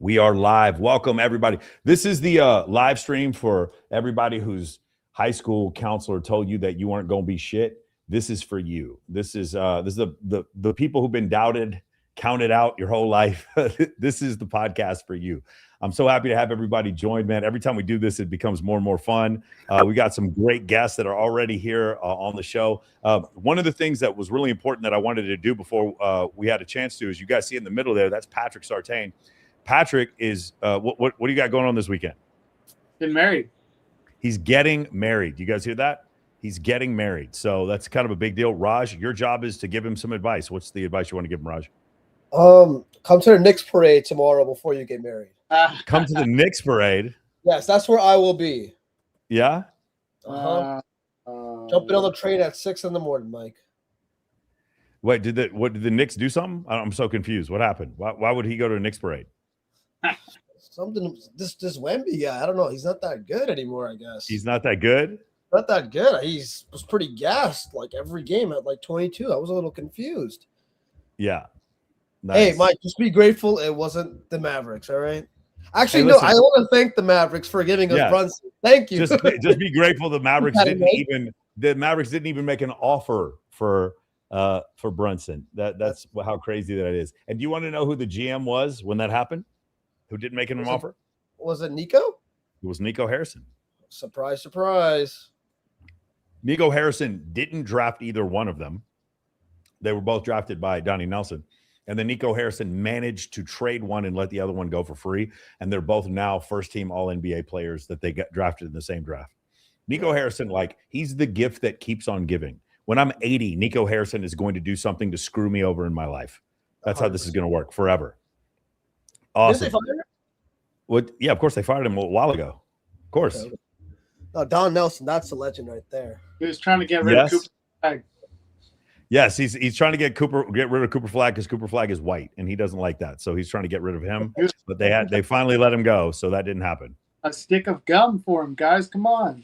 We are live. Welcome, everybody. This is the live stream for everybody whose high school counselor told you that you weren't going to be shit. This is for you. This is the people who've been doubted, counted out your whole life. This is the podcast for you. I'm so happy to have everybody join, man. Every time we do this, it becomes more and more fun. We got some great guests that are already here on the show. One of the things that was really important that I wanted to do before we had a chance to is you guys see in the middle there, that's Patrick Sartain. Patrick is what do you got going on this weekend? Been married. He's getting married. You guys hear that? He's getting married. So that's kind of a big deal. Raj, your job is to give him some advice. What's the advice you want to give him, Raj? Come to the Knicks parade tomorrow before you get married. Come to the Knicks parade. Yes, that's where I will be. Yeah. Jumping on the train at 6 a.m, Mike. Wait, did the Knicks do something? I'm so confused. What happened? Why would he go to a Knicks parade? Something. This Wemby guy. I don't know. He's not that good anymore. I guess he's not that good. Not that good. He was pretty gassed like every game at like 22. I was a little confused. Yeah. Nice. Hey, Mike, just be grateful it wasn't the Mavericks. All right. Actually, hey, no. I want to thank the Mavericks for giving us Brunson. Thank you. Just be grateful the Mavericks didn't even make an offer for Brunson. That's how crazy that is. And do you want to know who the GM was when that happened? Who didn't make him an offer? Was it Nico? It was Nico Harrison. Surprise, surprise. Nico Harrison didn't draft either one of them. They were both drafted by Donnie Nelson. And then Nico Harrison managed to trade one and let the other one go for free. And they're both now first-team All-NBA players that they got drafted in the same draft. Nico Harrison, he's the gift that keeps on giving. When I'm 80, Nico Harrison is going to do something to screw me over in my life. That's 100%. How this is going to work forever. Awesome. Did they fire him? What? Yeah, of course they fired him a while ago. Of course. Okay. Oh, Don Nelson, that's a legend right there. He was trying to get rid of Cooper Flag. Yes, he's trying to get rid of Cooper Flag because Cooper Flag is white and he doesn't like that. So he's trying to get rid of him. But they finally let him go, so that didn't happen. A stick of gum for him, guys. Come on.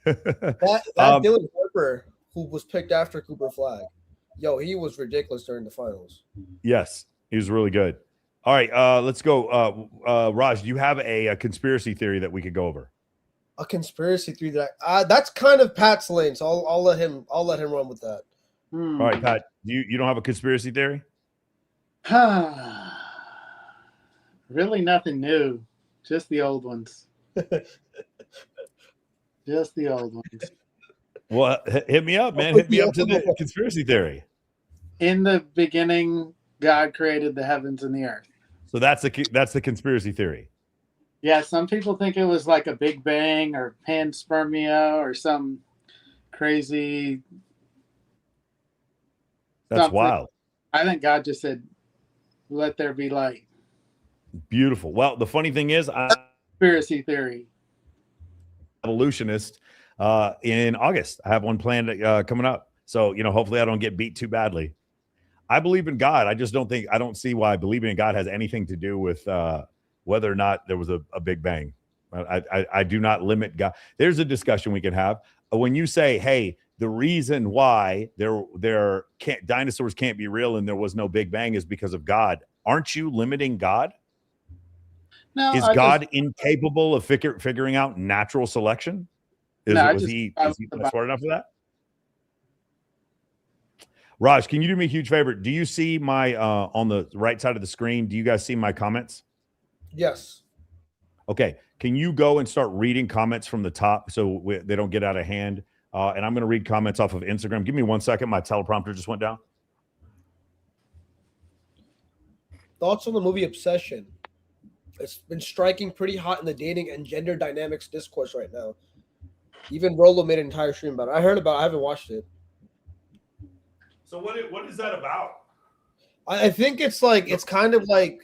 that Dylan Harper, who was picked after Cooper Flag, he was ridiculous during the finals. Yes, he was really good. All right, let's go. Raj, do you have a conspiracy theory that we could go over? A conspiracy theory that's kind of Pat's lane, so I'll let him run with that. All right, Pat, you don't have a conspiracy theory? Really, nothing new, just the old ones. Just the old ones. Well, hit me up, man. Hit me up to the conspiracy theory. In the beginning, God created the heavens and the earth. So that's the conspiracy theory. Yeah, some people think it was like a Big Bang or panspermia or some crazy. That's something. Wild. I think God just said, "Let there be light." Beautiful. Well, the funny thing is, conspiracy theory. Evolutionist in August. I have one planned coming up. So, hopefully I don't get beat too badly. I believe in God. I don't see why believing in God has anything to do with whether or not there was a Big Bang. I do not limit God. There's a discussion we can have. When you say, hey, the reason why dinosaurs can't be real and there was no Big Bang is because of God. Aren't you limiting God? No, is God incapable of figuring out natural selection? Was he smart enough for that? Raj, can you do me a huge favor? Do you see my on the right side of the screen? Do you guys see my comments? Yes. Okay. Can you go and start reading comments from the top so they don't get out of hand? And I'm going to read comments off of Instagram. Give me 1 second. My teleprompter just went down. Thoughts on the movie Obsession? It's been striking pretty hot in the dating and gender dynamics discourse right now. Even Rolo made an entire stream about it. I heard about it. I haven't watched it. So what is that about? I think it's kind of like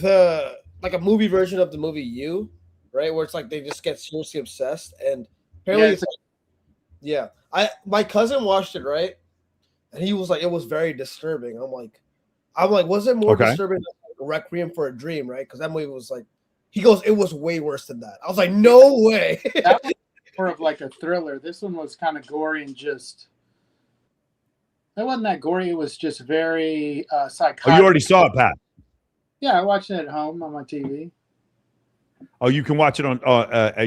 a movie version of the movie You, right? Where it's like they just get seriously obsessed, and apparently my cousin watched it, right? And he was like, it was very disturbing. I'm like, was it more disturbing than Requiem for a Dream, right? Because that movie was like, he goes, it was way worse than that. I was like, no way. That was more of like a thriller. This one was kind of gory and just. That wasn't that gory. It was just very psychotic. Oh, you already saw it, Pat. Yeah, I watch it at home on my TV. Oh, you can watch it on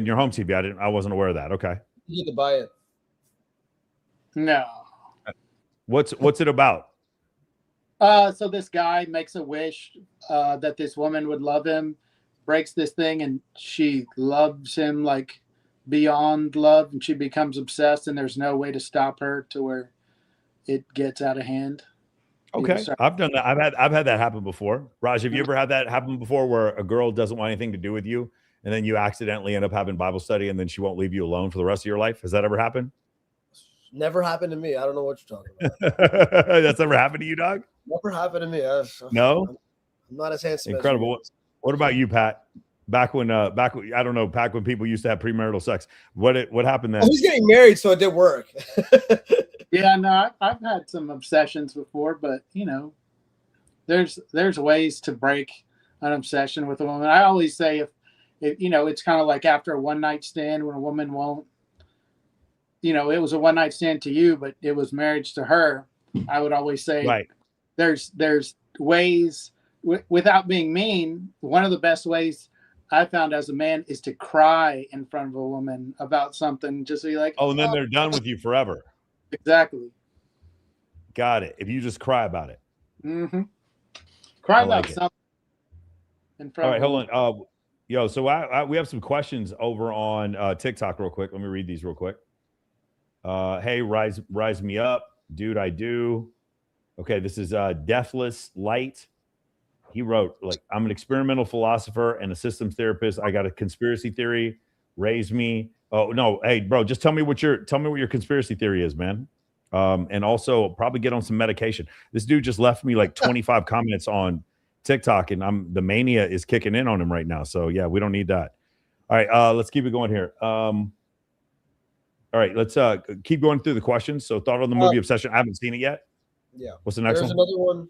your home TV. I wasn't aware of that. Okay. You need to buy it. No. What's it about? So this guy makes a wish that this woman would love him, breaks this thing, and she loves him like beyond love, and she becomes obsessed, and there's no way to stop her to where it gets out of hand. Okay, I've done that. I've had that happen before. Raj, have you ever had that happen before, where a girl doesn't want anything to do with you, and then you accidentally end up having Bible study, and then she won't leave you alone for the rest of your life? Has that ever happened? Never happened to me. I don't know what you're talking about. That's never happened to you, dog? Never happened to me. No, I'm not as handsome. Incredible. What about you, Pat? Back when I don't know, back when people used to have premarital sex, what happened then? I was getting married, so it did work. Yeah, no, I've had some obsessions before, but there's ways to break an obsession with a woman. I always say if it's kind of like after a one night stand when a woman won't, it was a one night stand to you, but it was marriage to her. I would always say, right. There's ways without being mean. One of the best ways I found as a man is to cry in front of a woman about something. Just be like, and then they're done with you forever. Exactly. Got it. If you just cry about it. Mm-hmm. Cry about something. All right, hold on. So we have some questions over on TikTok real quick. Let me read these real quick. Hey, rise me up, dude. I do. Okay, this is Deathless Light. He wrote, like, I'm an experimental philosopher and a systems therapist. I got a conspiracy theory. Raise me. Oh no, hey, bro, just tell me what your conspiracy theory is, man. And also probably get on some medication. This dude just left me like 25 comments on TikTok, and the mania is kicking in on him right now. So yeah, we don't need that. All right, let's keep it going here. All right, let's keep going through the questions. So, thought on the movie Obsession. I haven't seen it yet. Yeah. What's the next one? There's another one.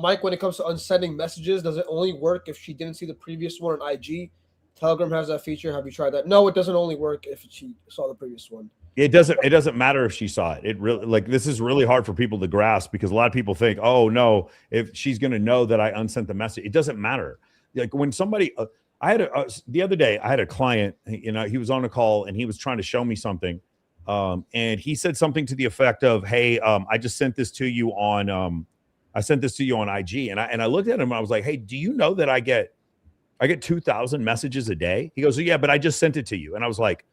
Mike, when it comes to unsending messages, does it only work if she didn't see the previous one on IG? Telegram has that feature. Have you tried that? No, it doesn't only work if she saw the previous one. It doesn't matter if she saw it. It really, like, this is really hard for people to grasp, because a lot of people think, oh no, if she's going to know that I unsent the message, it doesn't matter. Like when somebody, the other day I had a client, he was on a call and he was trying to show me something. And he said something to the effect of, hey, I just sent this to you on, IG. And I looked at him and I was like, hey, do you know that I get 2,000 messages a day? He goes, yeah, but I just sent it to you. And I was like,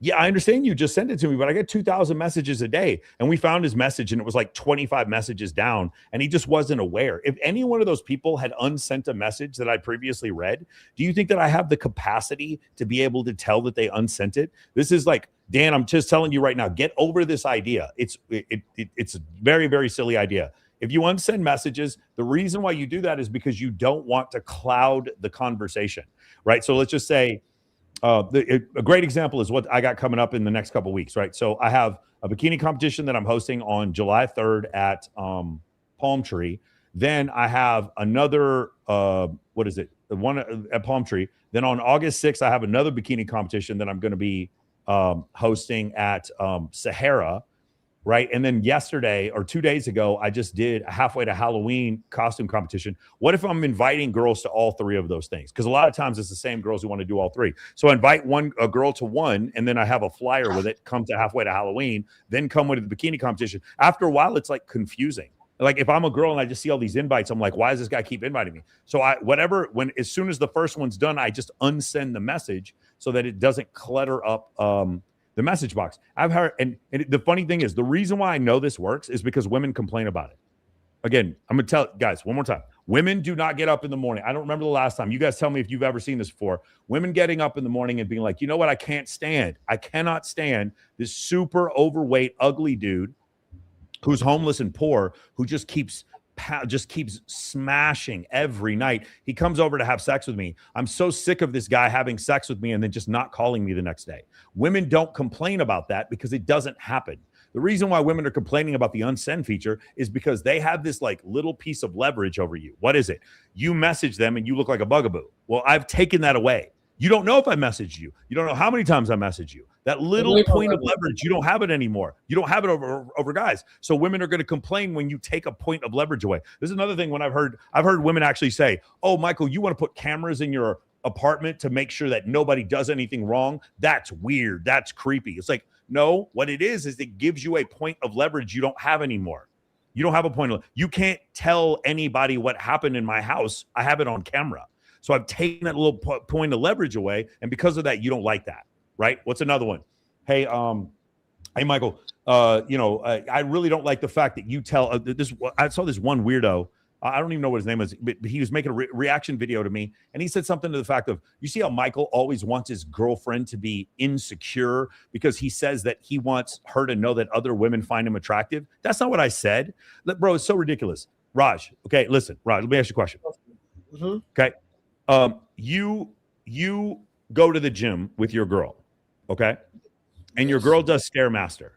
yeah, I understand you just sent it to me, but I get 2,000 messages a day. And we found his message and it was like 25 messages down, and he just wasn't aware. If any one of those people had unsent a message that I previously read, do you think that I have the capacity to be able to tell that they unsent it? This is like, Dan, I'm just telling you right now, get over this idea. It's a very, very silly idea. If you unsend messages, the reason why you do that is because you don't want to cloud the conversation, right? So let's just say, a great example is what I got coming up in the next couple of weeks, right? So I have a bikini competition that I'm hosting on July 3rd at Palm Tree. Then I have another, one at Palm Tree. Then on August 6th, I have another bikini competition that I'm going to be hosting at Sahara, right? And then yesterday or 2 days ago, I just did a halfway to Halloween costume competition. What if I'm inviting girls to all three of those things? Because a lot of times it's the same girls who want to do all three. So I invite a girl to one, and then I have a flyer with it, come to halfway to Halloween, then come with the bikini competition. After a while, it's like confusing. Like if I'm a girl and I just see all these invites, I'm like, why does this guy keep inviting me? So as soon as the first one's done, I just unsend the message so that it doesn't clutter up the message box. I've heard, and the funny thing is, the reason why I know this works is because women complain about it. Again, I'm going to tell guys one more time. Women do not get up in the morning. I don't remember the last time. You guys tell me if you've ever seen this before. Women getting up in the morning and being like, you know what? I cannot stand this super overweight, ugly dude who's homeless and poor, who just keeps smashing every night. He comes over to have sex with me. I'm so sick of this guy having sex with me and then just not calling me the next day. Women don't complain about that because it doesn't happen. The reason why women are complaining about the unsend feature is because they have this like little piece of leverage over you. What is it? You message them and you look like a bugaboo. Well, I've taken that away. You don't know if I messaged you. You don't know how many times I messaged you. That little point of leverage, you don't have it anymore. You don't have it over guys. So women are going to complain when you take a point of leverage away. This is another thing when I've heard women actually say, "Oh, Michael, you want to put cameras in your apartment to make sure that nobody does anything wrong? That's weird. That's creepy." It's like, no, what it is it gives you a point of leverage you don't have anymore. You don't have a point of, you can't tell anybody what happened in my house. I have it on camera. So I've taken that little point of leverage away. And because of that, you don't like that. Right? What's another one? Hey, Michael, I really don't like the fact that you tell this. I saw this one weirdo. I don't even know what his name is, but he was making a reaction video to me. And he said something to the fact of, you see how Michael always wants his girlfriend to be insecure because he says that he wants her to know that other women find him attractive. That's not what I said. Bro, it's so ridiculous. Raj, okay, listen, Raj, let me ask you a question. Okay. You go to the gym with your girl. Okay. And your girl does Stairmaster,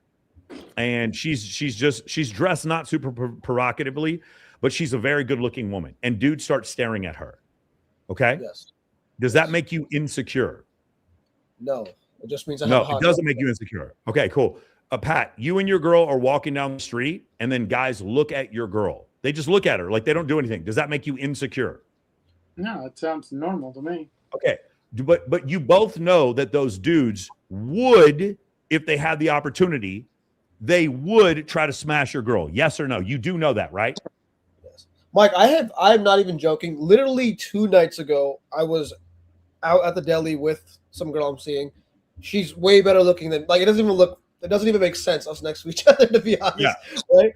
and she's dressed not super provocatively, but she's a very good looking woman, and dudes start staring at her. Okay. Yes. Does that make you insecure? No, it just means no, it doesn't make you insecure. Okay, cool. Pat, you and your girl are walking down the street, and then guys look at your girl. They just look at her like they don't do anything. Does that make you insecure? No, it sounds normal to me. Okay. But you both know that those dudes would, if they had the opportunity, they would try to smash your girl. Yes or no? You do know that, right? Yes. Mike, I'm not even joking. Literally 2 nights ago, I was out at the deli with some girl I'm seeing. She's way better looking than, like, it doesn't even make sense us next to each other, to be honest. Yeah. Right?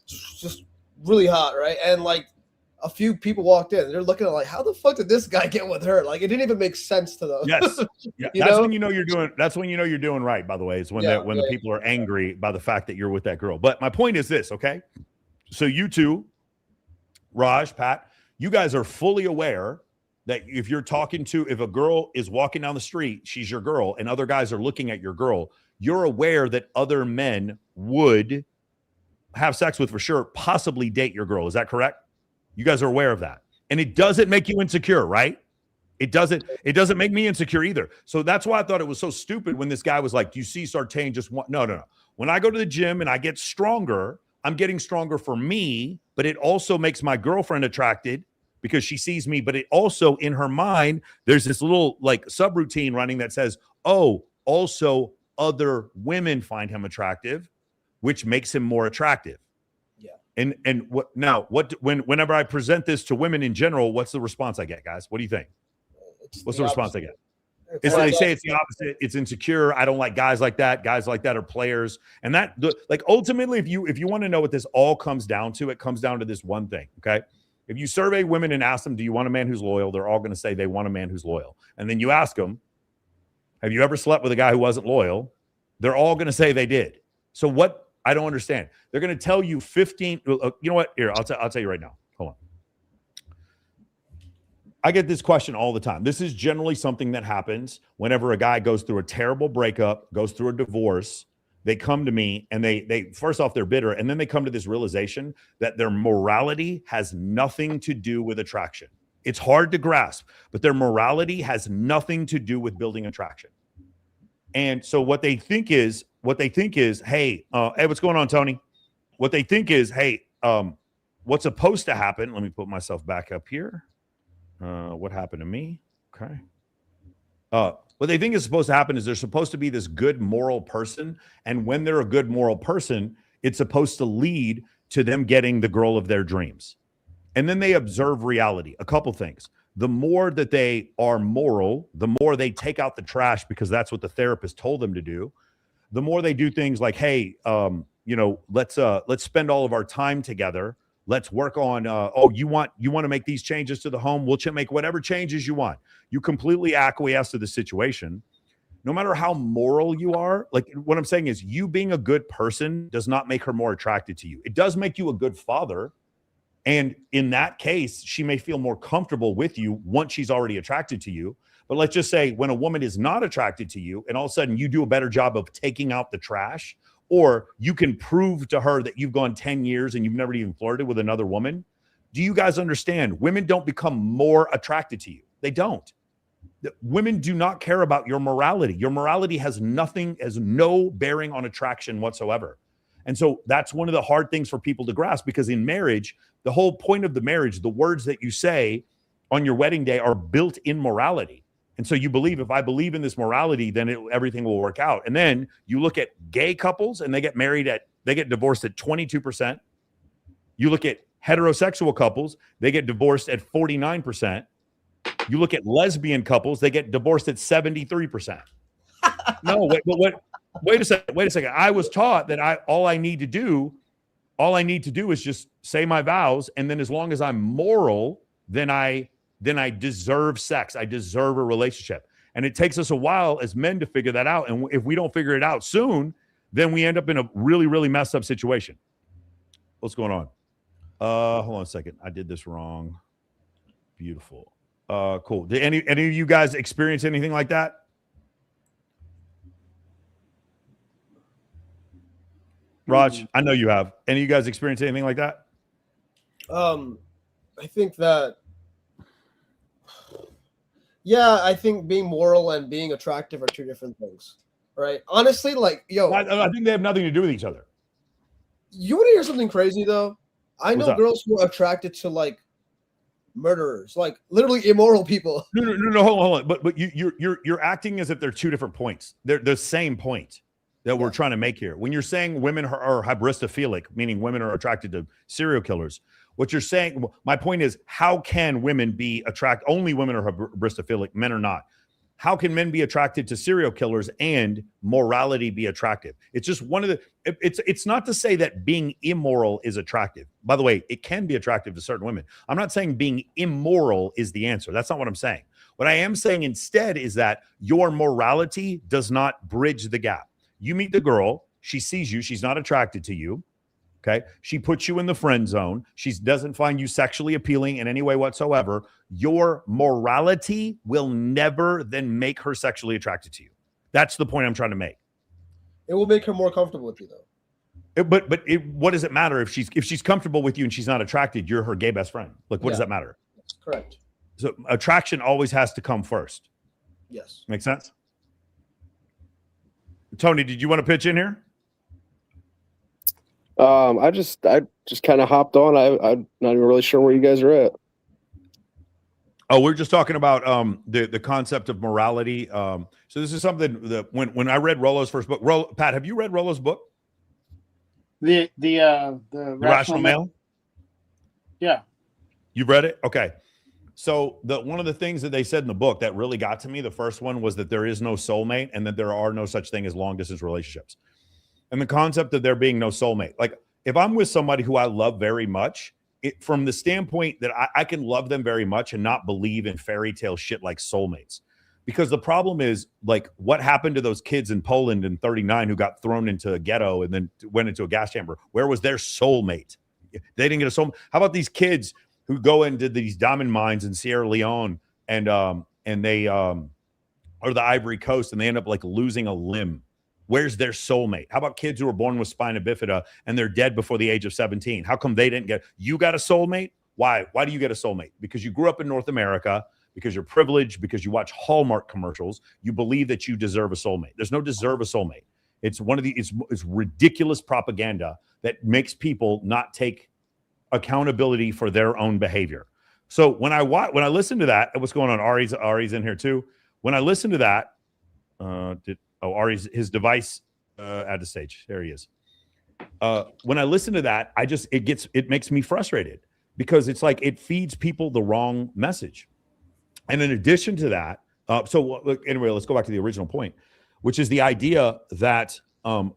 Just really hot, right? And like, a few people walked in. They're looking at like, how the fuck did this guy get with her? Like, it didn't even make sense to them. Yes, yeah. That's when you know you're doing. That's when you know you're doing right. By the way, is when the people are angry by the fact that you're with that girl. But my point is this, okay? So you two, Raj, Pat, you guys are fully aware that if a girl is walking down the street, she's your girl, and other guys are looking at your girl, you're aware that other men would have sex with for sure, possibly date your girl. Is that correct? You guys are aware of that. And it doesn't make you insecure, right? It doesn't make me insecure either. So that's why I thought it was so stupid when this guy was like, "Do you see Sartain just want?" No. When I go to the gym and I get stronger, I'm getting stronger for me, but it also makes my girlfriend attracted because she sees me. But it also, in her mind, there's this little like subroutine running that says, "Oh, also other women find him attractive," which makes him more attractive. And whenever I present this to women in general, what's the response I get, guys? What do you think? What's the response I get? They say it's the opposite. It's insecure. I don't like guys like that. Guys like that are players. And that, like, ultimately, if you want to know what this all comes down to, it comes down to this one thing. Okay. If you survey women and ask them, "Do you want a man who's loyal?" They're all going to say they want a man who's loyal. And then you ask them, "Have you ever slept with a guy who wasn't loyal?" They're all going to say they did. So what? I don't understand. They're going to tell you 15. You know what? Here, I'll tell you right now. Hold on. I get this question all the time. This is generally something that happens whenever a guy goes through a terrible breakup, goes through a divorce. They come to me and they first off, they're bitter. And then they come to this realization that their morality has nothing to do with attraction. It's hard to grasp, but their morality has nothing to do with building attraction. And so what they think is, hey, what's going on, Tony? What they think is, hey, what's supposed to happen? Let me put myself back up here. What happened to me? Okay. What they think is supposed to happen is they're supposed to be this good moral person. And when they're a good moral person, it's supposed to lead to them getting the girl of their dreams. And then they observe reality. A couple things. The more that they are moral, the more they take out the trash because that's what the therapist told them to do. The more they do things like, hey, let's spend all of our time together. Let's work on, you want to make these changes to the home. We'll make whatever changes you want. You completely acquiesce to the situation. No matter how moral you are, like what I'm saying is you being a good person does not make her more attracted to you. It does make you a good father. And in that case, she may feel more comfortable with you once she's already attracted to you. But let's just say when a woman is not attracted to you and all of a sudden you do a better job of taking out the trash, or you can prove to her that you've gone 10 years and you've never even flirted with another woman. Do you guys understand? Women don't become more attracted to you. They don't. Women do not care about your morality. Your morality has no bearing on attraction whatsoever. And so that's one of the hard things for people to grasp, because in marriage, the whole point of the marriage, the words that you say on your wedding day are built in morality. And so you believe, if I believe in this morality, then everything will work out. And then you look at gay couples and they get divorced at 22%. You look at heterosexual couples, they get divorced at 49%. You look at lesbian couples, they get divorced at 73%. No, wait a second. I was taught that all I need to do is just say my vows, and then as long as I'm moral, then I deserve sex. I deserve a relationship. And it takes us a while as men to figure that out. And if we don't figure it out soon, then we end up in a really, really messed up situation. What's going on? Hold on a second. I did this wrong. Beautiful. Cool. Did any of you guys experience anything like that? Raj, I know you have. Any of you guys experience anything like that? I think that, yeah, I think being moral and being attractive are two different things, right? Honestly, like, yo, I think they have nothing to do with each other. You want to hear something crazy though? I know girls who are attracted to like murderers, like literally immoral people. No, hold on. But you're acting as if they're two different points. They're the same point that we're trying to make here. When you're saying women are hybristophilic, meaning women are attracted to serial killers, what you're saying, my point is, how can women be attracted? Only women are hybristophilic, men are not. How can men be attracted to serial killers and morality be attractive? It's just one of the, it's not to say that being immoral is attractive. By the way, it can be attractive to certain women. I'm not saying being immoral is the answer. That's not what I'm saying. What I am saying instead is that your morality does not bridge the gap. You meet the girl, she sees you, she's not attracted to you. Okay. She puts you in the friend zone. She doesn't find you sexually appealing in any way whatsoever. Your morality will never then make her sexually attracted to you. That's the point I'm trying to make. It will make her more comfortable with you, though. What does it matter if she's comfortable with you and she's not attracted? You're her gay best friend. Like, what does that matter? That's correct. So attraction always has to come first. Yes. Make sense? Tony, did you want to pitch in here? I just kind of hopped on. I'm not even really sure where you guys are at. Oh, we're just talking about the concept of morality. So this is something that when I read Rollo's first book, Pat, have you read Rollo's book? The Rational Male? Yeah. You've read it? Okay. So one of the things that they said in the book that really got to me, the first one, was that there is no soulmate and that there are no such thing as long distance relationships. And the concept of there being no soulmate. Like, if I'm with somebody who I love very much, from the standpoint that I can love them very much and not believe in fairy tale shit like soulmates. Because the problem is, like, what happened to those kids in Poland in 1939 who got thrown into a ghetto and then went into a gas chamber? Where was their soulmate? They didn't get a soulmate. How about these kids who go into these diamond mines in Sierra Leone and they or the Ivory Coast, and they end up like losing a limb? Where's their soulmate? How about kids who are born with spina bifida and they're dead before the age of 17? How come they didn't get? You got a soulmate? Why? Why do you get a soulmate? Because you grew up in North America, because you're privileged, because you watch Hallmark commercials. You believe that you deserve a soulmate. There's no deserve a soulmate. It's one of the it's ridiculous propaganda that makes people not take accountability for their own behavior. So when I listen to that, what's going on? Ari's in here too. When I listen to that, Ari's his device at the stage. There he is. When I listen to that, it makes me frustrated, because it's like it feeds people the wrong message. And in addition to that, anyway, let's go back to the original point, which is the idea that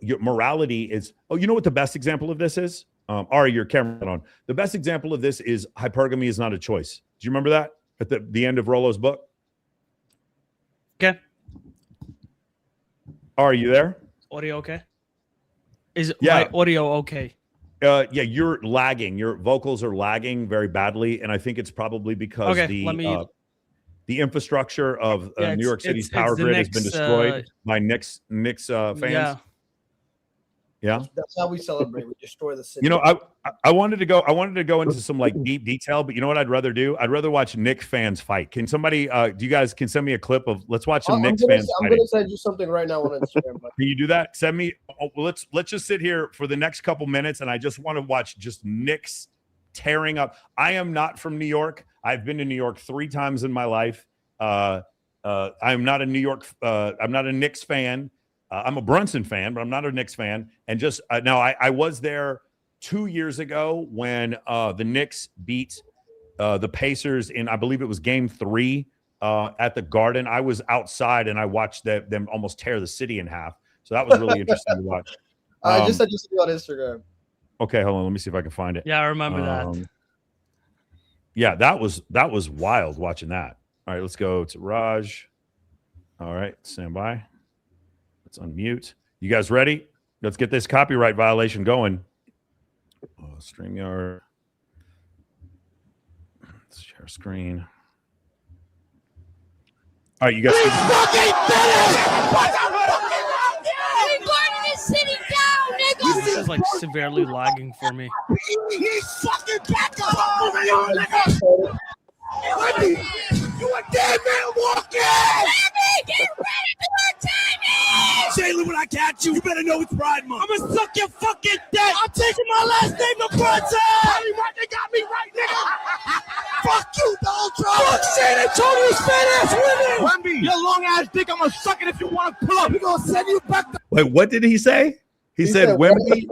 your morality is. Oh, you know what the best example of this is? Ari, your camera on. The best example of this is hypergamy is not a choice. Do you remember that at the end of Rollo's book? Okay. Are you there? Audio okay? Is my audio okay? Yeah, you're lagging. Your vocals are lagging very badly, and I think it's probably because the infrastructure of New York City's power grid has been destroyed by Knicks fans. Yeah. Yeah. That's how we celebrate. We destroy the city. You know, I wanted to go into some like deep detail, but you know what I'd rather do? I'd rather watch Knicks fans fight. Can somebody do you guys can send me a clip of let's watch some Knicks fans I'm gonna send you something right now on Instagram. Can you do that? Send me let's just sit here for the next couple minutes and I just want to watch just Knicks tearing up. I am not from New York. I've been to New York 3 times in my life. I'm not a New York I'm not a Knicks fan. I'm a Brunson fan, but I'm not a Knicks fan. And just now, I was there 2 years ago when the Knicks beat the Pacers in, I believe it was Game 3 at the Garden. I was outside and I watched them almost tear the city in half. So that was really interesting to watch. I just said you on Instagram. Okay, hold on. Let me see if I can find it. Yeah, I remember that. Yeah, that was wild watching that. All right, let's go to Raj. All right, stand by. Let's unmute. You guys ready? Let's get this copyright violation going. StreamYard. Let's share screen. All right, you guys. This is like severely lagging for me. He's fucking back up. Nigga. You a dead man walking! Baby, get ready to attack me! Jalen, when I catch you, you better know it's Pride Month. I'm gonna suck your fucking dick! I'm taking my last name to Brunson! They got me right, nigga! Fuck you, Donald Trump! Fuck San Antonio's fat ass women! Wemby, your long ass dick, I'm gonna suck it if you wanna pull up. We're gonna send you back to. Wait, what did he say? He said Wemby?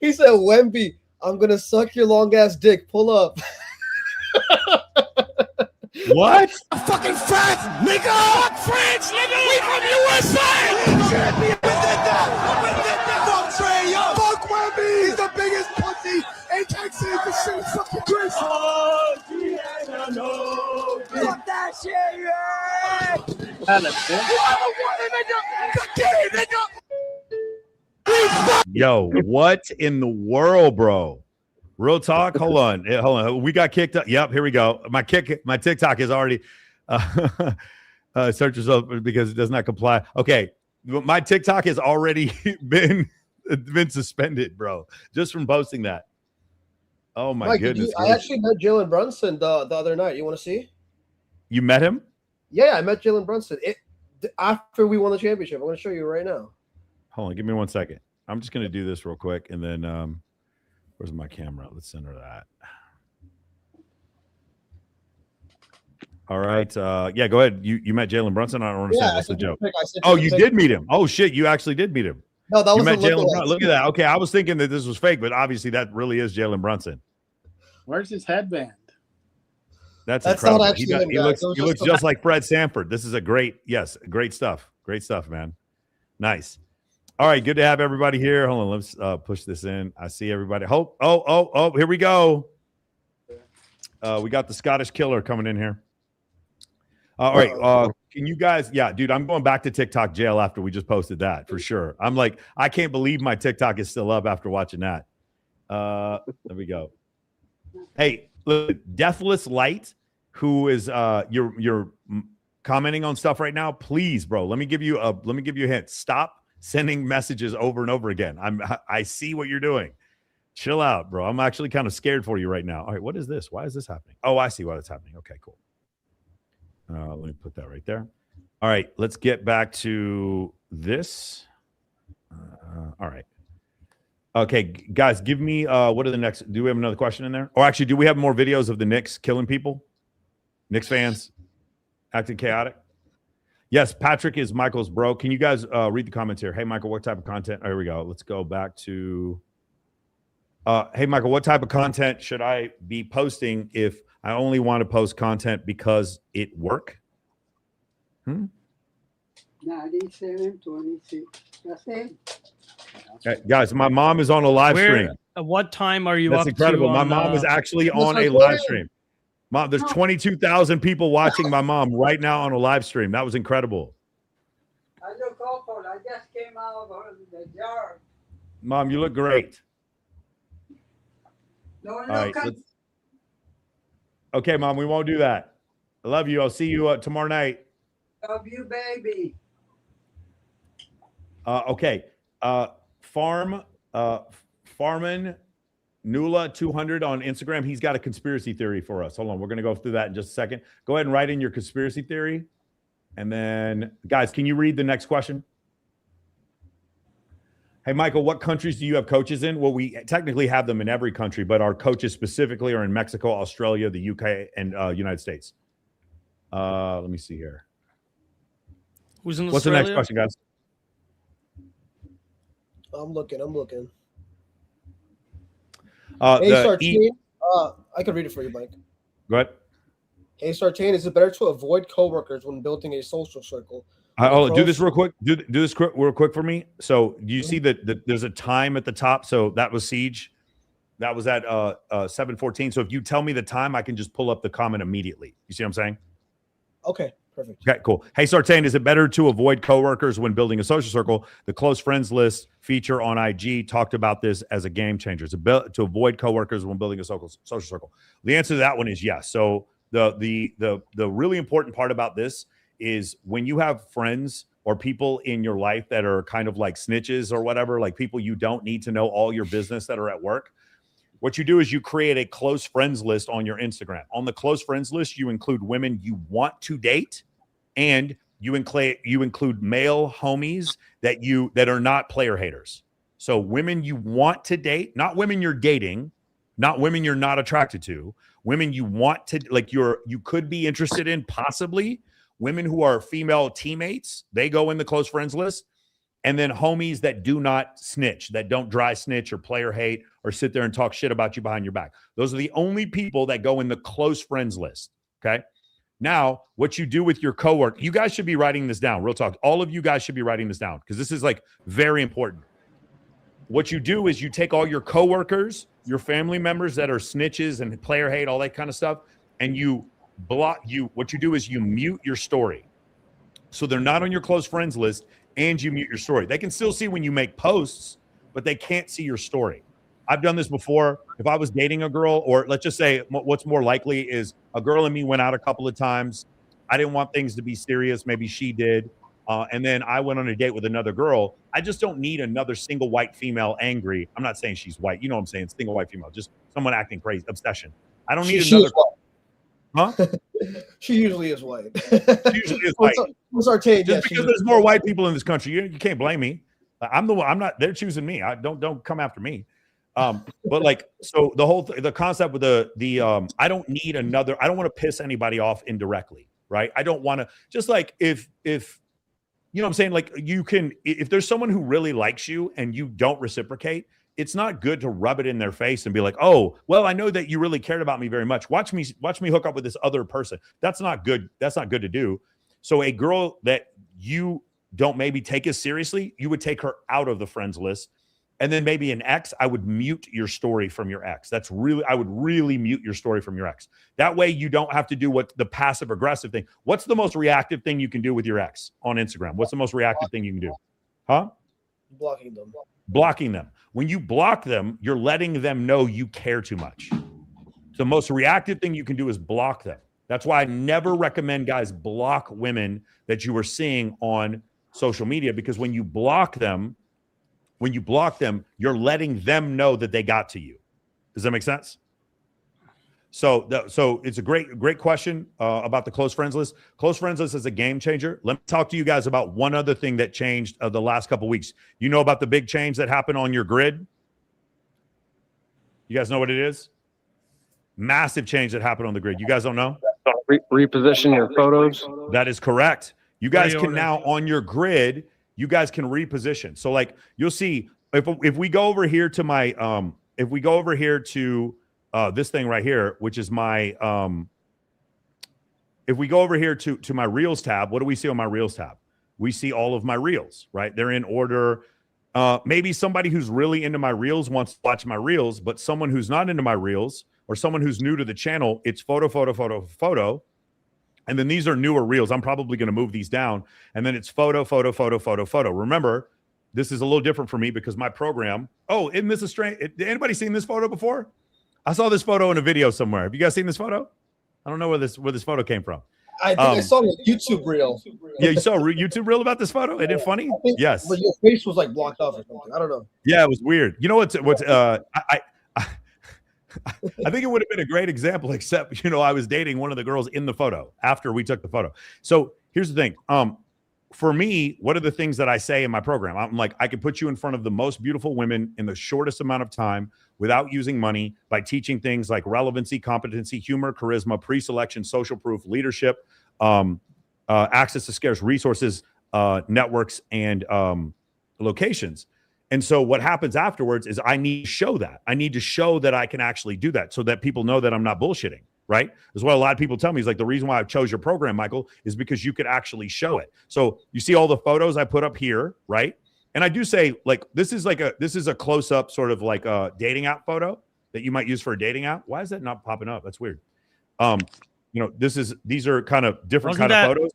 He said, Wemby, I'm gonna suck your long ass dick. Pull up. What? Fucking France, nigga! Fuck France, nigga! We from USA! We did that! Fuck Trey Young! Fuck Wemby! He's the biggest pussy in Texas! The shit is fucking crazy! Oh, yeah, no! Fuck that shit, yeah! Yo, what in the world, bro? Real talk. Hold on. We got kicked up. Yep, here we go. My TikTok is already search yourself because it does not comply. Okay, my TikTok has already been suspended, bro, just from posting that. Oh my Mike, goodness! I actually met Jalen Brunson the other night. You want to see? You met him? Yeah, I met Jalen Brunson after we won the championship. I'm going to show you right now. Hold on, give me 1 second. I'm just going to do this real quick, and then where's my camera? Let's center that. All right. Yeah, go ahead. You met Jalen Brunson? I don't understand. What's the joke? Oh, you did meet him. Oh, shit. You actually did meet him. No, that was met Jalen Brunson. Look at that. Okay, I was thinking that this was fake, but obviously that really is Jalen Brunson. Where's his headband? That's incredible. Not actually he looks just like Fred Sanford. This is great stuff. Great stuff, man. Nice. All right, good to have everybody here. Hold on, let's push this in. I see everybody. Oh, here we go. We got the Scottish Killer coming in here. All right, can you guys? Yeah, dude, I'm going back to TikTok jail after we just posted that for sure. I'm like, I can't believe my TikTok is still up after watching that. There we go. Hey, look, Deathless Light, who is you're commenting on stuff right now. Please, bro, let me give you a hint. Stop sending messages over and over again. I see what you're doing. Chill out, bro. I'm actually kind of scared for you right now. All right, what is this? Why is this happening? Oh, I see why it's happening. Okay, cool. Let me put that right there. All right, let's get back to this. All right. Okay, guys, give me what are the next? Do we have another question in there? Or actually, do we have more videos of the Knicks killing people? Knicks fans acting chaotic? Yes, Patrick is Michael's bro. Can you guys read the comments here? Hey, Michael, what type of content? Oh, here we go. Let's go back to hey, Michael, what type of content should I be posting if I only want to post content because it work? 97, 26. That's it. Okay, guys, my mom is on a live stream. At what time are you That's up incredible. to? My mom is actually on a live stream. Mom, there's 22,000 people watching my mom right now on a live stream. That was incredible. I look awful. I just came out of the jar. Mom, you look great. No, All right, okay, Mom, we won't do that. I love you. I'll see you tomorrow night. Love you, baby. Okay. Farman Nula 200 on Instagram. He's got a conspiracy theory for us. Hold on, we're gonna go through that in just a second. Go ahead and write in your conspiracy theory, and then guys, can you read the next question? Hey, Michael, what countries do you have coaches in? Well, we technically have them in every country, but our coaches specifically are in Mexico, Australia, the UK, and United States. Let me see here. Who's in What's Australia? the next question, guys? I'm looking. Hey, Sartain, I can read it for you, Mike. Go ahead. Hey, Sartain, is it better to avoid coworkers when building a social circle? Do this real quick. Do this real quick for me. So do you see that there's a time at the top? So that was Siege. That was at 7:14. So if you tell me the time, I can just pull up the comment immediately. You see what I'm saying? Okay, perfect. Okay, cool. Hey, Sartain, is it better to avoid coworkers when building a social circle? The close friends list feature on IG talked about this as a game changer. To avoid coworkers when building a social circle. The answer to that one is yes. So the really important part about this is when you have friends or people in your life that are kind of like snitches or whatever, like people you don't need to know all your business that are at work, what you do is you create a close friends list on your Instagram. On the close friends list, you include women you want to date, and you include male homies that are not player haters. So women you want to date, not women you're dating, not women you're not attracted to, women you want to, like you could be interested in, possibly. Women who are female teammates, they go in the close friends list. And then homies that do not snitch, that don't dry snitch or player hate or sit there and talk shit about you behind your back. Those are the only people that go in the close friends list, okay? Now, what you do with your coworker, you guys should be writing this down. Real talk. All of you guys should be writing this down because this is like very important. What you do is you take all your coworkers, your family members that are snitches and player hate, all that kind of stuff, and what you do is you mute your story. So they're not on your close friends list, and you mute your story. They can still see when you make posts, but they can't see your story. I've done this before. If I was dating a girl, or let's just say what's more likely is a girl and me went out a couple of times. I didn't want things to be serious. Maybe she did. And then I went on a date with another girl. I just don't need another single white female angry. I'm not saying she's white. You know what I'm saying? Single white female. Just someone acting crazy. Obsession. I don't need another. Huh? She usually is white. She usually is white. Just because there's more white people in this country, you can't blame me. I'm the one. I'm not. They're choosing me. Don't come after me. But like, so the concept with the I don't need another. I don't want to piss anybody off indirectly, right? I don't want to. Just like if you know what I'm saying, like you can. If there's someone who really likes you and you don't reciprocate, it's not good to rub it in their face and be like, oh, well, I know that you really cared about me very much. Watch me hook up with this other person. That's not good. That's not good to do. So a girl that you don't maybe take as seriously, you would take her out of the friends list. And then maybe an ex, I would mute your story from your ex. I would really mute your story from your ex. That way you don't have to do what the passive aggressive thing. What's the most reactive thing you can do with your ex on Instagram? What's the most reactive thing you can do? Huh? Blocking them. Blocking them. When you block them, you're letting them know you care too much. The most reactive thing you can do is block them. That's why I never recommend guys block women that you are seeing on social media, because when you block them, you're letting them know that they got to you. Does that make sense? So it's a great question about the close friends list. Close friends list is a game changer. Let me talk to you guys about one other thing that changed the last couple of weeks. You know about the big change that happened on your grid? You guys know what it is? Massive change that happened on the grid. You guys don't know? Reposition your photos. That is correct. You guys can now on your grid, you guys can reposition. So like you'll see if we go over here to my this thing right here, which is my if we go over here to my Reels tab, what do we see on my Reels tab? We see all of my Reels, right? They're in order. Maybe somebody who's really into my Reels wants to watch my Reels, but someone who's not into my Reels or someone who's new to the channel, it's photo, photo, photo, photo. And then these are newer Reels. I'm probably going to move these down. And then it's photo, photo, photo, photo, photo. Remember, this is a little different for me because my program. Oh, isn't this a strange? Anybody seen this photo before? I saw this photo in a video somewhere. Have you guys seen this photo? I don't know where this photo came from. I think I saw a YouTube reel. Yeah, you saw a YouTube reel about this photo? Isn't it funny? Yes. But your face was like blocked off or something. I don't know. Yeah, it was weird. You know what's I think it would have been a great example, except, you know, I was dating one of the girls in the photo after we took the photo. So here's the thing. For me, what are the things that I say in my program? I'm like, I could put you in front of the most beautiful women in the shortest amount of time without using money by teaching things like relevancy, competency, humor, charisma, pre-selection, social proof, leadership, access to scarce resources, networks, and locations. And so what happens afterwards is I need to show that. I need to show that I can actually do that so that people know that I'm not bullshitting, right? That's what a lot of people tell me. Is like, the reason why I chose your program, Michael, is because you could actually show it. So you see all the photos I put up here, right? And I do say, like, this is a close-up sort of like a dating app photo that you might use for a dating app. Why is that not popping up? That's weird. You know, these are kind of different kind of photos.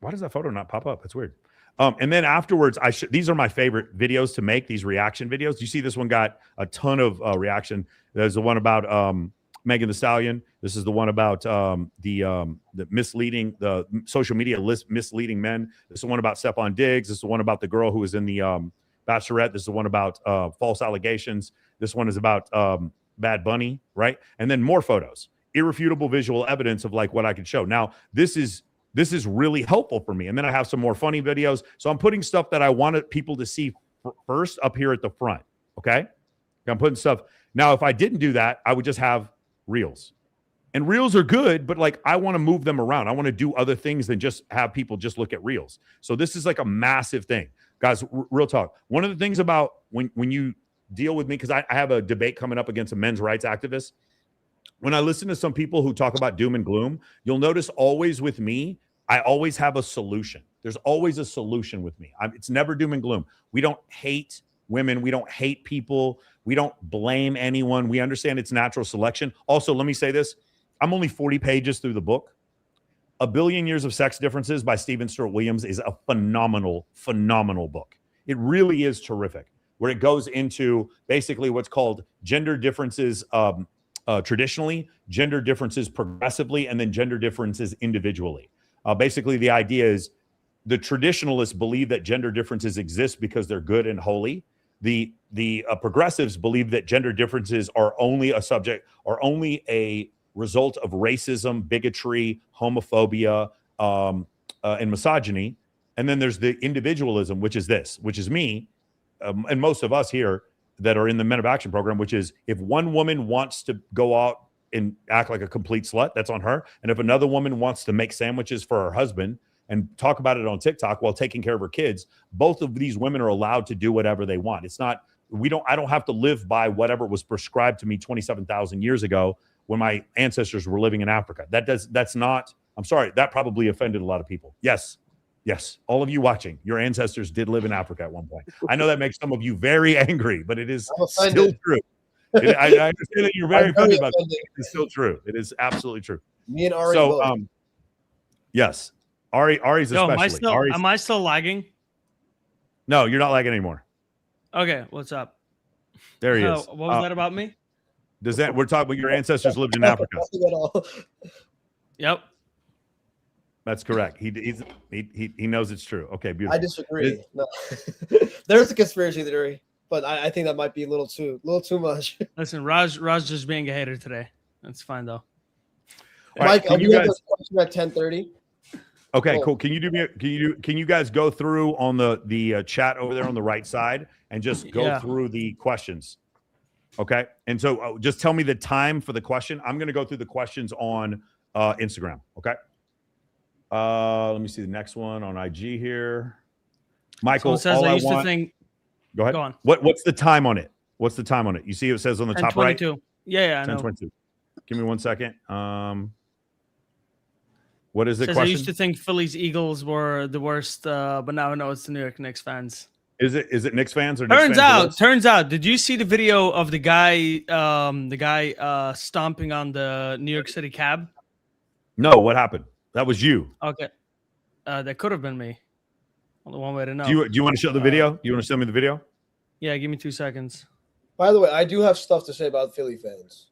Why does that photo not pop up? That's weird. And then afterwards, these are my favorite videos to make, these reaction videos. You see this one got a ton of reaction. There's the one about Megan Thee Stallion. This is the one about the misleading, the social media misleading men. This is the one about Stephon Diggs. This is the one about the girl who was in the Bachelorette. This is the one about false allegations. This one is about Bad Bunny, right? And then more photos, irrefutable visual evidence of like what I could show. Now, this is really helpful for me. And then I have some more funny videos. So I'm putting stuff that I wanted people to see first up here at the front. Okay. I'm putting stuff. Now, if I didn't do that, I would just have reels. And reels are good, but like, I want to move them around. I want to do other things than just have people just look at reels. So this is like a massive thing. Guys, real talk. One of the things about when you deal with me, because I have a debate coming up against a men's rights activist. When I listen to some people who talk about doom and gloom, you'll notice always with me, I always have a solution. There's always a solution with me. It's never doom and gloom. We don't hate women. We don't hate people. We don't blame anyone. We understand it's natural selection. Also, let me say this. I'm only 40 pages through the book. A Billion Years of Sex Differences by Stephen Stewart Williams is a phenomenal, phenomenal book. It really is terrific, where it goes into basically what's called gender differences traditionally, gender differences progressively, and then gender differences individually. Basically, the idea is the traditionalists believe that gender differences exist because they're good and holy. The progressives believe that gender differences are only a result of racism, bigotry, homophobia, and misogyny. And then there's the individualism, which is me, and most of us here that are in the Men of Action program, which is if one woman wants to go out and act like a complete slut, that's on her. And if another woman wants to make sandwiches for her husband and talk about it on TikTok while taking care of her kids, both of these women are allowed to do whatever they want. It's not, I don't have to live by whatever was prescribed to me 27,000 years ago when my ancestors were living in Africa. That's not, I'm sorry, that probably offended a lot of people. Yes. All of you watching, your ancestors did live in Africa at one point. I know that makes some of you very angry, but it is still true. I understand that you're very offended about it. It's still true. It is absolutely true. Me and Ari. So, yes, Ari's especially. Am I still lagging? No, you're not lagging anymore. Okay, what's up? There he is. What was that about me? We're talking about your ancestors lived in Africa. Yep. That's correct. He knows it's true. Okay, beautiful. I disagree. No. There's a conspiracy theory, but I think that might be a little too much. Listen, Raj just being a hater today. That's fine though. Mike, can you guys question at 10:30? Okay, cool. Can you guys go through on the chat over there on the right side and just go through the questions? Okay, and so just tell me the time for the question. I'm going to go through the questions on Instagram. Okay. Let me see the next one on IG here. Michael, says I used to think. Go ahead. Go on. What's the time on it? What's the time on it? You see it says on the top right? 10:22. Yeah, I know. 10:22. Give me 1 second. What is the question? I used to think Phillies Eagles were the worst, but now I know it's the New York Knicks fans. Is it Knicks fans or Turns out, did you see the video of the guy stomping on the New York City cab? No, what happened? That was you. Okay. That could have been me. Only one way to know. Do you want to show the video? You want to send me the video? Yeah, give me 2 seconds. By the way, I do have stuff to say about Philly fans.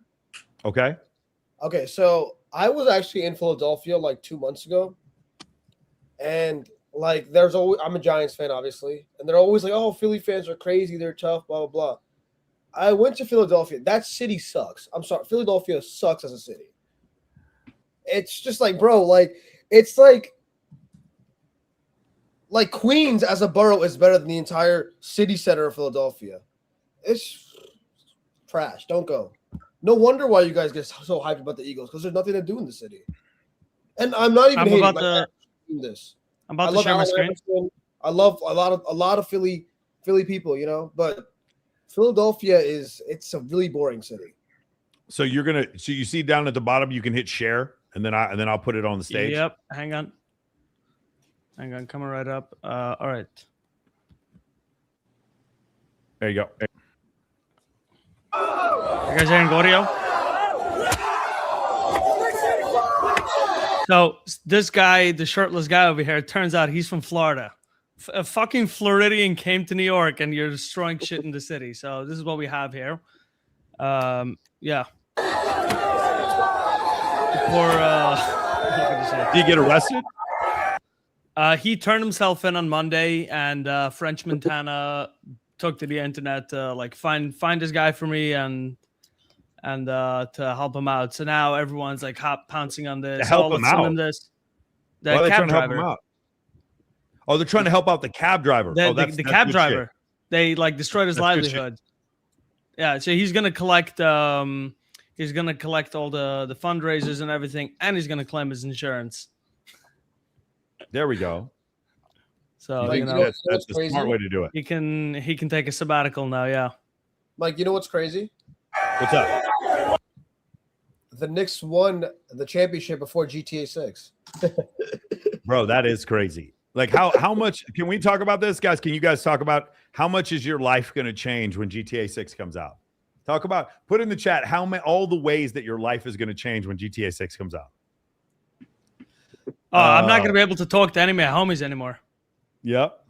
Okay. Okay, so I was actually in Philadelphia like 2 months ago, and like there's always I'm a Giants fan, obviously, and they're always like, "Oh, Philly fans are crazy, they're tough, blah blah blah." I went to Philadelphia. That city sucks. I'm sorry, Philadelphia sucks as a city. It's just like, bro, like it's like Queens as a borough is better than the entire city center of Philadelphia. It's trash. Don't go. No wonder why you guys get so hyped about the Eagles, because there's nothing to do in the city. And I'm not even hating about this. I'm about to share my screen. I love a lot of Philly people, you know, but Philadelphia it's a really boring city. So you see down at the bottom, you can hit share, and then I'll put it on the stage. Yep. Hang on, coming right up. All right. There you go. You guys hearing audio? So this guy, the shirtless guy over here, it turns out he's from Florida. A fucking Floridian came to New York, and you're destroying shit in the city. So this is what we have here. Yeah. Did you get arrested? He turned himself in on Monday, and French Montana took to the internet to like find this guy for me and to help him out. So now everyone's like pouncing on this. To help him out. The cab driver. Oh, they're trying to help out the cab driver. The cab driver. Shit. They like destroyed his livelihood. Yeah, so he's gonna collect. He's gonna collect all the fundraisers and everything, and he's gonna claim his insurance. There we go. So that's the smart way to do it. He can take a sabbatical now. Yeah. Mike, you know what's crazy? What's up? The Knicks won the championship before GTA 6. Bro, that is crazy. Like how much can we talk about this, guys? Can you guys talk about how much is your life going to change when GTA 6 comes out? Put in the chat all the ways that your life is going to change when GTA 6 comes out. Oh, I'm not going to be able to talk to any of my homies anymore. Yep.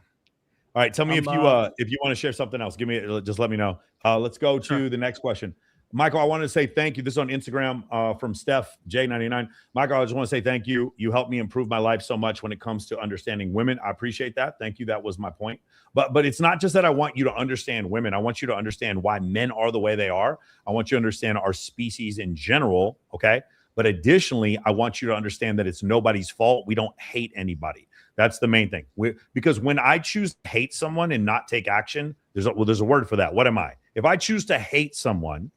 All right, tell me if you want to share something else. Just let me know. Let's go to the next question. Michael, I wanted to say thank you. This is on Instagram from Steph J99. Michael, I just want to say thank you. You helped me improve my life so much when it comes to understanding women. I appreciate that. Thank you. That was my point. But it's not just that I want you to understand women. I want you to understand why men are the way they are. I want you to understand our species in general, okay? But additionally, I want you to understand that it's nobody's fault. We don't hate anybody. That's the main thing. Because when I choose to hate someone and not take action, there's a word for that. What am I? If I choose to hate someone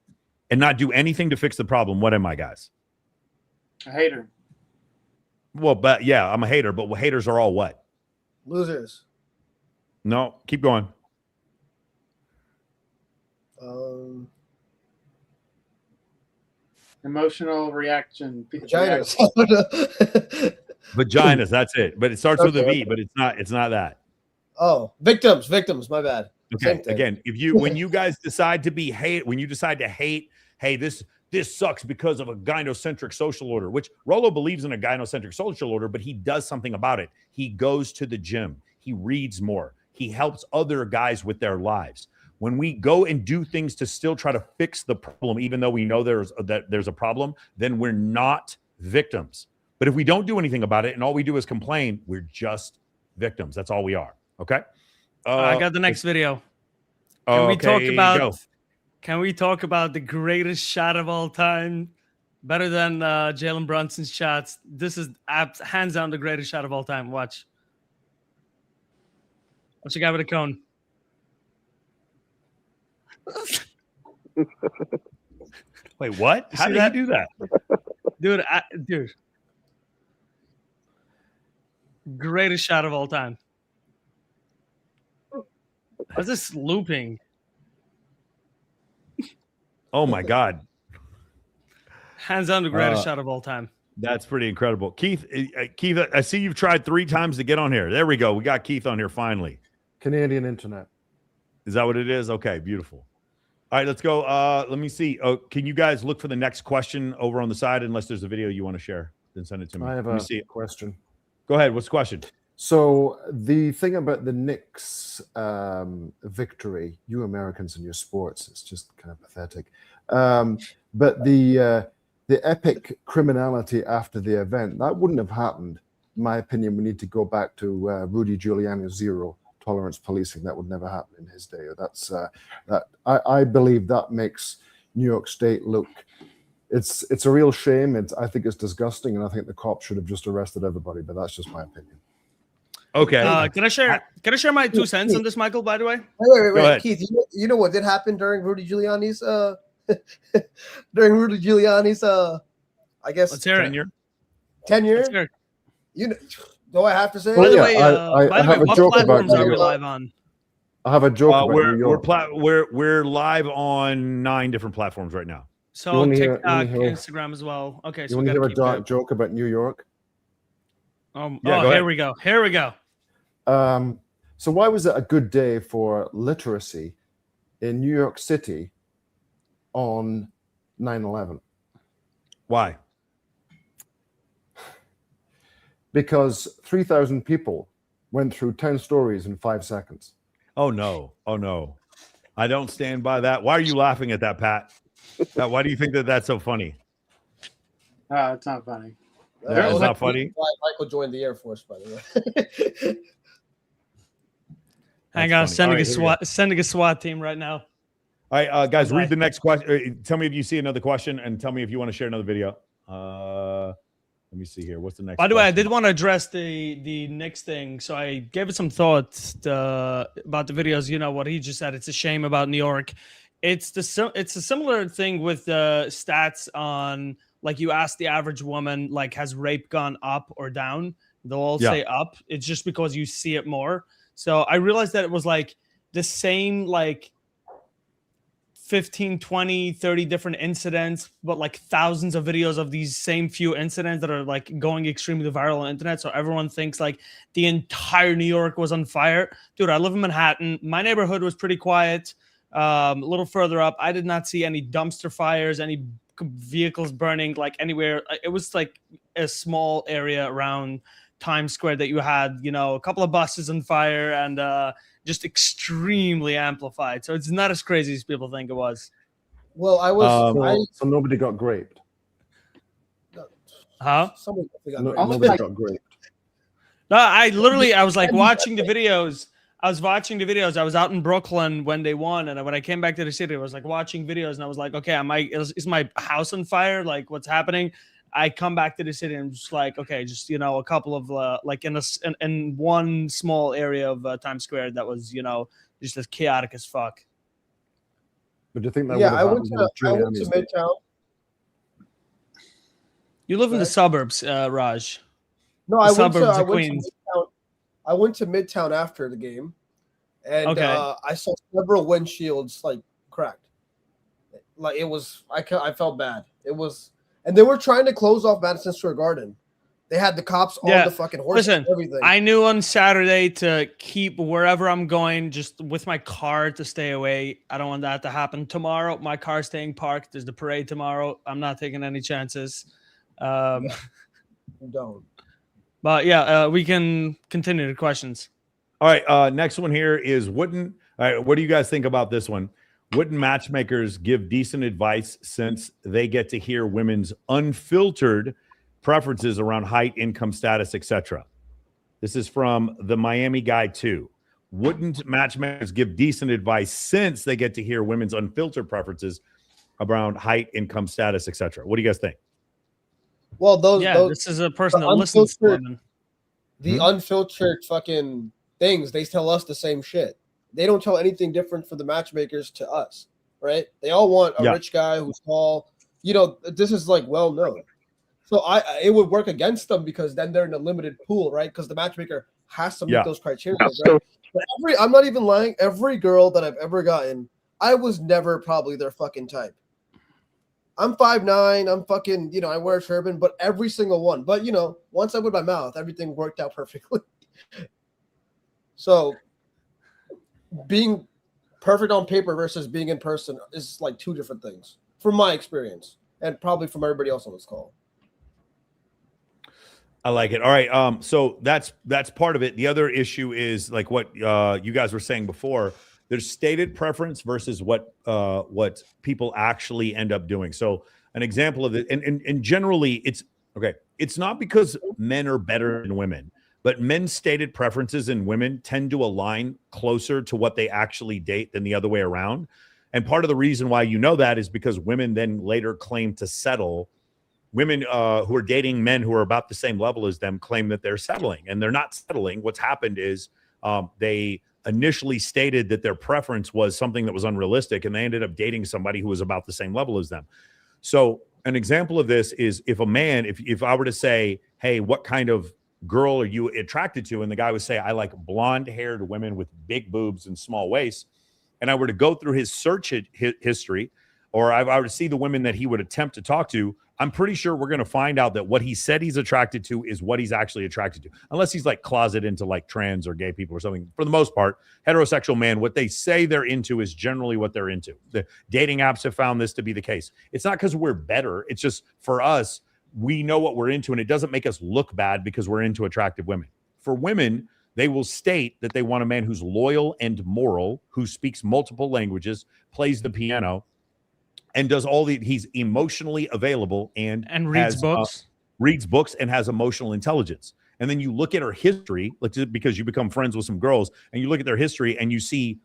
and not do anything to fix the problem, what am I, guys? A hater. Well, but yeah, I'm a hater, but haters are all what? Losers. No, keep going. Emotional reaction. Vaginas. Vaginas, that's it. But it starts with a V, but it's not that. Oh, victims, my bad. Okay. Again, when you guys decide to hate, hey, this sucks because of a gynocentric social order, which Rollo believes in a gynocentric social order, but he does something about it. He goes to the gym. He reads more. He helps other guys with their lives. When we go and do things to still try to fix the problem, even though we know there's a problem, then we're not victims. But if we don't do anything about it and all we do is complain, we're just victims. That's all we are. Okay. I got the next video. Can we talk about the greatest shot of all time? Better than Jalen Brunson's shots. This is hands down the greatest shot of all time. Watch. What's the guy with a cone? Wait, what? How did you do that? Dude. Greatest shot of all time. How's this looping? Oh my God. Hands down the greatest shot of all time. That's pretty incredible. Keith, I see you've tried 3 times to get on here. There we go. We got Keith on here finally. Canadian internet. Is that what it is? Okay, beautiful. All right, let's go. Let me see. Can you guys look for the next question over on the side, unless there's a video you want to share? Then send it to me. I have a question. Go ahead. What's the question? So the thing about the Knicks victory, you Americans and your sports, it's just kind of pathetic. But the the epic criminality after the event, that wouldn't have happened. In my opinion, we need to go back to Rudy Giuliani's zero tolerance policing. That would never happen in his day. That's I believe that makes New York State look. It's a real shame. I think it's disgusting, and I think the cops should have just arrested everybody. But that's just my opinion. Okay. Can I share my 2 cents on this, Michael? By the way, wait, Keith. You know what did happen during Rudy Giuliani's I guess tenure. You know, do I have to say? By the way, I have a what joke about platforms are we New York. live on? I have a joke about New York. We're live on 9 different platforms right now. So TikTok, Instagram as well. Okay, so you want to hear a dark joke about New York? Here we go. So why was it a good day for literacy in New York City on 9/11? Why? Because 3,000 people went through 10 stories in 5 seconds. Oh no. I don't stand by that. Why are you laughing at that, Pat? Why do you think that that's so funny? It's not funny. It's not funny. Why Michael joined the Air Force, by the way. Hang on, sending a SWAT team right now. All right, guys, read the next question. Tell me if you see another question, and tell me if you want to share another video. Let me see here. What's the next? By the way, I did want to address the Knicks thing, so I gave it some thought about the videos. You know what he just said. It's a shame about New York. It's a similar thing with the stats on, like, you ask the average woman, like, has rape gone up or down? They'll all say up. It's just because you see it more. So I realized that it was like the same, like 15, 20, 30 different incidents, but like thousands of videos of these same few incidents that are like going extremely viral on the internet. So everyone thinks like the entire New York was on fire. Dude, I live in Manhattan. My neighborhood was pretty quiet. A little further up, I did not see any dumpster fires, any vehicles burning, like anywhere. It was like a small area around Times Square that you had, you know, a couple of buses on fire and just extremely amplified. So it's not as crazy as people think it was. Well, so nobody got raped. Huh? Nobody got raped. No, I was like watching the videos. I was out in Brooklyn when they won, and when I came back to the city, I was like watching videos, and I was like, okay, is my house on fire? Like, what's happening? I come back to the city and I'm just like, okay, just, you know, a couple of like in one small area of Times Square that was, you know, just as chaotic as fuck. But do you think that? Yeah, I went to Midtown. You live in the suburbs, Raj. No, I went to Midtown after the game, and I saw several windshields like cracked. Like it was, I felt bad. It was. And they were trying to close off Madison Square Garden. They had the cops on the fucking horses and everything. I knew on Saturday to keep wherever I'm going, just with my car to stay away. I don't want that to happen. Tomorrow, my car's staying parked. There's the parade tomorrow. I'm not taking any chances. Don't. But yeah, we can continue the questions. All right. Next one here is all right, what do you guys think about this one? Wouldn't matchmakers give decent advice since they get to hear women's unfiltered preferences around height, income, status, etc.? This is from the Miami Guy 2. Wouldn't matchmakers give decent advice since they get to hear women's unfiltered preferences around height, income, status, etc.? What do you guys think? Well, this is a person that listens to women. The unfiltered fucking things, they tell us the same shit. They don't tell anything different for the matchmakers to us, right? They all want a rich guy who's tall. You know, this is like well known. So it would work against them because then they're in a limited pool, right? Because the matchmaker has to meet those criteria, right? But I'm not even lying. Every girl that I've ever gotten, I was never probably their fucking type. I'm 5'9", I'm fucking, you know, I wear a turban, but every single one. But, you know, once I put my mouth, everything worked out perfectly. So being perfect on paper versus being in person is like two different things from my experience and probably from everybody else on this call. I like it. All right. So that's part of it. The other issue is like what you guys were saying before. There's stated preference versus what people actually end up doing. So an example of it, and generally it's okay. It's not because men are better than women, but men's stated preferences in women tend to align closer to what they actually date than the other way around. And part of the reason why you know that is because women then later claim to settle. Women who are dating men who are about the same level as them claim that they're settling, and they're not settling. What's happened is they initially stated that their preference was something that was unrealistic, and they ended up dating somebody who was about the same level as them. So an example of this is if a man, if I were to say, hey, what kind of girl are you attracted to? And the guy would say, I like blonde-haired women with big boobs and small waists. And I were to go through his search history, or I were to see the women that he would attempt to talk to, I'm pretty sure we're going to find out that what he said he's attracted to is what he's actually attracted to. Unless he's like closet into like trans or gay people or something. For the most part, heterosexual man, what they say they're into is generally what they're into. The dating apps have found this to be the case. It's not because we're better. It's just for us, we know what we're into, and it doesn't make us look bad because we're into attractive women. For women, they will state that they want a man who's loyal and moral, who speaks multiple languages, plays the piano, and does he's emotionally available and reads books. Reads books and has emotional intelligence. And then you look at her history, because you become friends with some girls, and you look at their history and you see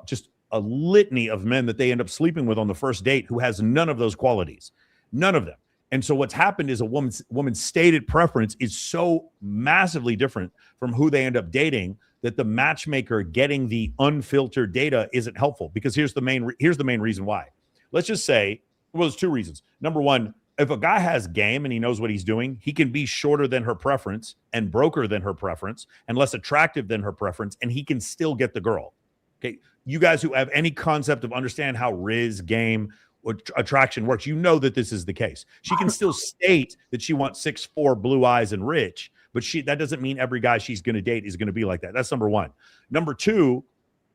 just a litany of men that they end up sleeping with on the first date who has none of those qualities, none of them. And so what's happened is a woman's stated preference is so massively different from who they end up dating that the matchmaker getting the unfiltered data isn't helpful. Because here's the main reason why. Let's just say, well, there's two reasons. Number one, if a guy has game and he knows what he's doing, he can be shorter than her preference and broker than her preference and less attractive than her preference, and he can still get the girl. Okay, you guys who have any concept of understand how Riz, game, or attraction works, you know that this is the case. She can still state that she wants 6'4", blue eyes, and rich, but that doesn't mean every guy she's going to date is going to be like that. That's number one. Number two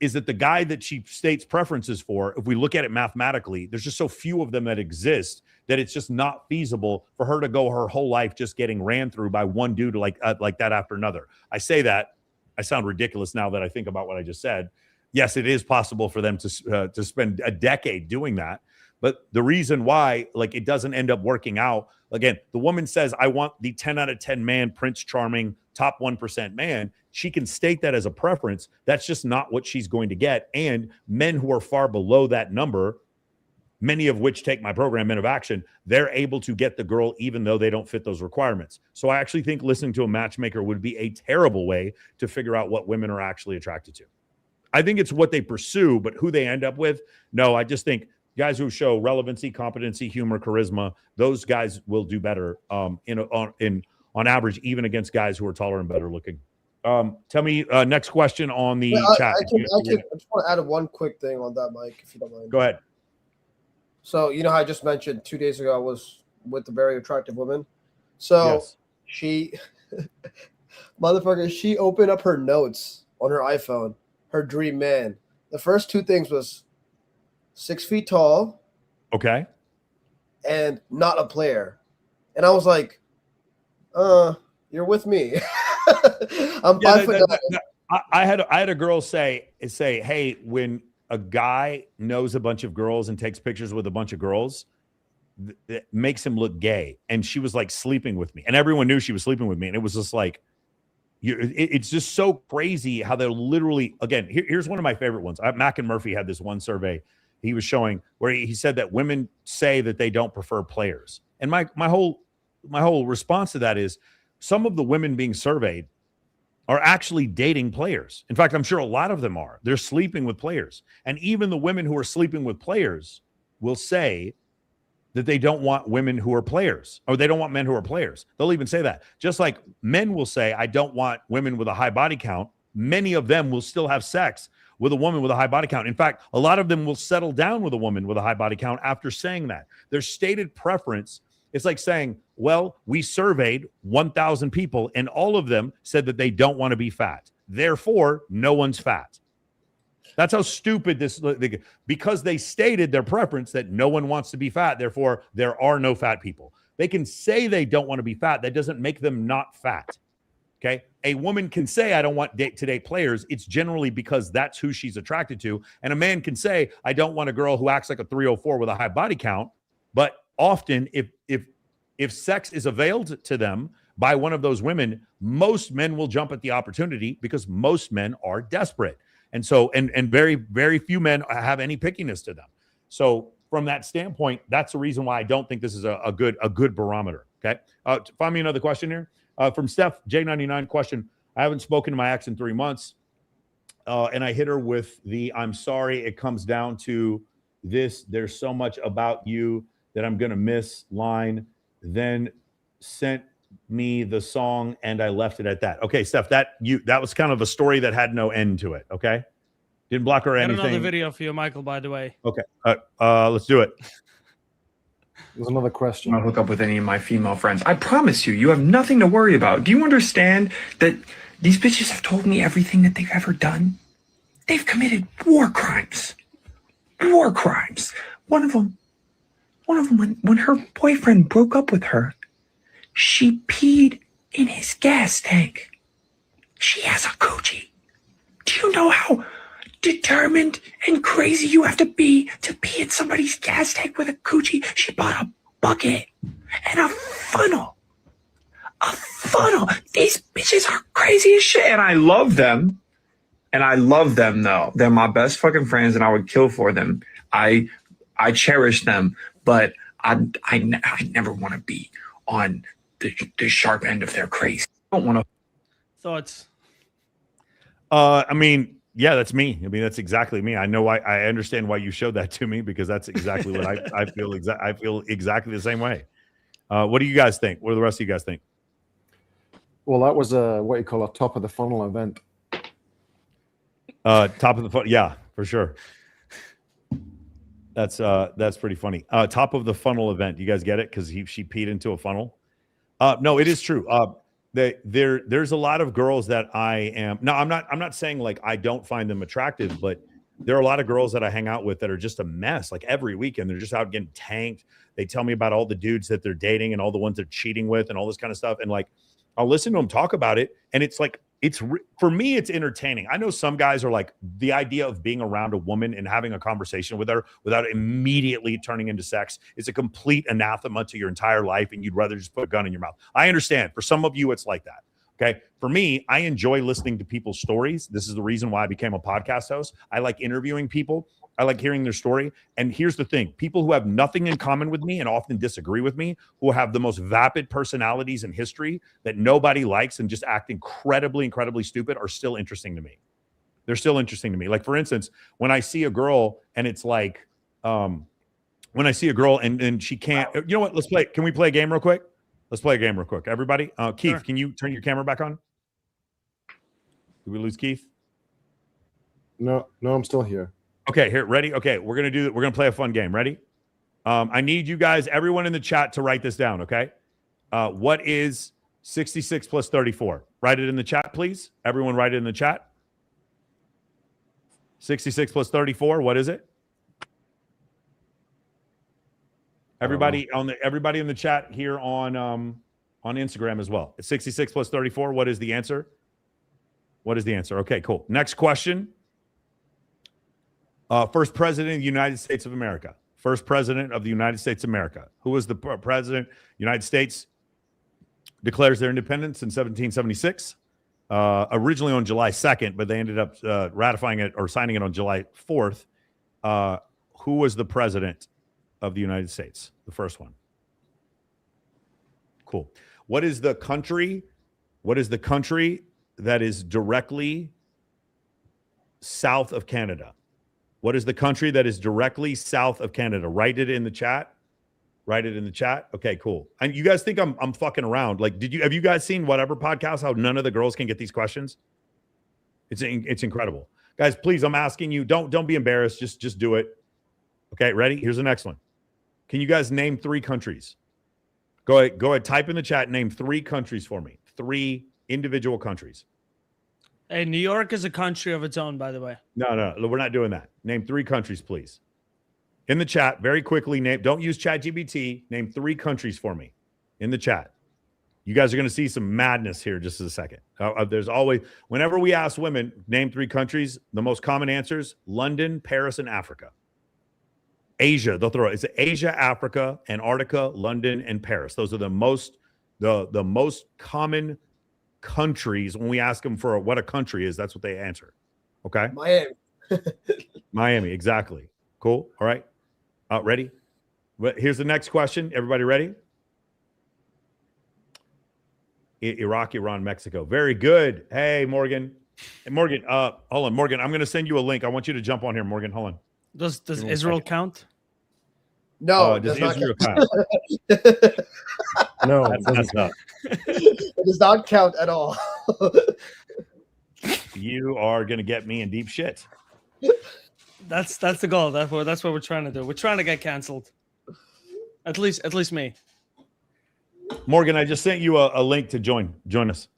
is that the guy that she states preferences for, if we look at it mathematically, there's just so few of them that exist that it's just not feasible for her to go her whole life just getting ran through by one dude like that after another. I say that, I sound ridiculous now that I think about what I just said. Yes, it is possible for them to spend a decade doing that. But the reason why, like, it doesn't end up working out, again, the woman says, I want the 10 out of 10 man, Prince Charming, top 1% man. She can state that as a preference. That's just not what she's going to get. And men who are far below that number, many of which take my program, Men of Action, they're able to get the girl even though they don't fit those requirements. So I actually think listening to a matchmaker would be a terrible way to figure out what women are actually attracted to. I think it's what they pursue, but who they end up with, no, I just think guys who show relevancy, competency, humor, charisma, those guys will do better on average, even against guys who are taller and better looking. Tell me, next question on the chat. I just want to add one quick thing on that, Mike, if you don't mind. Go ahead. So, you know how I just mentioned 2 days ago I was with a very attractive woman? So Yes. She, motherfucker, she opened up her notes on her iPhone, her dream man. The first two things was 6 feet tall. Okay. And not a player. And I was like, you're with me. I'm 5'9". I had a girl say, hey, when a guy knows a bunch of girls and takes pictures with a bunch of girls, it makes him look gay. And she was like sleeping with me, and everyone knew she was sleeping with me. And it was just like, it's just so crazy how they're literally, again, here's one of my favorite ones. Mac and Murphy had this one survey he was showing where he said that women say that they don't prefer players. And my whole response to that is some of the women being surveyed are actually dating players. In fact, I'm sure a lot of them are. They're sleeping with players. And even the women who are sleeping with players will say that they don't want women who are players, or they don't want men who are players. They'll even say that. Just like men will say, I don't want women with a high body count. Many of them will still have sex with a woman with a high body count. In fact, a lot of them will settle down with a woman with a high body count after saying that. Their stated preference, it's like saying, well, we surveyed 1,000 people and all of them said that they don't want to be fat. Therefore, no one's fat. That's how stupid this, because they stated their preference that no one wants to be fat. Therefore, there are no fat people. They can say they don't want to be fat. That doesn't make them not fat. Okay. A woman can say, I don't want to date players. It's generally because that's who she's attracted to. And a man can say, I don't want a girl who acts like a 304 with a high body count, but often if sex is availed to them by one of those women, most men will jump at the opportunity because most men are desperate. And so, and very, very few men have any pickiness to them. So from that standpoint, that's the reason why I don't think this is a good barometer. Okay. Find me another question here. From Steph J99 question. I haven't spoken to my ex in 3 months. And I hit her with the, I'm sorry, it comes down to this. There's so much about you that I'm going to miss line. Then sent me the song and I left it at that. Okay, Steph, that was kind of a story that had no end to it. Okay. Didn't block her or anything. Another video for you, Michael, by the way. Okay. Let's do it. There's another question. I'll hook up with any of my female friends. I promise you, you have nothing to worry about. Do you understand that these bitches have told me everything that they've ever done? They've committed war crimes. War crimes. One of them, when her boyfriend broke up with her, she peed in his gas tank. She has a coochie. Do you know how determined and crazy you have to be pee in somebody's gas tank with a coochie? She bought a bucket and a funnel. A funnel. These bitches are crazy as shit. And I love them. And I love them, though. They're my best fucking friends, and I would kill for them. I cherish them, but I never want to be on the sharp end of their craze. I don't want to. Thoughts? I mean, yeah, that's me. I mean, that's exactly me. I know why. I understand why you showed that to me, because that's exactly what I feel. I feel exactly the same way. What do you guys think? What do the rest of you guys think? Well, that was what you call a top of the funnel event. Top of the funnel, yeah, for sure. That's pretty funny. Top of the funnel event. You guys get it? Because she peed into a funnel. No, it is true. There's a lot of girls that I am. No, I'm not saying like I don't find them attractive, but there are a lot of girls that I hang out with that are just a mess. Like every weekend, they're just out getting tanked. They tell me about all the dudes that they're dating and all the ones they're cheating with and all this kind of stuff. And like, I'll listen to them talk about it, and it's like, for me, it's entertaining. I know some guys are like, the idea of being around a woman and having a conversation with her without immediately turning into sex is a complete anathema to your entire life, and you'd rather just put a gun in your mouth. I understand. For some of you, it's like that. Okay. For me, I enjoy listening to people's stories. This is the reason why I became a podcast host. I like interviewing people. I like hearing their story. And here's the thing. People who have nothing in common with me and often disagree with me, who have the most vapid personalities in history that nobody likes and just act incredibly, incredibly stupid, are still interesting to me. They're still interesting to me. Like, for instance, when I see a girl and it's like, when I see a girl and she can't, you know what? Can we play a game real quick? Let's play a game real quick. Everybody. Keith, sure. Can you turn your camera back on? Did we lose Keith? No, I'm still here. Okay, here, ready? Okay, we're gonna play a fun game. Ready? I need you guys, everyone in the chat, to write this down. Okay, what is 66 plus 34? Write it in the chat, please. Everyone, write it in the chat. 66 plus 34. What is it? Everybody everybody in the chat here on Instagram as well. It's 66 plus 34. What is the answer? What is the answer? Okay, cool. Next question. First president of the United States of America. First president of the United States of America. Who was the president? United States declares their independence in 1776. Originally on July 2nd, but they ended up ratifying it or signing it on July 4th. Who was the president of the United States? The first one. Cool. What is the country? What is the country that is directly south of Canada? What is the country that is directly south of Canada? Write it in the chat. Write it in the chat. Okay, cool. And you guys think I'm fucking around? Like, have you guys seen whatever podcast how none of the girls can get these questions? It's incredible, guys. Please, I'm asking you. Don't be embarrassed. Just do it. Okay, ready? Here's the next one. Can you guys name 3 countries? Go ahead. Type in the chat. Name 3 countries for me. 3 individual countries. Hey, New York is a country of its own, by the way. No, we're not doing that. Name 3 countries, please. In the chat, very quickly, don't use ChatGPT. Name 3 countries for me in the chat. You guys are going to see some madness here just in a second. There's always, whenever we ask women, name 3 countries, the most common answers, London, Paris, and Africa. Asia. They'll throw it. It's Asia, Africa, Antarctica, London, and Paris. Those are the most common countries. When we ask them for what a country is, that's what they answer. Okay. Miami. Miami, exactly. Cool. All right. Ready? Here's the next question. Everybody ready? Iraq, Iran, Mexico. Very good. Hey, Morgan. Hey, Morgan. Hold on, Morgan. I'm going to send you a link. I want you to jump on here, Morgan. Hold on. Does Israel count? No, does not Israel count? No, That's messed up. It does not count at all. You are going to get me in deep shit. That's the goal. That's what we're trying to do. We're trying to get canceled. At least me. Morgan, I just sent you a link to join us.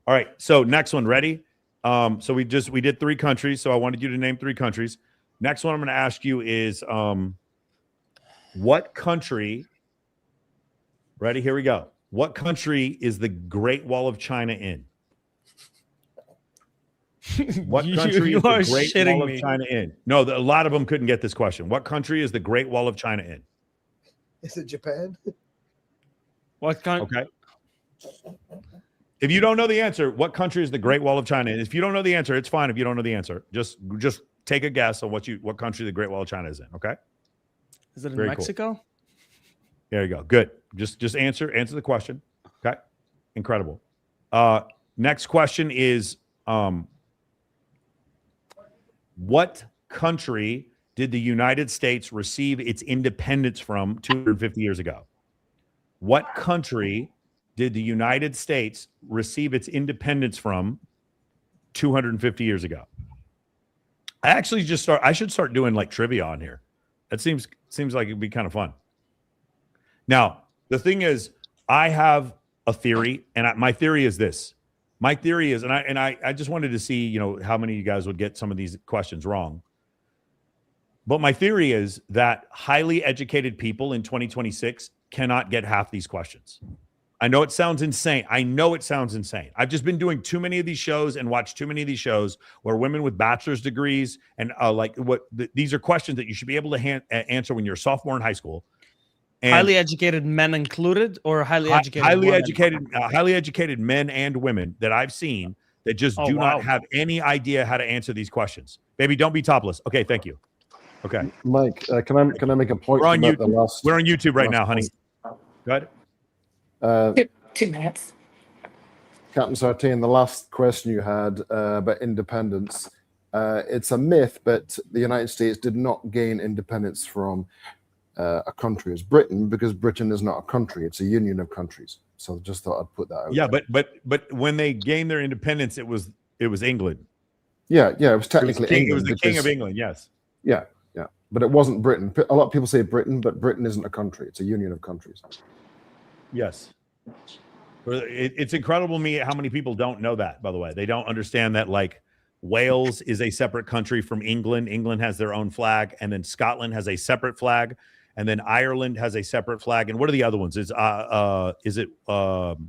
All right. So next one, ready? So we did 3 countries. So I wanted you to name 3 countries. Next one I'm going to ask you is what country? Ready? Here we go. What country is the Great Wall of China in? What country is the Great Wall of China in? No, a lot of them couldn't get this question. What country is the Great Wall of China in? Is it Japan? What country? Okay. If you don't know the answer, what country is the Great Wall of China in? If you don't know the answer, it's fine. If you don't know the answer, just take a guess on what country the Great Wall of China is in. Okay. Is it in Very Mexico? Cool. There you go. Good. Just answer the question. Okay. Incredible. Next question is what country did the United States receive its independence from 250 years ago? What country did the United States receive its independence from 250 years ago? I should start doing like trivia on here. That seems like it'd be kind of fun. Now, the thing is, I have a theory, and my theory is this. My theory is, and I just wanted to see, how many of you guys would get some of these questions wrong. But my theory is that highly educated people in 2026 cannot get half these questions. I know it sounds insane. I've just been doing too many of these shows and watched too many of these shows where women with bachelor's degrees and these are questions that you should be able to answer when you're a sophomore in high school. And highly educated men included, or highly educated men and women that I've seen that just do not have any idea how to answer these questions. Baby, don't be topless. Okay, thank you. Okay, Mike, can I make a point? We're on YouTube right now, honey. Go ahead. 2 minutes. Captain Sartain, the last question you had about independence, it's a myth, but the United States did not gain independence from a country as Britain, because Britain is not a country; it's a union of countries. So just thought I'd put that out. Yeah, but when they gained their independence, it was England. Yeah, it was technically England. It was the King of England. Yes. Yeah, but it wasn't Britain. A lot of people say Britain, but Britain isn't a country; it's a union of countries. Yes. It's incredible to me how many people don't know that, by the way. They don't understand that, like, Wales is a separate country from England. England has their own flag, and then Scotland has a separate flag, and then Ireland has a separate flag. And what are the other ones? Is it Isle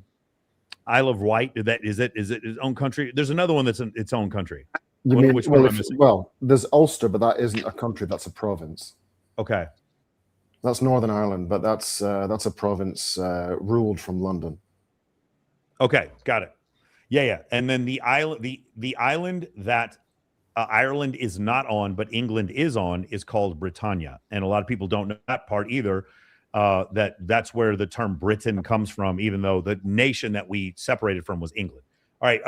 of Wight? Is it its own country? There's another one that's its own country. Which one am I missing? Well, there's Ulster, but that isn't a country. That's a province. Okay. That's Northern Ireland, but that's a province ruled from London. Okay, got it. Yeah. And then the island that Ireland is not on, but England is on, is called Britannia. And a lot of people don't know that part either. That's where the term Britain comes from, even though the nation that we separated from was England. All right.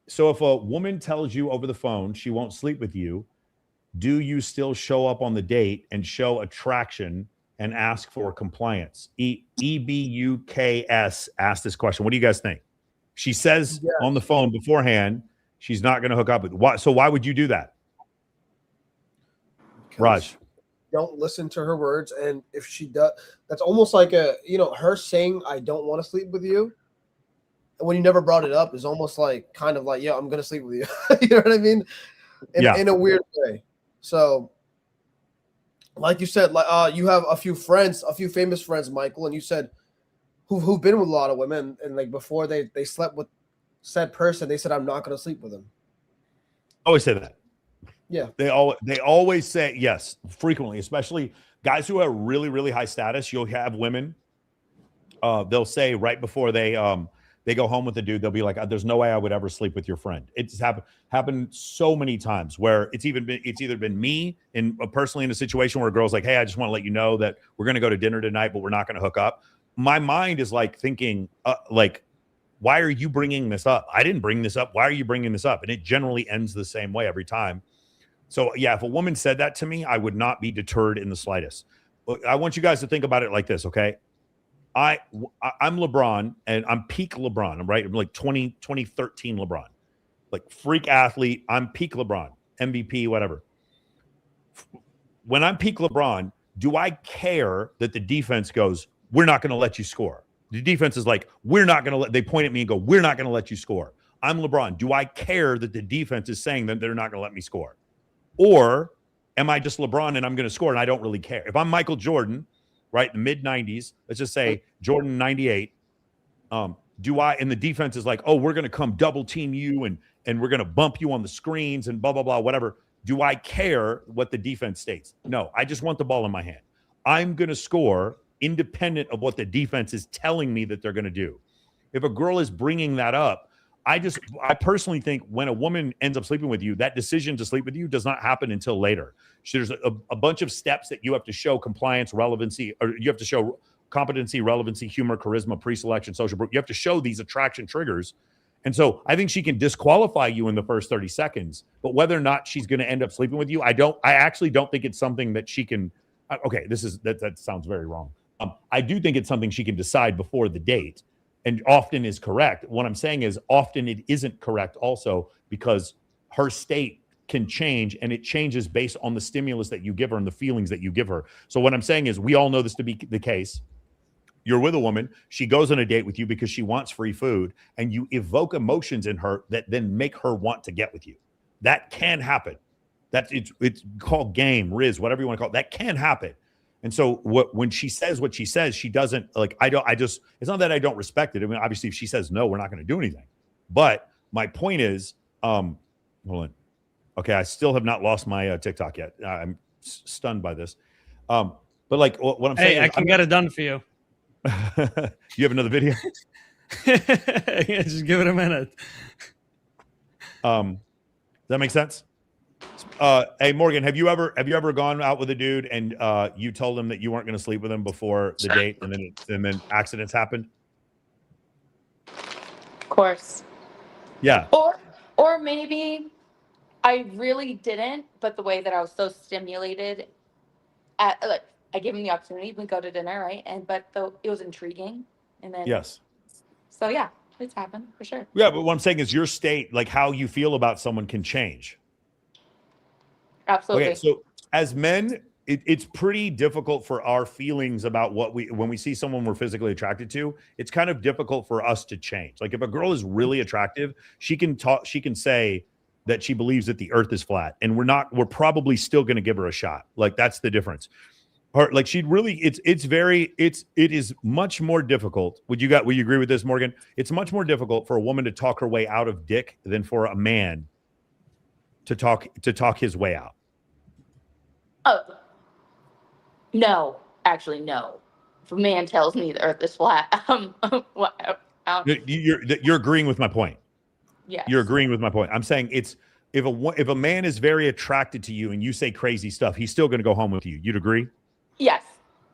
So if a woman tells you over the phone she won't sleep with you, do you still show up on the date and show attraction and ask for compliance? EBUKS asked this question. What do you guys think? She says on the phone beforehand she's not going to hook up with. Why would you do that? Raj. Don't listen to her words, and if she does, that's almost like her saying I don't want to sleep with you, and when you never brought it up is almost like kind of like, yeah, I'm going to sleep with you. You know what I mean? In a weird way. So like you said, like you have a few famous friends, Michael, and you said who've been with a lot of women, and like before they slept with said person, they said, I'm not going to sleep with him. Always say that. Yeah. They always say yes, frequently, especially guys who have really, really high status, you'll have women. They'll say right before they go home with the dude, they'll be like, "There's no way I would ever sleep with your friend." It's happened so many times where it's either been me personally in a situation where a girl's like, "Hey, I just want to let you know that we're going to go to dinner tonight, but we're not going to hook up." My mind is like thinking, like, why are you bringing this up? I didn't bring this up. Why are you bringing this up? And it generally ends the same way every time. So yeah, if a woman said that to me, I would not be deterred in the slightest. I want you guys to think about it like this, okay? I'm LeBron, and I'm peak LeBron. I'm right. I'm like 2013 LeBron, like freak athlete. I'm peak LeBron, MVP, whatever. When I'm peak LeBron, do I care that the defense goes, "We're not going to let you score"? The defense is like, "We're not going to let." They point at me and go, "We're not going to let you score." I'm LeBron. Do I care that the defense is saying that they're not going to let me score, or am I just LeBron and I'm going to score and I don't really care? If I'm Michael Jordan, right, the mid 90s, let's just say Jordan 98, do I, and the defense is like, "Oh, we're going to come double team you and we're going to bump you on the screens and blah, blah, blah, whatever." Do I care what the defense states? No, I just want the ball in my hand. I'm going to score independent of what the defense is telling me that they're going to do. If a girl is bringing that up, I personally think when a woman ends up sleeping with you, that decision to sleep with you does not happen until later. There's a bunch of steps that you have to show compliance, relevancy, or you have to show competency, relevancy, humor, charisma, pre-selection, social proof. You have to show these attraction triggers. And so I think she can disqualify you in the first 30 seconds, but whether or not she's going to end up sleeping with you, I actually don't think it's something that she can, okay, that sounds very wrong. I do think it's something she can decide before the date, and often is correct. What I'm saying is often it isn't correct also, because her state can change, and it changes based on the stimulus that you give her and the feelings that you give her. So what I'm saying is, we all know this to be the case. You're with a woman, she goes on a date with you because she wants free food, and you evoke emotions in her that then make her want to get with you. That can happen. It's called game, Riz, whatever you want to call it. That can happen. And so when she says what she says, she doesn't like, it's not that I don't respect it. I mean, obviously if she says no, we're not going to do anything. But my point is, hold on. Okay. I still have not lost my TikTok yet. I'm stunned by this. But like what I'm saying, I can get it done for you. You have another video? Yeah, just give it a minute. Does that make sense? Hey Morgan, have you ever gone out with a dude and you told him that you weren't going to sleep with him before the date, and then accidents happened? Of course. Yeah. Or maybe I really didn't, but the way that I was so stimulated, like I gave him the opportunity, we go to dinner, right? But it was intriguing, and then yes. So yeah, it's happened for sure. Yeah, but what I'm saying is your state, like how you feel about someone, can change. Absolutely. Okay, so as men, it's pretty difficult for our feelings about when we see someone we're physically attracted to, it's kind of difficult for us to change. Like if a girl is really attractive, she can say that she believes that the earth is flat, and we're probably still going to give her a shot. Like that's the difference. Or like it is much more difficult. Would you agree with this, Morgan? It's much more difficult for a woman to talk her way out of dick than for a man to talk his way out. Oh, no, actually, no. If a man tells me the earth is flat, you're agreeing with my point. Yes. You're agreeing with my point. I'm saying it's if a man is very attracted to you and you say crazy stuff, he's still going to go home with you. You'd agree? Yes.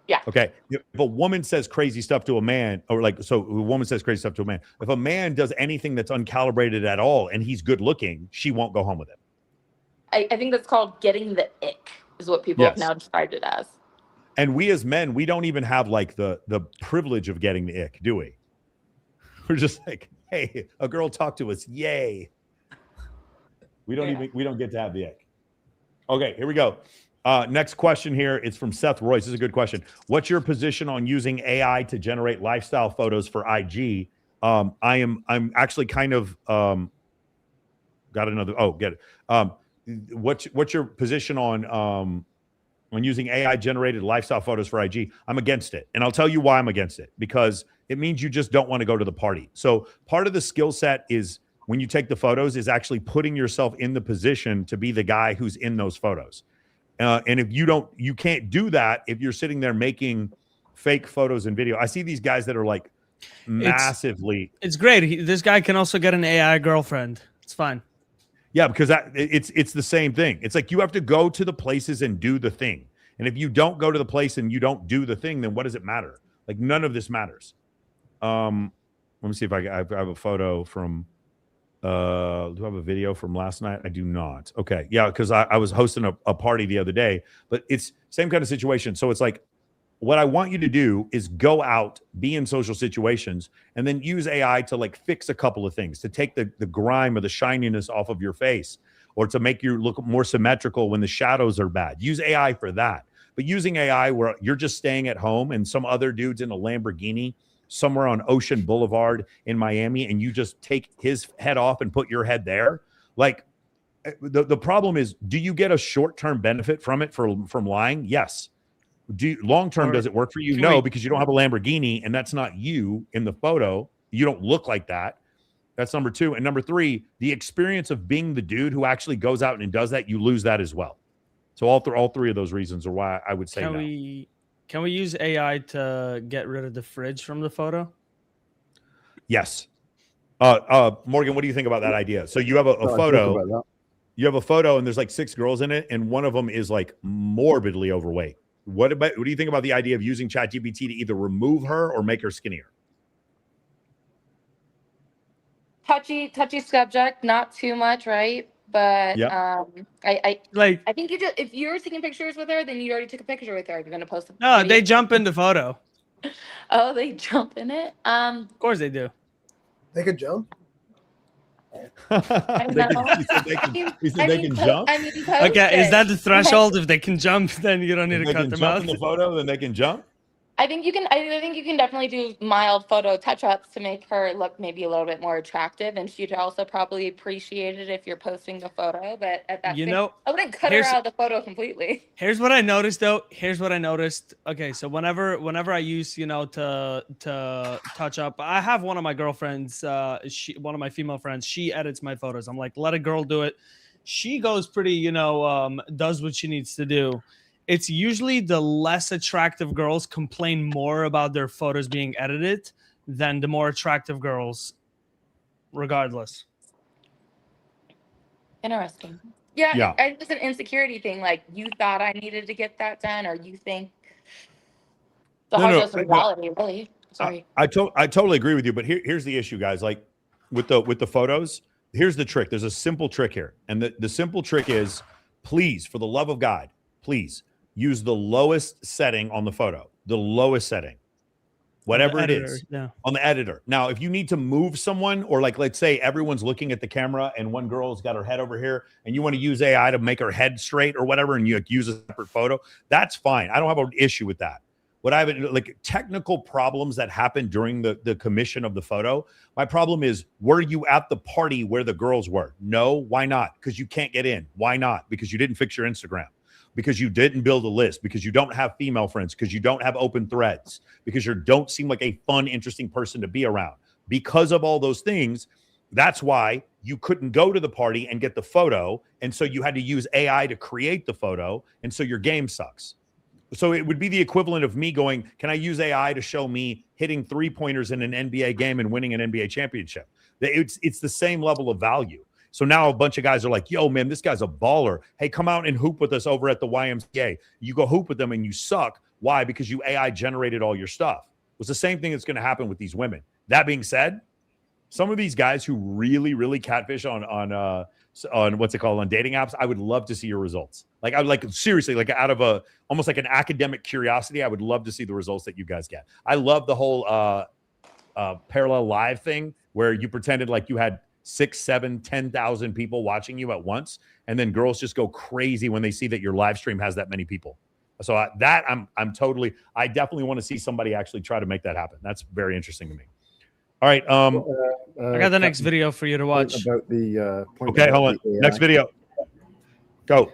Yeah. Okay. If a woman says crazy stuff to a man, a woman says crazy stuff to a man, if a man does anything that's uncalibrated at all and he's good looking, she won't go home with him. I think that's called getting the ick, is what people have now described it as. And we as men, we don't even have like the privilege of getting the ick, do we? We're just like, hey, a girl talked to us, yay. We don't get to have the ick. Okay, here we go. Next question here. It's from Seth Royce. This is a good question. What's your position on using AI to generate lifestyle photos for IG? I'm actually kind of got another. Oh, get it. What's your position on using AI generated lifestyle photos for IG? I'm against it, and I'll tell you why I'm against it. Because it means you just don't want to go to the party. So part of the skill set is when you take the photos is actually putting yourself in the position to be the guy who's in those photos. And if you can't do that if you're sitting there making fake photos and video. I see these guys that are like massively. It's great. This guy can also get an AI girlfriend. It's fine. Yeah, because it's the same thing. It's like you have to go to the places and do the thing. And if you don't go to the place and you don't do the thing, then what does it matter? Like none of this matters. Let me see if I have a photo from. Do I have a video from last night? I do not. Okay, yeah, because I was hosting a party the other day, but it's same kind of situation. So it's like, what I want you to do is go out, be in social situations, and then use AI to like fix a couple of things, to take the grime or the shininess off of your face, or to make you look more symmetrical when the shadows are bad. Use AI for that. But using AI where you're just staying at home and some other dude's in a Lamborghini somewhere on Ocean Boulevard in Miami, and you just take his head off and put your head there. Like the problem is, do you get a short-term benefit from it from lying? Yes. Long-term, does it work for you? No, because you don't have a Lamborghini and that's not you in the photo. You don't look like that. That's number two. And number three, the experience of being the dude who actually goes out and does that, you lose that as well. So all three of those reasons are why I would say no. Can we use AI to get rid of the fridge from the photo? Yes. Morgan, what do you think about that idea? So you have a photo. You have a photo and there's like 6 girls in it, and one of them is like morbidly overweight. What do you think about the idea of using ChatGPT to either remove her or make her skinnier? Touchy subject, not too much, right? But I think you just, if you're taking pictures with her, then you already took a picture with her. You're gonna post a video. They jump in the photo. Oh, they jump in it? Of course they do. They could jump. He said they can jump. Okay, is that the threshold? If they can jump, then you don't need to cut them out. In the photo, then they can jump. I think you can definitely do mild photo touch-ups to make her look maybe a little bit more attractive, and she'd also probably appreciate it if you're posting the photo. But at that, I wouldn't cut her out of the photo completely. Here's what I noticed, though. Okay, so whenever I use to touch up, I have one of my girlfriends, one of my female friends. She edits my photos. I'm like, let a girl do it. She goes pretty, does what she needs to do. It's usually the less attractive girls complain more about their photos being edited than the more attractive girls, regardless. Interesting. Yeah. It's an insecurity thing. Like, you thought I needed to get that done, or you think the hardest reality, really. Sorry. I totally agree with you, but here's the issue, guys. Like with the photos, here's the trick. There's a simple trick here. And the simple trick is, please, for the love of God, please use the lowest setting on the photo, the lowest setting, whatever it is, on the editor. Now, if you need to move someone, or like, let's say everyone's looking at the camera and one girl's got her head over here and you want to use AI to make her head straight or whatever, and you use a separate photo, that's fine. I don't have an issue with that. What I have, like, technical problems that happen during the commission of the photo. My problem is, were you at the party where the girls were? No. Why not? Because you can't get in. Why not? Because you didn't fix your Instagram. Because you didn't build a list, because you don't have female friends, because you don't have open threads, because you don't seem like a fun, interesting person to be around. Because of all those things, that's why you couldn't go to the party and get the photo. And so you had to use AI to create the photo. And so your game sucks. So it would be the equivalent of me going, can I use AI to show me hitting 3-pointers in an NBA game and winning an NBA championship? It's the same level of value. So now a bunch of guys are like, yo, man, this guy's a baller. Hey, come out and hoop with us over at the YMCA. You go hoop with them and you suck. Why? Because you AI generated all your stuff. It's the same thing that's going to happen with these women. That being said, some of these guys who really, really catfish on what's it called, on dating apps, I would love to see your results. Like, I would, like, seriously, like, out of almost like an academic curiosity, I would love to see the results that you guys get. I love the whole parallel live thing where you pretended like you had 6, 7, 10,000 people watching you at once, and then girls just go crazy when they see that your live stream has that many people. So I definitely want to see somebody actually try to make that happen. That's very interesting to me. All right, I got the next video for you to watch. About the okay, hold on. Next video. Go.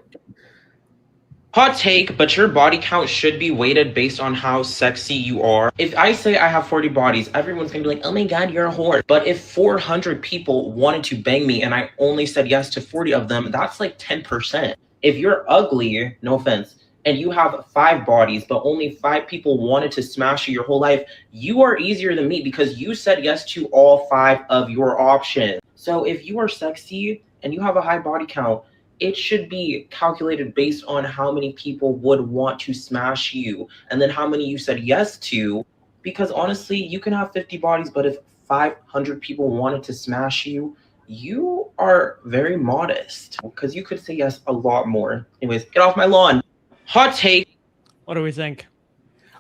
Hot take, but your body count should be weighted based on how sexy you are. If I say I have 40 bodies, everyone's gonna be like, oh my God, you're a whore. But if 400 people wanted to bang me and I only said yes to 40 of them, that's like 10%. If you're ugly, no offense, and you have 5 bodies, but only 5 people wanted to smash you your whole life, you are easier than me because you said yes to all 5 of your options. So if you are sexy and you have a high body count, it should be calculated based on how many people would want to smash you and then how many you said yes to. Because honestly, you can have 50 bodies, but if 500 people wanted to smash you, you are very modest because you could say yes a lot more. Anyways, get off my lawn. Hot take. What do we think?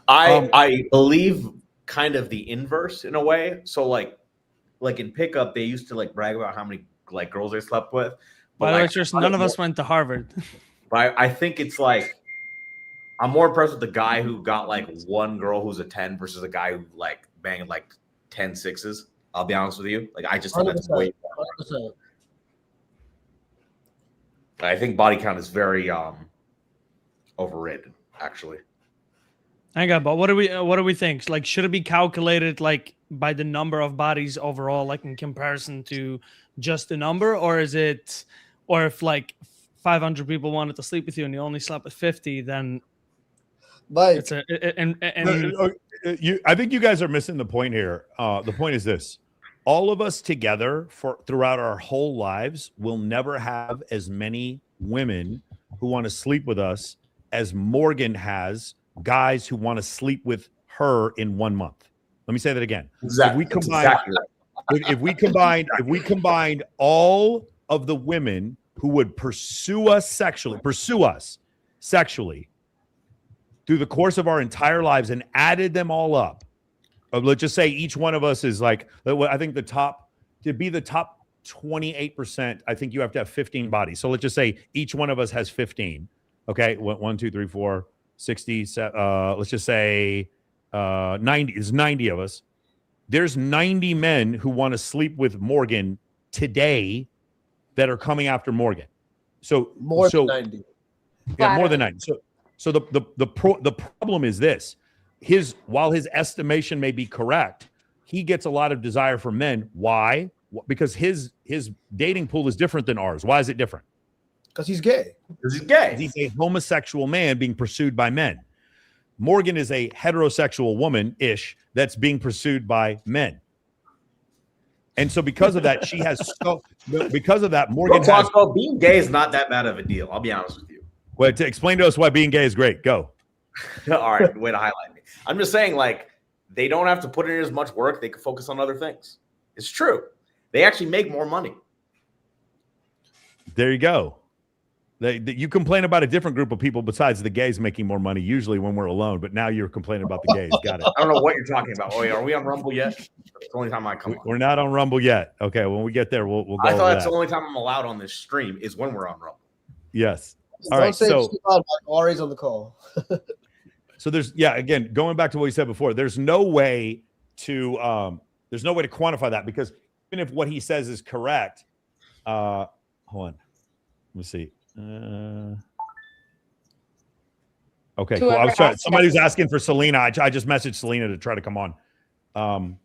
I believe kind of the inverse in a way. So like in pickup, they used to like brag about how many like girls they slept with. By the way, just none of us went to Harvard. But I think it's like I'm more impressed with the guy who got like one girl who's a 10 versus a guy who like banged like 10 sixes. I'll be honest with you. Like I just think that's way better. 100%. I think body count is very overrated, actually. Hang on, but what do we think? Like, should it be calculated like by the number of bodies overall, like in comparison to just the number, or is it, or if like 500 people wanted to sleep with you and you only slept with 50, then Like, I think you guys are missing the point here. The point is this: all of us together throughout our whole lives will never have as many women who want to sleep with us as Morgan has guys who want to sleep with her in 1 month. Let me say that again. Exactly. If we combined all of the women who would pursue us sexually through the course of our entire lives and added them all up, let's just say each one of us is like, I think to be the top 28%, I think you have to have 15 bodies. So let's just say each one of us has 15. Okay. 1, 2, 3, 4, 60. Let's just say 90. There's 90 of us. There's 90 men who want to sleep with Morgan today that are coming after Morgan. So more than 90. Yeah, more than 90. So the problem is this: while his estimation may be correct, he gets a lot of desire from men. Why? Because his dating pool is different than ours. Why is it different? Because he's gay. He's a homosexual man being pursued by men. Morgan is a heterosexual woman-ish that's being pursued by men. And so because of that, Morgan has... being gay is not that bad of a deal. I'll be honest with you. Well, to explain to us why being gay is great. Go. All right, way to highlight me. I'm just saying, like, they don't have to put in as much work. They can focus on other things. It's true. They actually make more money. There you go. You complain about a different group of people besides the gays making more money usually when we're alone, but now you're complaining about the gays. Got it. I don't know what you're talking about. Oh, yeah, are we on Rumble yet? That's the only time I come on. We're not on Rumble yet. Okay, when we get there, we'll go. I thought that's the only time I'm allowed on this stream is when we're on Rumble. Yes. All right. So Ari's on the call. So again, going back to what you said before, there's no way to quantify that, because even if what he says is correct, hold on. Let me see. Okay, cool. I was trying. Somebody's asking for Selena. I just messaged Selena to try to come on. All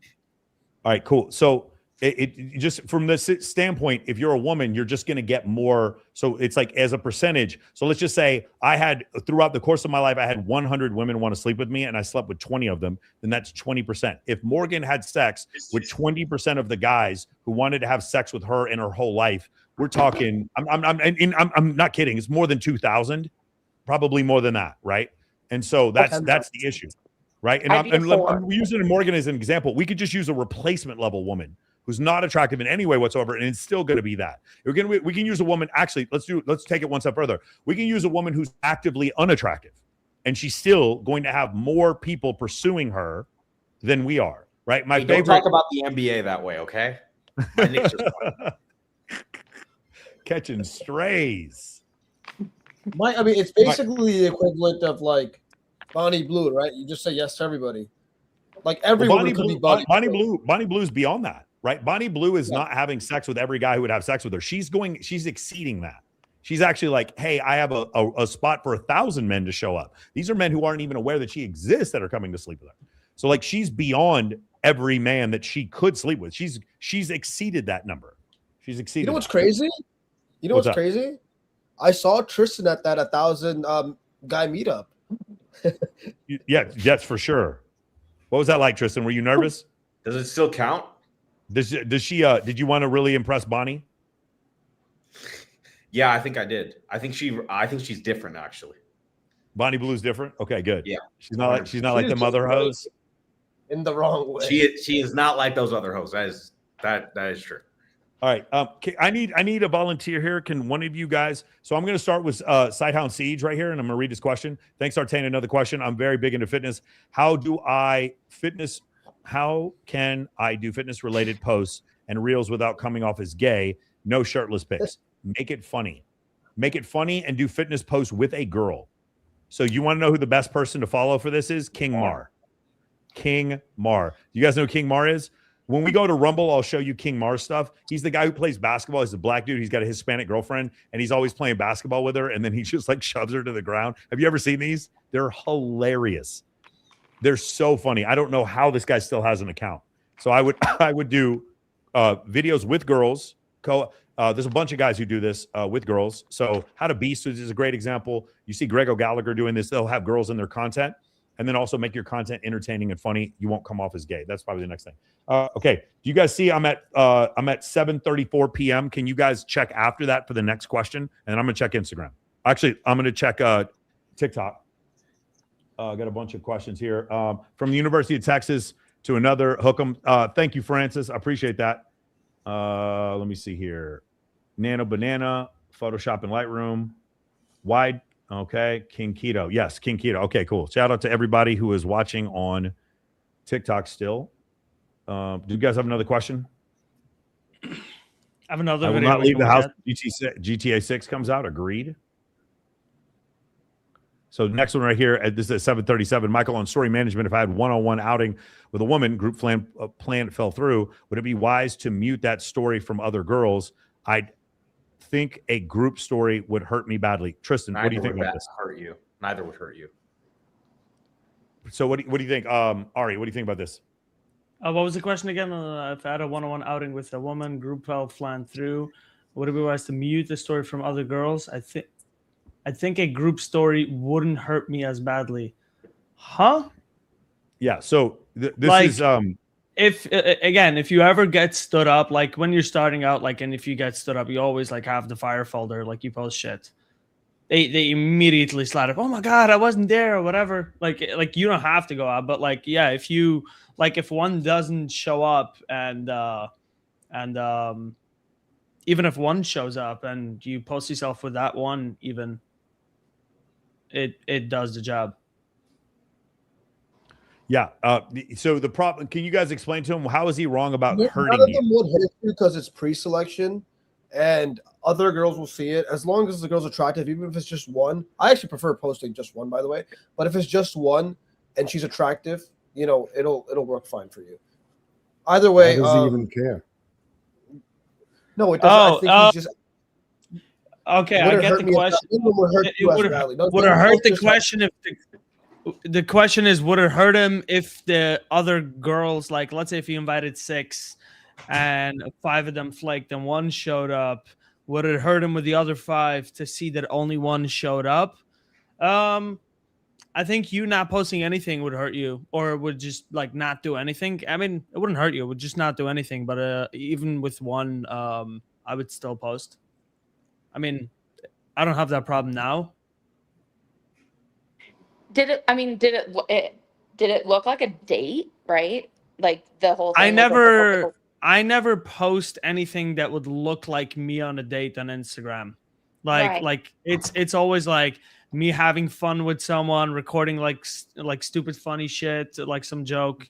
right, cool. So it just from this standpoint, if you're a woman, you're just going to get more. So it's like as a percentage. So let's just say I had throughout the course of my life, I had 100 women want to sleep with me, and I slept with 20 of them. Then that's 20%. If Morgan had sex with 20% of the guys who wanted to have sex with her in her whole life, we're talking. I'm not kidding. It's more than 2,000, probably more than that, right? And so that's the issue, right? And we're using Morgan as an example. We could just use a replacement level woman who's not attractive in any way whatsoever, and it's still going to be that. We can use a woman. Actually, let's take it one step further. We can use a woman who's actively unattractive, and she's still going to have more people pursuing her than we are, right? Don't talk about the NBA that way, okay? My Knicks just won. Catching strays. It's basically the equivalent of like Bonnie Blue, right? You just say yes to everybody. Like everyone could be Bonnie Blue. Bonnie Blue's beyond that, right? Bonnie Blue is not having sex with every guy who would have sex with her. She's exceeding that. She's actually like, hey, I have a spot for 1,000 men to show up. These are men who aren't even aware that she exists that are coming to sleep with her. So like she's beyond every man that she could sleep with. She's exceeded that number. She's exceeded. You know what's crazy? You know what's crazy? I saw Tristan at that 1,000 guy meetup. Yeah, that's for sure. What was that like, Tristan? Were you nervous? Does it still count? Does she did you want to really impress Bonnie? Yeah, I think I did. I think she's different actually. Bonnie Blue's different. Okay, good. Yeah, she's not like them other hoes. In the wrong way. She is not like those other hoes. That is true. All right. I need a volunteer here. Can one of you guys? So I'm going to start with Sighthound Siege right here, and I'm going to read his question. Thanks, Sartain. Another question. I'm very big into fitness. How can I do fitness related posts and reels without coming off as gay? No shirtless pics. Make it funny. Make it funny and do fitness posts with a girl. So you want to know who the best person to follow for this is? King Mar. King Mar. You guys know who King Mar is? When we go to Rumble, I'll show you King Mar stuff. He's the guy who plays basketball. He's a black dude. He's got a Hispanic girlfriend, and he's always playing basketball with her, and then he just like shoves her to the ground. Have you ever seen these? They're hilarious. They're so funny. I don't know how this guy still has an account. So I would do videos with girls. There's a bunch of guys who do this with girls. So How to Beast is a great example. You see Greg O'Gallagher doing this. They'll have girls in their content. And then also make your content entertaining and funny. You won't come off as gay. That's probably the next thing. Okay. Do you guys see I'm at 7:34 p.m. Can you guys check after that for the next question? And I'm going to check Instagram. Actually, I'm going to check TikTok. Got a bunch of questions here. From the University of Texas to another Hook'em. Thank you, Francis. I appreciate that. Let me see here. Nano Banana, Photoshop and Lightroom. Wide. Okay, King Keto. Yes, King Keto. Okay, cool. Shout out to everybody who is watching on TikTok still. Do you guys have another question? I have another I will video. not leave the house. GTA 6 comes out. Agreed. So next one right here. This is at 7:37. Michael, on story management, if I had one-on-one outing with a woman, group plan fell through, would it be wise to mute that story from other girls? I think a group story would hurt me badly. Tristan, what do you think about this? Hurt you. Neither would hurt you. So what do you think, Ari? What do you think about this? What was the question again? If I had a one-on-one outing with a woman, group fell through, would it be wise to mute the story from other girls? I think a group story wouldn't hurt me as badly. Huh? Yeah. So this like, is if you ever get stood up, like when you're starting out, like, and if you get stood up, you always like have the fire folder, like you post shit. They immediately slide up. Oh my God, I wasn't there or whatever. Like you don't have to go out, but like, yeah, if one doesn't show up and even if one shows up and you post yourself with that one, even it does the job. Yeah. So the problem, can you guys explain to him how is he wrong about hurting None of you? them would hurt you because it's pre-selection and other girls will see it. As long as the girl's attractive, even if it's just one. I actually prefer posting just one, by the way. But if it's just one and she's attractive, it'll work fine for you. Either way. Why does he even care? No, it doesn't. I think he's just. Okay, I get the question. Would it hurt the question if the question is, would it hurt him if the other girls, like, let's say if he invited 6 and 5 of them flaked and 1 showed up, would it hurt him with the other 5 to see that only 1 showed up? I think you not posting anything would hurt you, or would just like not do anything. I mean, it wouldn't hurt you. It would just not do anything. But even with 1, I would still post. I mean, I don't have that problem now. Did it look like a date, right? Like the whole thing. I never post anything that would look like me on a date on Instagram. Like it's always like me having fun with someone, recording like stupid funny shit, like some joke.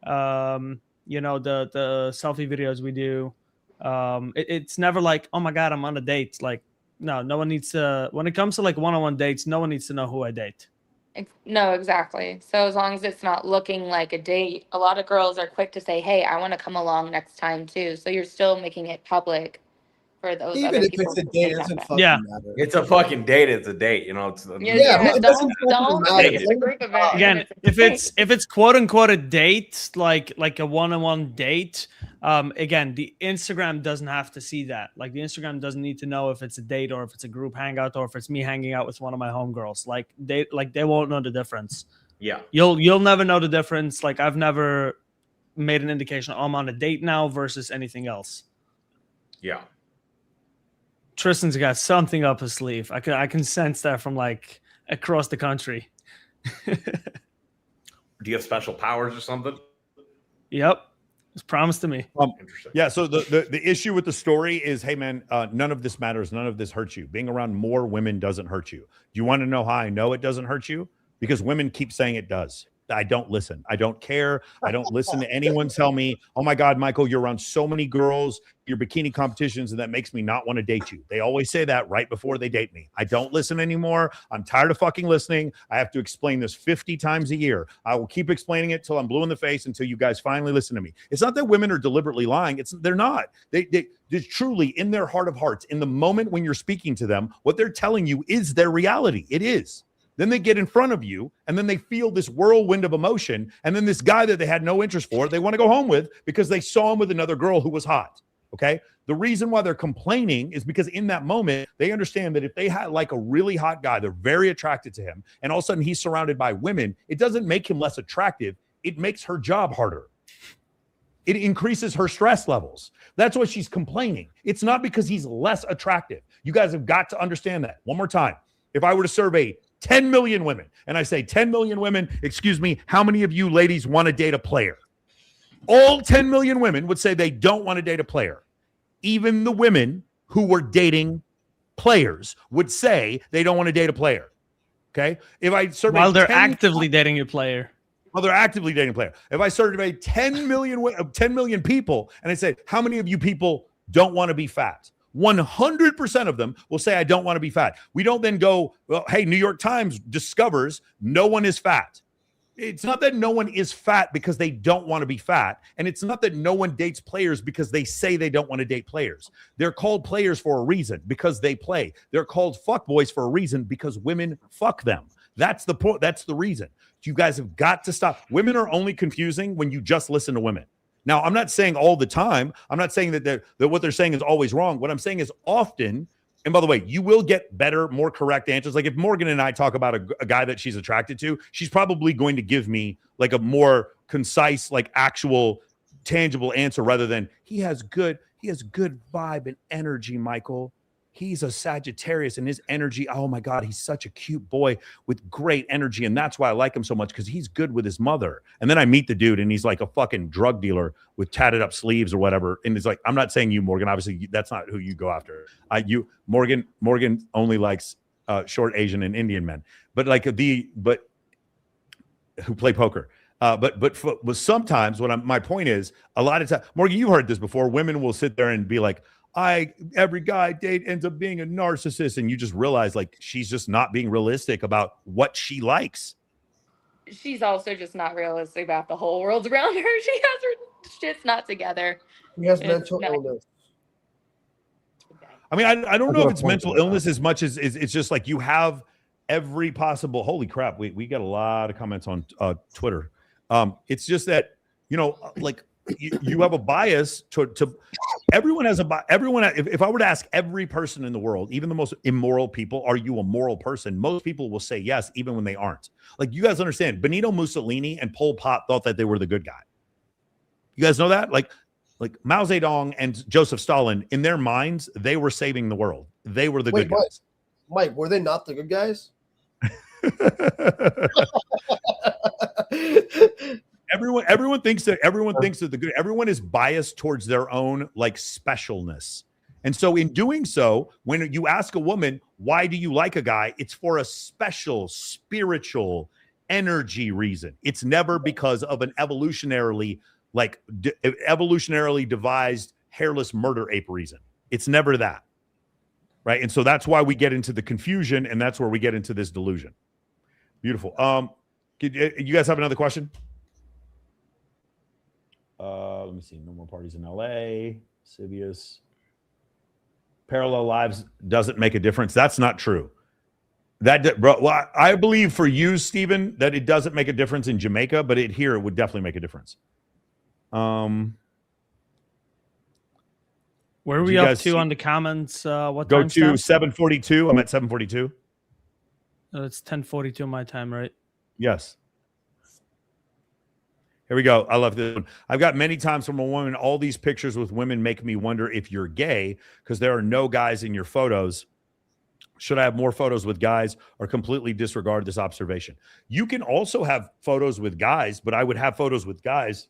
The selfie videos we do. It's never like, oh my God, I'm on a date. Like, no one needs to, when it comes to like one-on-one dates, no one needs to know who I date. No, exactly. So as long as it's not looking like a date, a lot of girls are quick to say, hey, I want to come along next time too. So you're still making it public for those even other if people. It's a date, it doesn't fucking matter. It's a fucking date. It's a date. Don't It's a group event. Again, if it's quote unquote a date, like a one-on-one date, Again, the Instagram doesn't have to see that. Like the Instagram doesn't need to know if it's a date or if it's a group hangout or if it's me hanging out with one of my homegirls. Like they won't know the difference. Yeah. You'll never know the difference. Like I've never made an indication I'm on a date now versus anything else. Yeah. Tristan's got something up his sleeve. I can sense that from like across the country. Do you have special powers or something? Yep. It's promised to me. Interesting. Yeah. So the issue with the story is, hey man, none of this matters. None of this hurts you. Being around more women doesn't hurt you. Do you want to know how I know it doesn't hurt you? Because women keep saying it does. I don't listen. I don't care. I don't listen to anyone tell me, oh my God, Michael, you're around so many girls, your bikini competitions, and that makes me not want to date you. They always say that right before they date me. I don't listen anymore. I'm tired of fucking listening. I have to explain this 50 times a year. I will keep explaining it till I'm blue in the face until you guys finally listen to me. It's not that women are deliberately lying. They're not. They're truly in their heart of hearts. In the moment when you're speaking to them, what they're telling you is their reality. It is. Then they get in front of you and then they feel this whirlwind of emotion. And then this guy that they had no interest for, they want to go home with because they saw him with another girl who was hot. Okay. The reason why they're complaining is because in that moment, they understand that if they had like a really hot guy, they're very attracted to him. And all of a sudden he's surrounded by women. It doesn't make him less attractive. It makes her job harder. It increases her stress levels. That's why she's complaining. It's not because he's less attractive. You guys have got to understand that. One more time. If I were to survey 10 million women, and I say 10 million women, excuse me, how many of you ladies want to date a player? All 10 million women would say they don't want to date a player. Even the women who were dating players would say they don't want to date a player. Okay? If I survey while they're actively dating a player. Well, they're actively dating a player. If I survey 10 million people, and I say, how many of you people don't want to be fat? 100% of them will say, I don't want to be fat. We don't then go, well, hey, New York Times discovers no one is fat. It's not that no one is fat because they don't want to be fat. And it's not that no one dates players because they say they don't want to date players. They're called players for a reason because they play. They're called fuckboys for a reason because women fuck them. That's the point. That's the reason. You guys have got to stop. Women are only confusing when you just listen to women. Now, I'm not saying all the time. I'm not saying that what they're saying is always wrong. What I'm saying is often, and by the way, you will get better, more correct answers. Like if Morgan and I talk about a guy that she's attracted to, she's probably going to give me like a more concise, like actual tangible answer rather than he has good vibe and energy, Michael. He's a Sagittarius and his energy. Oh my God, he's such a cute boy with great energy. And that's why I like him so much because he's good with his mother. And then I meet the dude and he's like a fucking drug dealer with tatted up sleeves or whatever. And it's like, I'm not saying you, Morgan. Obviously, that's not who you go after. Morgan only likes short Asian and Indian men, but who play poker. But sometimes my point is a lot of times, Morgan, you've heard this before. Women will sit there and be like, every guy I date ends up being a narcissist. And you just realize like she's just not being realistic about what she likes. She's also just not realistic about the whole world around her. She has her shit's not together. He has mental illness. I mean, I don't know if it's mental illness as much as it's just like you have every possible, holy crap. We got a lot of comments on Twitter. It's just that, like you have a bias to everyone has a bias. If I were to ask every person in the world, even the most immoral people, are you a moral person? Most people will say yes, even when they aren't. Like you guys understand, Benito Mussolini and Pol Pot thought that they were the good guy. You guys know that? Like Mao Zedong and Joseph Stalin, in their minds, they were saving the world. They were the good guys. Mike, were they not the good guys? Everyone thinks that the good, everyone is biased towards their own like specialness. And so in doing so, when you ask a woman, why do you like a guy? It's for a special spiritual energy reason. It's never because of an evolutionarily devised hairless murder ape reason. It's never that. Right. And so that's why we get into the confusion, and that's where we get into this delusion. Beautiful. You guys have another question? Let me see. No more parties in LA. Sibius. Parallel lives doesn't make a difference. That's not true. Well, I believe for you, Stephen, that it doesn't make a difference in Jamaica, but here it would definitely make a difference. Where are we up to on the comments? What go time to 7:42? I'm at 7:42. It's 10:42 my time, right? Yes. Here we go. I love this one. I've got many times from a woman, all these pictures with women make me wonder if you're gay because there are no guys in your photos. Should I have more photos with guys or completely disregard this observation? You can also have photos with guys, but I would have photos with guys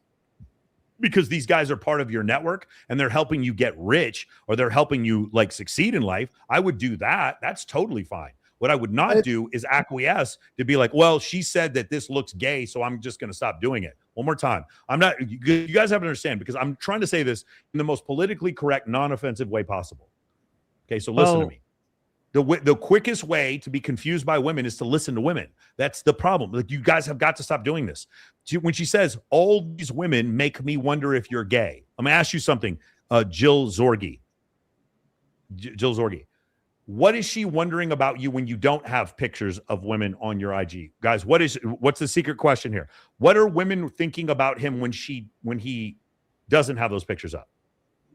because these guys are part of your network and they're helping you get rich or they're helping you like succeed in life. I would do that. That's totally fine. What I would not do is acquiesce to be like, well, she said that this looks gay, so I'm just going to stop doing it. One more time. I'm not, you guys have to understand because I'm trying to say this in the most politically correct, non-offensive way possible. Okay, so listen to me. The quickest way to be confused by women is to listen to women. That's the problem. Like, you guys have got to stop doing this. When she says, all these women make me wonder if you're gay. I'm going to ask you something, Jill Zorgi. Jill Zorgi. What is she wondering about you when you don't have pictures of women on your IG? Guys, what's the secret question here? What are women thinking about him when he doesn't have those pictures up?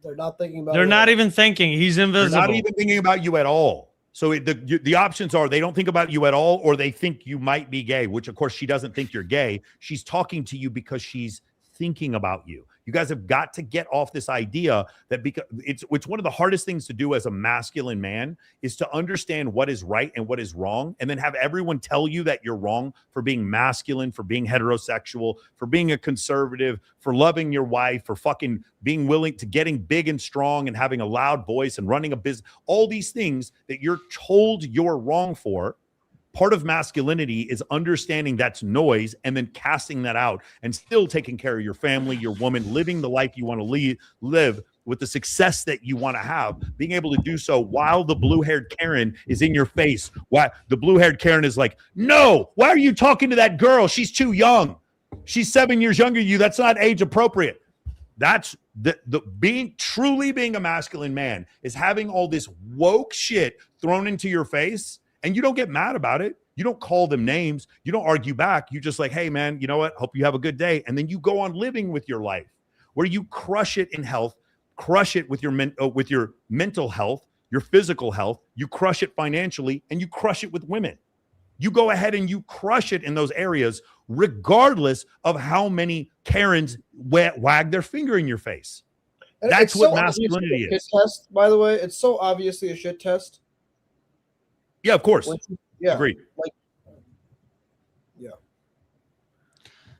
They're not thinking about They're not even thinking. He's invisible. They're not even thinking about you at all. So the options are they don't think about you at all or they think you might be gay, which of course she doesn't think you're gay. She's talking to you because she's thinking about you. You guys have got to get off this idea that because it's one of the hardest things to do as a masculine man is to understand what is right and what is wrong, and then have everyone tell you that you're wrong for being masculine, for being heterosexual, for being a conservative, for loving your wife, for fucking being willing to getting big and strong and having a loud voice and running a business. All these things that you're told you're wrong for. Part of masculinity is understanding that's noise and then casting that out and still taking care of your family, your woman, living the life you want to live with the success that you want to have, being able to do so while the blue-haired Karen is in your face. Why the blue-haired Karen is like, no, why are you talking to that girl? She's too young. She's 7 years younger than you. That's not age appropriate. That's the truly being a masculine man is having all this woke shit thrown into your face. And you don't get mad about it. You don't call them names. You don't argue back. You just like, hey, man, you know what? Hope you have a good day. And then you go on living with your life where you crush it in health, crush it with your mental health, your physical health. You crush it financially and you crush it with women. You go ahead and you crush it in those areas, regardless of how many Karens wag their finger in your face. And that's what masculinity is. Test, by the way, it's so obviously a shit test. Yeah, of course. Yeah. Agreed. Yeah.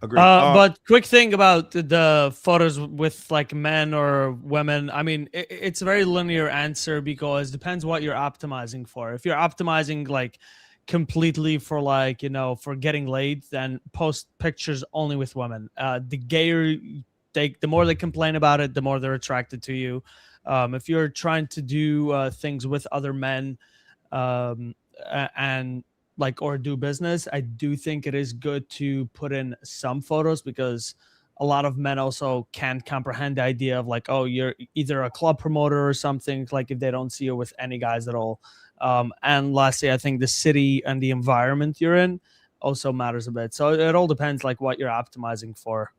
Agreed. But quick thing about the photos with like men or women. I mean, it's a very linear answer because it depends what you're optimizing for. If you're optimizing like completely for like, for getting laid, then post pictures only with women. The gayer the more they complain about it, the more they're attracted to you. If you're trying to do things with other men, and like or do business, I do think it is good to put in some photos because a lot of men also can't comprehend the idea of like, oh, you're either a club promoter or something, like if they don't see you with any guys at all. And lastly, I think the city and the environment you're in also matters a bit. So it all depends like what you're optimizing for.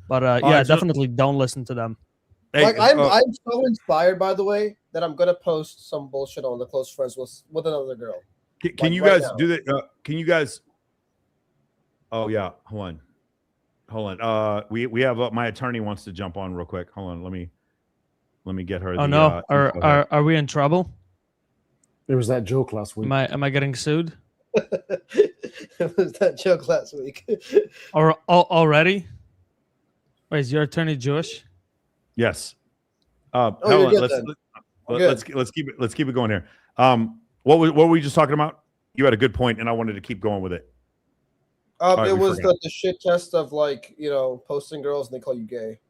But yeah, definitely don't listen to them. Like I'm so inspired, by the way, that I'm gonna post some bullshit on the close friends with another girl. Can you guys do that? Can you guys? Oh yeah, hold on. We have my attorney wants to jump on real quick. Hold on, let me get her. Oh no, are we in trouble? There was that joke last week. Am I getting sued? It was that joke last week. Or already? Wait, is your attorney Jewish? Yes. Let's keep it going here. What were we just talking about? You had a good point, and I wanted to keep going with it. Right, it was the shit test of like posting girls and they call you gay.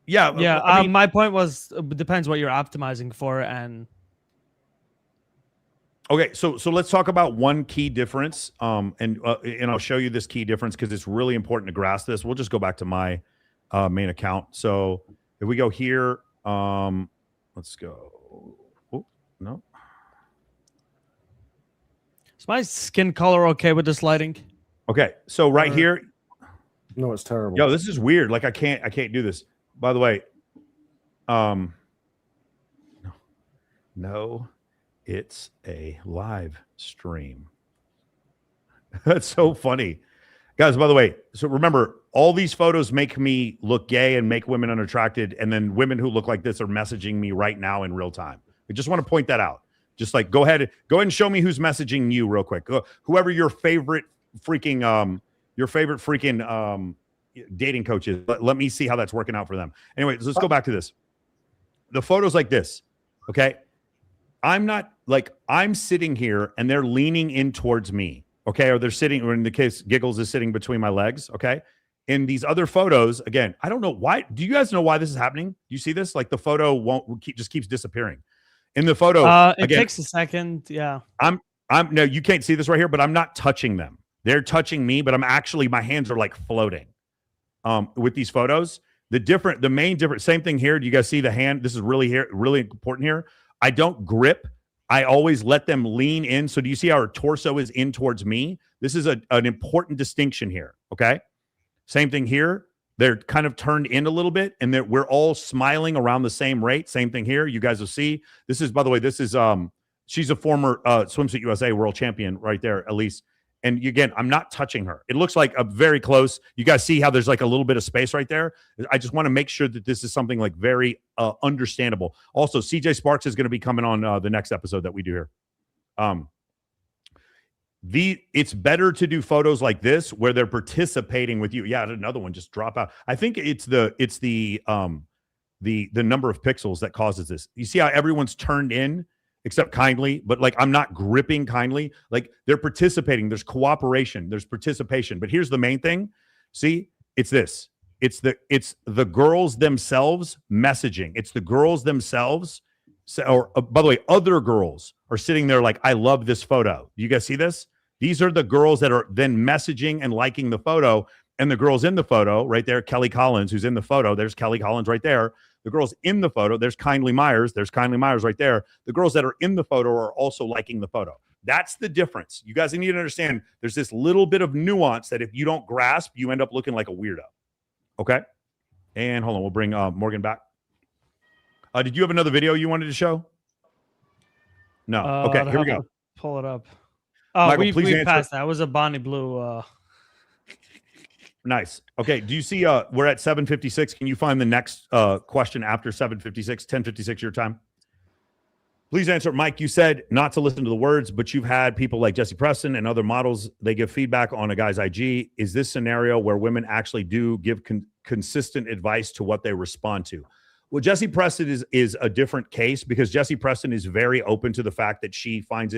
Yeah, yeah. I mean, my point was it depends what you're optimizing for, and okay. So let's talk about one key difference. And I'll show you this key difference because it's really important to grasp this. We'll just go back to my main account. So if we go here, let's go. Oh, no. Is my skin color okay with this lighting? Okay, so right here. No, it's terrible. Yo, this is weird. Like I can't do this. By the way, No, it's a live stream. That's so funny. Guys, by the way, so remember, all these photos make me look gay and make women unattracted, and then women who look like this are messaging me right now in real time. I just want to point that out. Just like go ahead and show me who's messaging you real quick. Whoever your favorite freaking dating coach is. Let me see how that's working out for them. Anyway, let's go back to this. The photos like this, okay? I'm sitting here and they're leaning in towards me. Okay, or they're sitting, or in the case, Giggles is sitting between my legs. Okay, in these other photos, again, I don't know why. Do you guys know why this is happening? Do you see this? Like the photo just keeps disappearing. In the photo, it again, takes a second. Yeah, no, you can't see this right here, but I'm not touching them. They're touching me, but my hands are like floating. With these photos, the main difference, same thing here. Do you guys see the hand? This is really important here. I don't grip. I always let them lean in. So do you see how our torso is in towards me? This is an important distinction here, okay? Same thing here. They're kind of turned in a little bit, and we're all smiling around the same rate. Same thing here. You guys will see. This is, by the way, she's a former Swimsuit USA world champion right there, Elise. And again, I'm not touching her. It looks like a very close. You guys see how there's like a little bit of space right there? I just want to make sure that this is something like very understandable. Also, CJ Sparks is going to be coming on the next episode that we do here. It's better to do photos like this where they're participating with you. Yeah, another one just drop out. I think it's the number of pixels that causes this. You see how everyone's turned in? Except kindly, but like I'm not gripping kindly. Like they're participating. There's cooperation. There's participation. But here's the main thing. See, it's this. It's the girls themselves messaging. It's the girls themselves. By the way, other girls are sitting there like, I love this photo. You guys see this? These are the girls that are then messaging and liking the photo. And the girls in the photo right there, Kelly Collins, who's in the photo. There's Kelly Collins right there. The girls in the photo, there's Kindly Myers. There's Kindly Myers right there. The girls that are in the photo are also liking the photo. That's the difference. You guys need to understand there's this little bit of nuance that if you don't grasp, you end up looking like a weirdo. Okay? And hold on, we'll bring Morgan back. Did you have another video you wanted to show? No. Okay, here we go. Pull it up. Oh, Michael, we passed that. It was a Bonnie Blue. Nice. Okay. Do you see we're at 7:56? Can you find the next question after 7:56, 10:56 your time? Please answer. Mike, you said not to listen to the words, but you've had people like Jesse Preston and other models, they give feedback on a guy's IG. Is this scenario where women actually do give consistent advice to what they respond to? Well, Jesse Preston is a different case because Jesse Preston is very open to the fact that she finds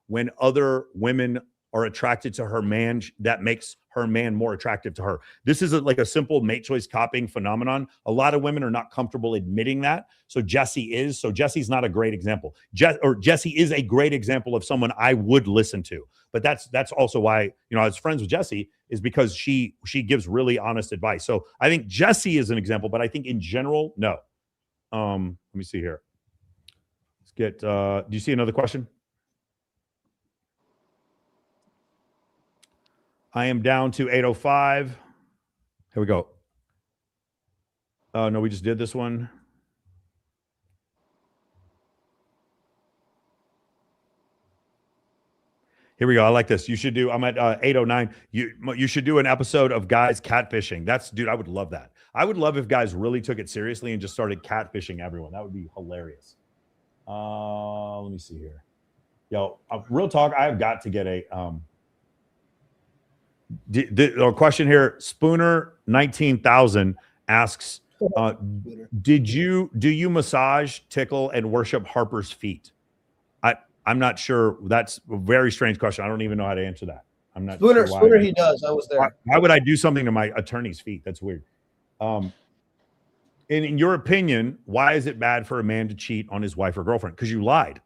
when other women are attracted to her man, that makes her man more attractive to her. This is like a simple mate choice copying phenomenon. A lot of women are not comfortable admitting that. So Jesse is. So Jesse's not a great example. Jesse is a great example of someone I would listen to. But that's also why, I was friends with Jesse, is because she gives really honest advice. So I think Jesse is an example, but I think in general, no. Let me see here. Let's get, do you see another question? I am down to 8:05. Here we go. No, we just did this one. Here we go. I like this. You should do, I'm at 8:09. You should do an episode of guys catfishing. Dude, I would love that. I would love if guys really took it seriously and just started catfishing everyone. That would be hilarious. Let me see here. Yo, real talk, I've got to get a... The question here, Spooner 19,000 asks, do you massage, tickle, and worship Harper's feet? I'm not sure. That's a very strange question. I don't even know how to answer that. I'm not Spooner, sure why. Spooner, he does. I was there. Why would I do something to my attorney's feet? That's weird. In your opinion, why is it bad for a man to cheat on his wife or girlfriend? Because you lied.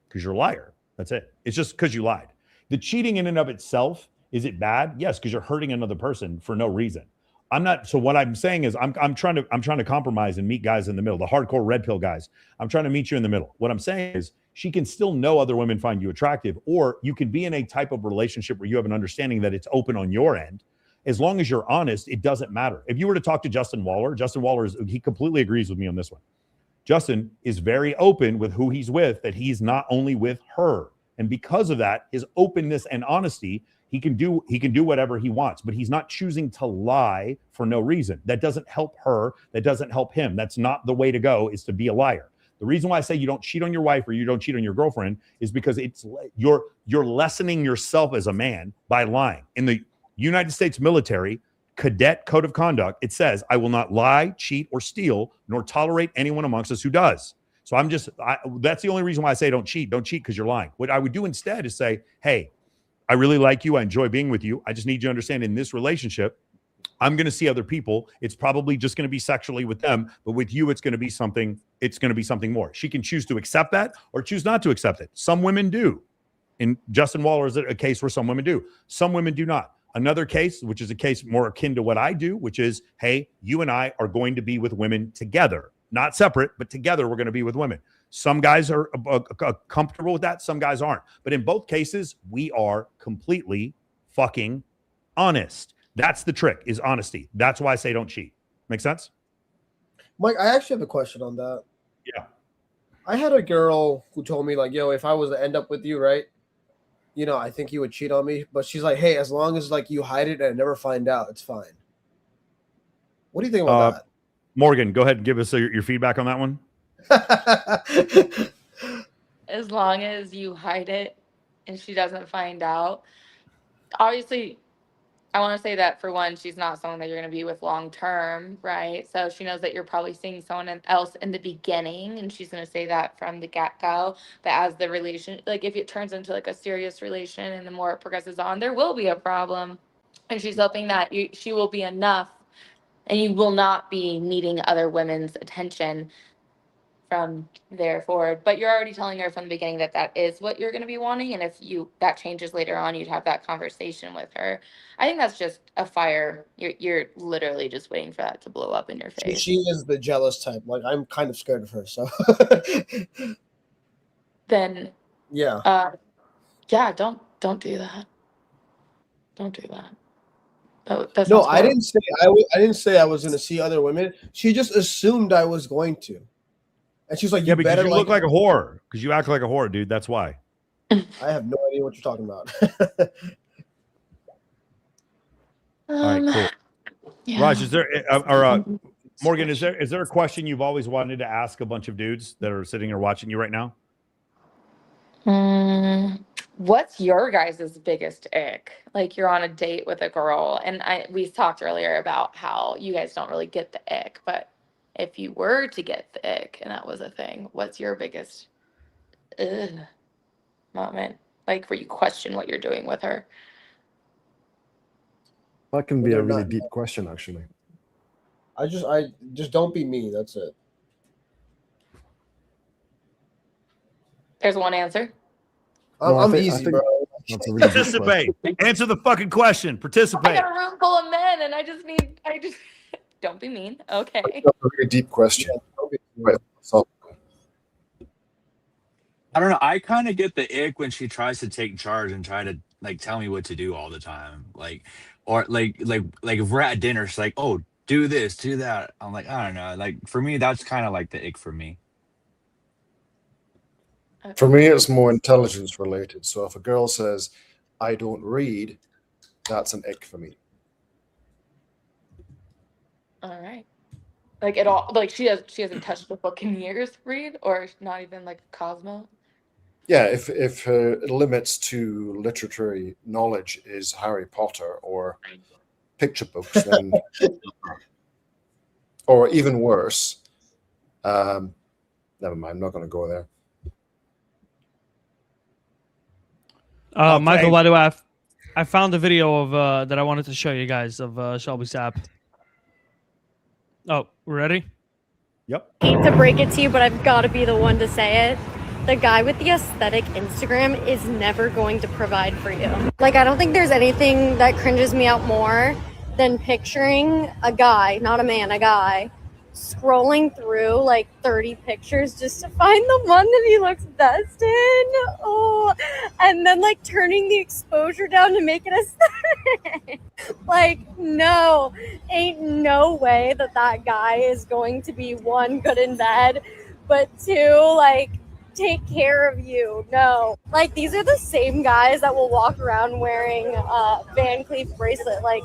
Because you're a liar. That's it. It's just because you lied. The cheating in and of itself, is it bad? Yes, because you're hurting another person for no reason. I'm not. So what I'm saying is I'm trying to compromise and meet guys in the middle, the hardcore red pill guys. I'm trying to meet you in the middle. What I'm saying is she can still know other women find you attractive, or you can be in a type of relationship where you have an understanding that it's open on your end. As long as you're honest, it doesn't matter. If you were to talk to Justin Waller, he completely agrees with me on this one. Justin is very open with who he's with, that he's not only with her. And because of that, his openness and honesty, he can do whatever he wants, but he's not choosing to lie for no reason. That doesn't help her. That doesn't help him. That's not the way to go, is to be a liar. The reason why I say you don't cheat on your wife or you don't cheat on your girlfriend is because you're lessening yourself as a man by lying. In the United States military cadet code of conduct, it says, I will not lie, cheat, or steal, nor tolerate anyone amongst us who does. So that's the only reason why I say don't cheat. Don't cheat because you're lying. What I would do instead is say, hey, I really like you. I enjoy being with you. I just need you to understand in this relationship, I'm going to see other people. It's probably just going to be sexually with them, but with you, it's going to be something more. She can choose to accept that or choose not to accept it. Some women do. In Justin Waller is a case where some women do. Some women do not. Another case, which is a case more akin to what I do, which is, hey, you and I are going to be with women together, not separate, but together we're going to be with women. Some guys are comfortable with that. Some guys aren't. But in both cases, we are completely fucking honest. That's the trick, is honesty. That's why I say don't cheat. Make sense? Mike, I actually have a question on that. Yeah. I had a girl who told me, like, yo, if I was to end up with you, right, you know, I think you would cheat on me. But she's like, hey, as long as, like, you hide it and I never find out, it's fine. What do you think about that? Morgan, go ahead and give us your feedback on that one. As long as you hide it and she doesn't find out. Obviously, I want to say that, for one, she's not someone that you're going to be with long term, right? So she knows that you're probably seeing someone else in the beginning, and she's going to say that from the get-go. But as the relation, like, if it turns into like a serious relation and the more it progresses on, there will be a problem. And she's hoping that she will be enough and you will not be needing other women's attention from there forward. But you're already telling her from the beginning that that is what you're going to be wanting. And if that changes later on, you'd have that conversation with her. I think that's just a fire. You're literally just waiting for that to blow up in your face. She is the jealous type. Like, I'm kind of scared of her. So then yeah, don't do that. Don't do that. That no, sounds I didn't say I didn't say I was going to see other women. She just assumed I was going to, and she's like, yeah, because you look like a whore. whore. Because you act like a whore, dude. That's why. I have no idea what you're talking about. All right, cool. Yeah. Raj, is there Morgan? Is there a question you've always wanted to ask a bunch of dudes that are sitting or watching you right now? What's your guys' biggest ick? Like, you're on a date with a girl, and we talked earlier about how you guys don't really get the ick, but if you were to get the ick and that was a thing, what's your biggest moment? Like, where you question what you're doing with her? That can be a really deep question, actually. I just don't be me. That's it. There's one answer. No, I'm easy, bro. That's a really deep Participate. Answer the fucking question. Participate. I got a room full of men, and I just don't be mean. Okay. That's a really deep question. I don't know. I kind of get the ick when she tries to take charge and try to, like, tell me what to do all the time. Like, or like if we're at dinner, she's like, "Oh, do this, do that." I'm like, I don't know. Like, for me, that's kind of like the ick for me. For me, it's more intelligence related. So if a girl says, "I don't read," that's an ick for me. All right. Like, it all, like, she hasn't touched the book in years, read, or not even like Cosmo. Yeah, if her limits to literary knowledge is Harry Potter or picture books, then, or even worse, never mind. I'm not going to go there. Michael, by the way, I found a video of that I wanted to show you guys of Shelby Sapp. Oh, we're ready? Yep. I hate to break it to you, but I've got to be the one to say it. The guy with the aesthetic Instagram is never going to provide for you. Like, I don't think there's anything that cringes me out more than picturing a guy, not a man, a guy, scrolling through like 30 pictures just to find the one that he looks best in. Oh, and then like turning the exposure down to make it aesthetic. Like, no, ain't no way that guy is going to be one, good in bed, but two, like, take care of you. No. Like, these are the same guys that will walk around wearing a Van Cleef bracelet. Like,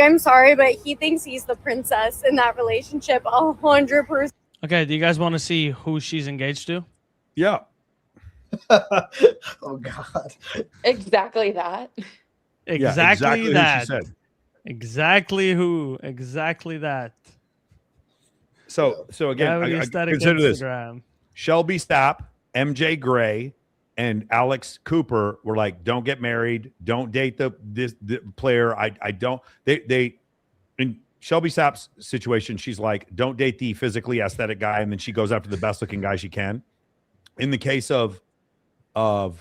I'm sorry, but he thinks he's the princess in that relationship 100%. Okay, do you guys want to see who she's engaged to? Yeah. Oh God. Exactly that. Exactly that. Who she said. Exactly that. So again, Guy with the I aesthetic consider this: Instagram. Shelby Stapp, MJ Gray, and Alex Cooper were like, "Don't get married. Don't date the player." I don't. They in Shelby Stapp's situation, she's like, "Don't date the physically aesthetic guy," and then she goes after the best looking guy she can. In the case of Alex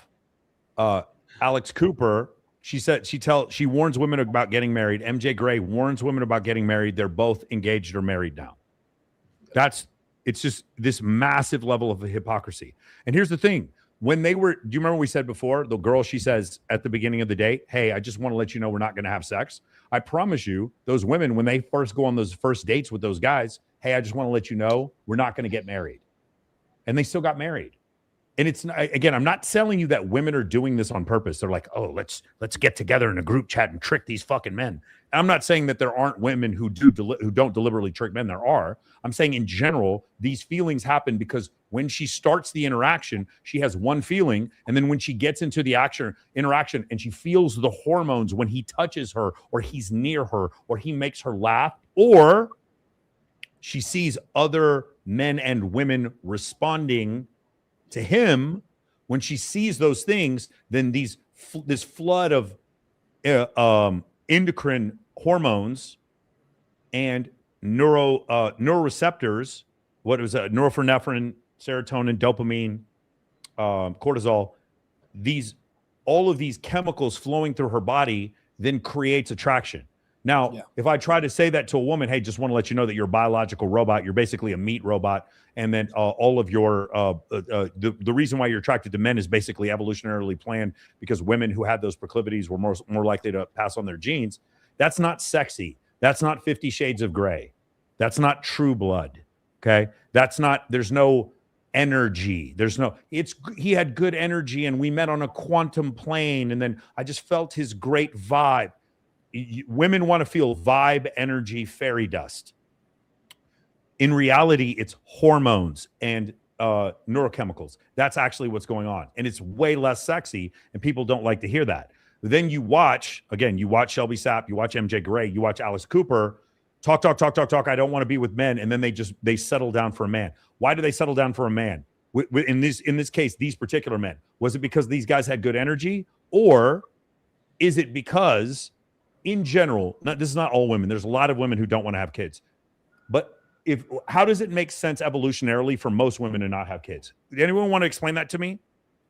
Cooper, she said she warns women about getting married. MJ Gray warns women about getting married. They're both engaged or married now. It's just this massive level of hypocrisy. And here's the thing. Do you remember we said before, the girl, she says at the beginning of the date, "Hey, I just want to let you know we're not going to have sex." I promise you, those women, when they first go on those first dates with those guys, "Hey, I just want to let you know we're not going to get married." And they still got married. And it's not, again, I'm not telling you that women are doing this on purpose. They're like, "Oh, let's get together in a group chat and trick these fucking men." And I'm not saying that there aren't women who don't deliberately trick men. There are. I'm saying in general, these feelings happen because when she starts the interaction, she has one feeling, and then when she gets into the interaction and she feels the hormones when he touches her or he's near her or he makes her laugh, or she sees other men and women responding to him, when she sees those things, then this flood of endocrine hormones and neuroreceptors, norepinephrine, serotonin, dopamine, cortisol, all of these chemicals flowing through her body then creates attraction. Now, if I try to say that to a woman, "Hey, just want to let you know that you're a biological robot, you're basically a meat robot, and then all of your the reason why you're attracted to men is basically evolutionarily planned because women who had those proclivities were more likely to pass on their genes," that's not sexy. That's not 50 Shades of Grey. That's not True Blood. Okay, there's no energy. He had good energy, and we met on a quantum plane, and then I just felt his great vibe. Women want to feel vibe, energy, fairy dust. In reality, it's hormones and neurochemicals. That's actually what's going on. And it's way less sexy, and people don't like to hear that. Then you watch Shelby Stapp, you watch MJ Gray, you watch Alex Cooper, talk. I don't want to be with men. And then they settle down for a man. Why do they settle down for a man? In this case, these particular men, was it because these guys had good energy, or is it because in general, this is not all women, there's a lot of women who don't want to have kids, but how does it make sense evolutionarily for most women to not have kids? Anyone want to explain that to me?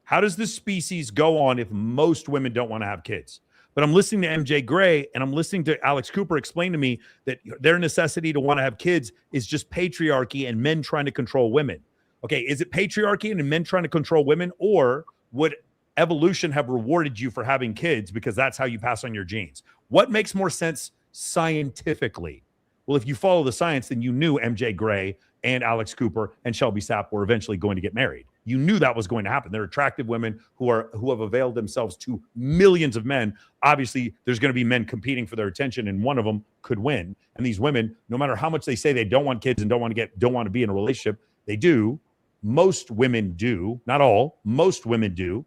How does this species go on if most women don't want to have kids? But I'm listening to MJ Gray and I'm listening to Alex Cooper explain to me that their necessity to want to have kids is just patriarchy and men trying to control women. Okay, is it patriarchy and men trying to control women, or would evolution have rewarded you for having kids because that's how you pass on your genes? What makes more sense scientifically? Well, if you follow the science, then you knew MJ Gray and Alex Cooper and Shelby Stapp were eventually going to get married. You knew that was going to happen. They're attractive women who have availed themselves to millions of men. Obviously, there's going to be men competing for their attention, and one of them could win. And these women, no matter how much they say they don't want kids and don't want to be in a relationship, they do. Most women do, not all. Most women do.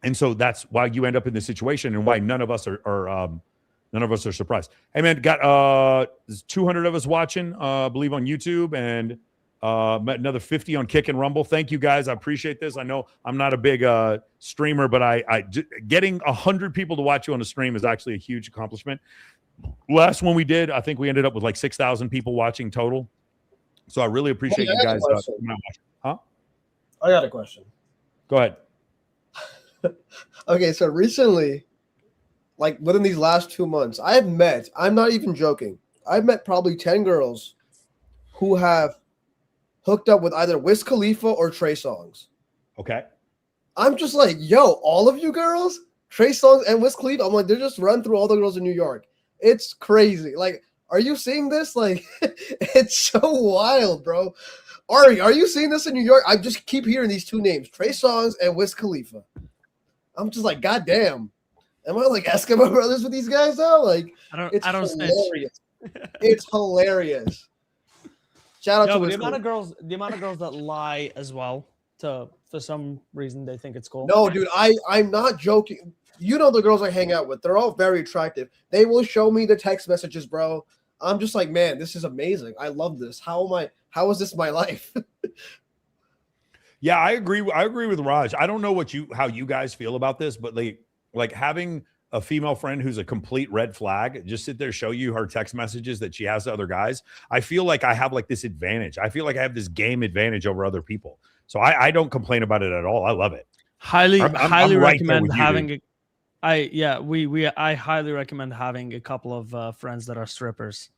And so that's why you end up in this situation, and why none of us are surprised. Hey man, got 200 of us watching, I believe on YouTube, and another 50 on Kick and Rumble. Thank you guys. I appreciate this. I know I'm not a big streamer, but getting 100 people to watch you on a stream is actually a huge accomplishment. Last one we did, I think we ended up with like 6,000 people watching total. So I really appreciate you guys. I got a question. Go ahead. Okay, so recently, like within these last 2 months, I'm not even joking, I've met probably 10 girls who have hooked up with either Wiz Khalifa or Trey Songz. Okay. I'm just like, yo, all of you girls, Trey Songz and Wiz Khalifa, I'm like, they're just run through all the girls in New York. It's crazy. Like, are you seeing this? Like, it's so wild, bro. Ari, are you seeing this in New York? I just keep hearing these two names, Trey Songz and Wiz Khalifa. I'm just like, God damn. Am I like Eskimo brothers with these guys now? Like, it's hilarious. It's hilarious. Shout out to the Wiz amount Khalifa. of girls that lie as well for some reason they think it's cool. No, dude, I'm not joking. You know the girls I hang out with, they're all very attractive. They will show me the text messages, bro. I'm just like, man, this is amazing. I love this. How is this my life? Yeah, I agree. I agree with Raj. I don't know how you guys feel about this, but like having a female friend who's a complete red flag, just sit there, show you her text messages that she has to other guys. I feel like I have like this advantage. I feel like I have this game advantage over other people. So I don't complain about it at all. I love it. Highly I'm right there recommend with you, having dude. I highly recommend having a couple of friends that are strippers.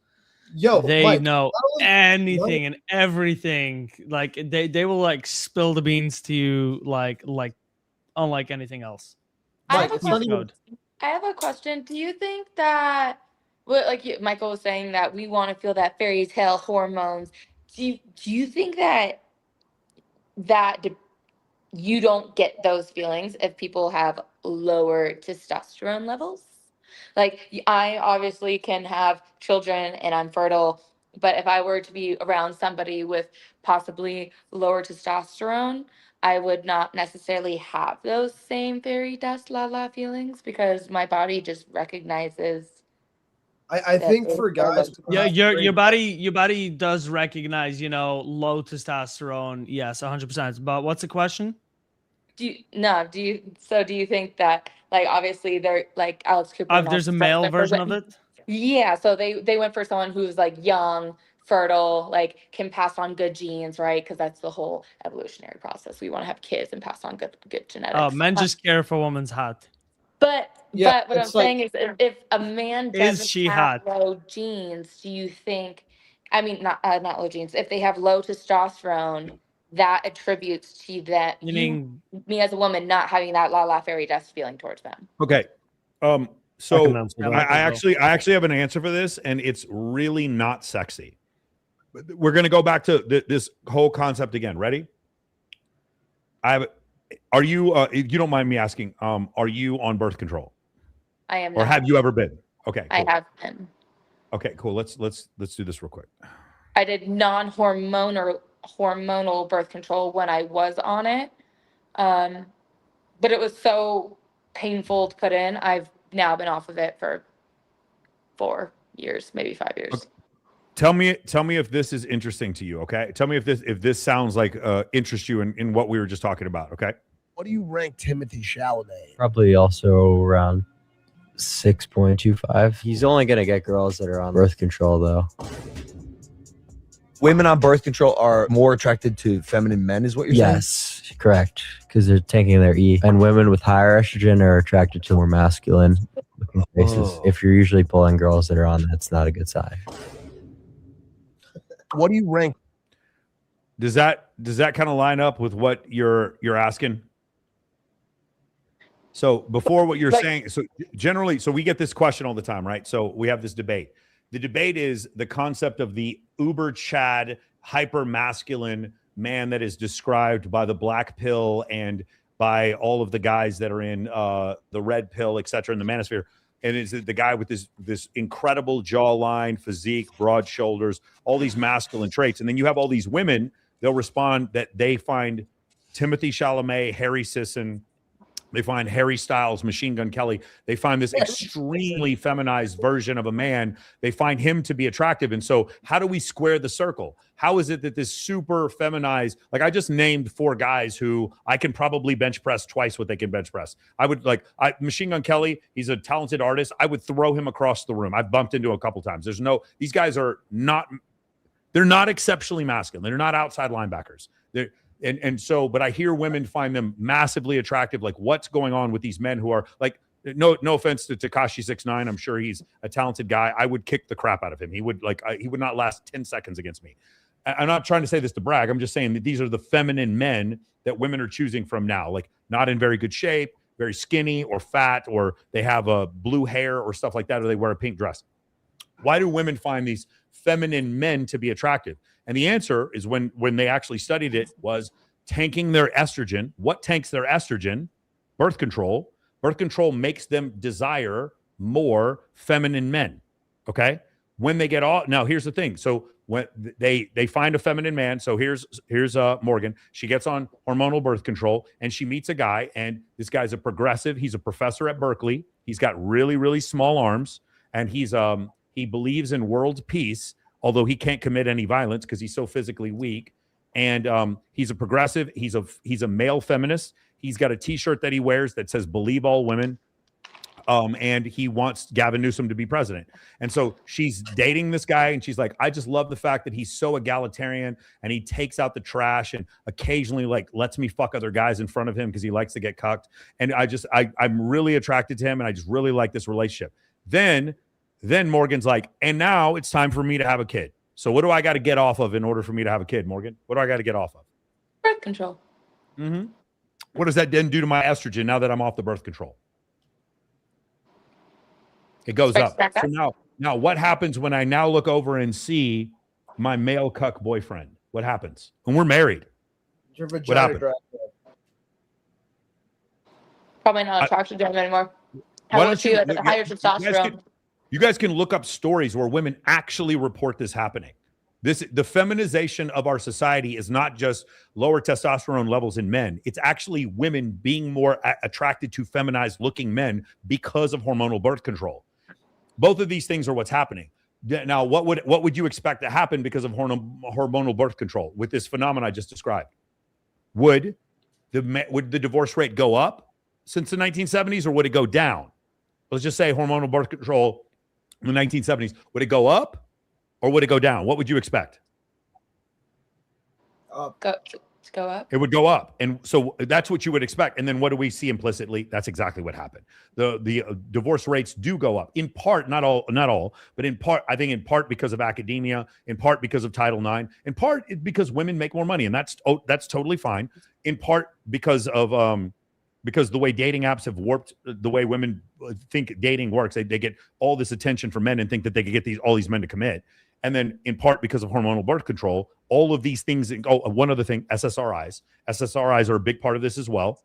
Yo, they Mike, know anything and everything. Like they will like spill the beans to you like unlike anything else. I have a question. Do you think that, Michael was saying that we want to feel that fairy tale hormones? Do you think that you don't get those feelings if people have lower testosterone levels? Like, I obviously can have children and I'm fertile, but if I were to be around somebody with possibly lower testosterone, I would not necessarily have those same fairy dust la la feelings because my body just recognizes. I think for guys, yeah, your body does recognize, low testosterone. Yes, 100%. But what's the question? Do you think that, like, obviously they're like Alex Cooper? There's a male version of it. Yeah, so they went for someone who's like young, fertile, like can pass on good genes, right? Because that's the whole evolutionary process. We want to have kids and pass on good genetics. Oh, men just care for a woman's hot. But what I'm saying is, if a man doesn't have hot? low genes, do you think? I mean, not low genes. If they have low testosterone, that attributes to that. Me as a woman not having that la la fairy dust feeling towards them. Okay. So I answer that. actually have an answer for this, and it's really not sexy. We're going to go back to this whole concept again. Ready? Are you, if you don't mind me asking, are you on birth control? I am. Or have you ever been? Okay. I Cool. have been. Okay, cool. Let's do this real quick. I did hormonal birth control when I was on it, but it was so painful to put in. I've now been off of it for 4 years, maybe 5 years. Okay. Tell me if this is interesting to you. Okay, tell me if this sounds like interests you in what we were just talking about. Okay. What do you rank Timothy Chalamet? Probably also around 6.25. He's only gonna get girls that are on birth control, though. Women on birth control are more attracted to feminine men, is what you're saying? Yes, correct. Because they're taking their E. And women with higher estrogen are attracted to more masculine looking faces. If you're usually pulling girls that are on, that's not a good sign. What do you rank? Does that kind of line up with what you're asking? So before what you're saying, so generally, so we get this question all the time, right? So we have this debate. The debate is the concept of the uber Chad, hyper masculine man that is described by the black pill and by all of the guys that are in the red pill, et cetera, in the manosphere. And it's the guy with this incredible jawline, physique, broad shoulders, all these masculine traits. And then you have all these women, they'll respond that they find Timothy Chalamet, Harry Sisson, they find Harry Styles, Machine Gun Kelly. They find this extremely feminized version of a man. They find him to be attractive. And so how do we square the circle? How is it that this super feminized, like I just named 4 guys who I can probably bench press twice what they can bench press. I would Machine Gun Kelly, he's a talented artist. I would throw him across the room. I've bumped into a couple times. These guys are not, they're not exceptionally masculine. They're not outside linebackers. But I hear women find them massively attractive. Like, what's going on with these men who are like, no offense to Tekashi 6ix9ine. I'm sure he's a talented guy. I would kick the crap out of him. He would not last 10 seconds against me. I'm not trying to say this to brag. I'm just saying that these are the feminine men that women are choosing from now. Like, not in very good shape, very skinny or fat, or they have a blue hair or stuff like that, or they wear a pink dress. Why do women find these feminine men to be attractive? And the answer is when they actually studied it was tanking their estrogen. What tanks their estrogen? Birth control. Birth control makes them desire more feminine men. Okay. When they get all, now here's the thing. So when they find a feminine man, so here's Morgan. She gets on hormonal birth control and she meets a guy, and this guy's a progressive. He's a professor at Berkeley. He's got really, really small arms, and he believes in world peace, although he can't commit any violence because he's so physically weak. And he's a progressive. He's a male feminist. He's got a T-shirt that he wears that says "Believe all women." And he wants Gavin Newsom to be president. And so she's dating this guy, and she's like, I just love the fact that he's so egalitarian, and he takes out the trash and occasionally like lets me fuck other guys in front of him because he likes to get cucked. And I'm really attracted to him, and I just really like this relationship. Then Morgan's like, and now it's time for me to have a kid. So what do I got to get off of in order for me to have a kid, Morgan? What do I got to get off of? Birth control. Mm-hmm. What does that then do to my estrogen now that I'm off the birth control? It goes up. So now what happens when I now look over and see my male cuck boyfriend? What happens? And we're married. Your What vagina happens? dries. Probably not attracted to him anymore. Why How don't much you- you you- higher testosterone? You guys can look up stories where women actually report this happening. The feminization of our society is not just lower testosterone levels in men. It's actually women being more attracted to feminized looking men because of hormonal birth control. Both of these things are what's happening. Now, what would you expect to happen because of hormonal birth control with this phenomenon I just described? Would the divorce rate go up since the 1970s, or would it go down? Let's just say hormonal birth control in the 1970s. Would it go up or would it go down? What would you expect? Go up. It would go up. And so that's what you would expect. And then what do we see implicitly? That's exactly what happened. The divorce rates do go up, in part, not all, but in part, I think in part because of academia, in part because of Title IX, in part because women make more money, and that's totally fine. In part because of because the way dating apps have warped the way women think dating works. They get all this attention from men and think that they could get all these men to commit. And then in part because of hormonal birth control, all of these things. Oh, one other thing, SSRIs. SSRIs are a big part of this as well.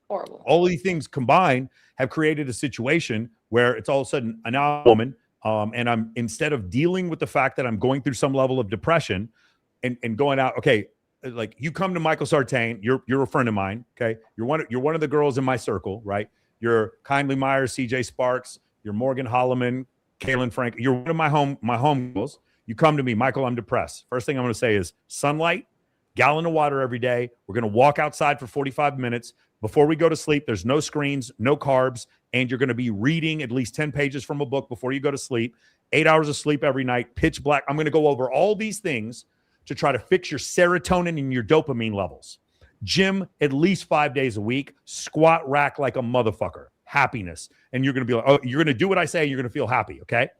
Horrible. All of these things combined have created a situation where it's all of a sudden I'm now a woman, and I'm, instead of dealing with the fact that I'm going through some level of depression and going out, okay, like you come to Michael Sartain, you're a friend of mine, okay? You're one of the girls in my circle, right? You're Kindly Myers, CJ Sparks, you're Morgan Holloman, Kaylin Frank. You're one of my home girls. You come to me, Michael, I'm depressed. First thing I'm going to say is sunlight, gallon of water every day. We're going to walk outside for 45 minutes. Before we go to sleep, there's no screens, no carbs, and you're going to be reading at least 10 pages from a book before you go to sleep. 8 hours of sleep every night, pitch black. I'm going to go over all these things to try to fix your serotonin and your dopamine levels. Gym at least 5 days a week, squat rack like a motherfucker, happiness. And you're going to be like, oh, you're going to do what I say, you're going to feel happy, okay?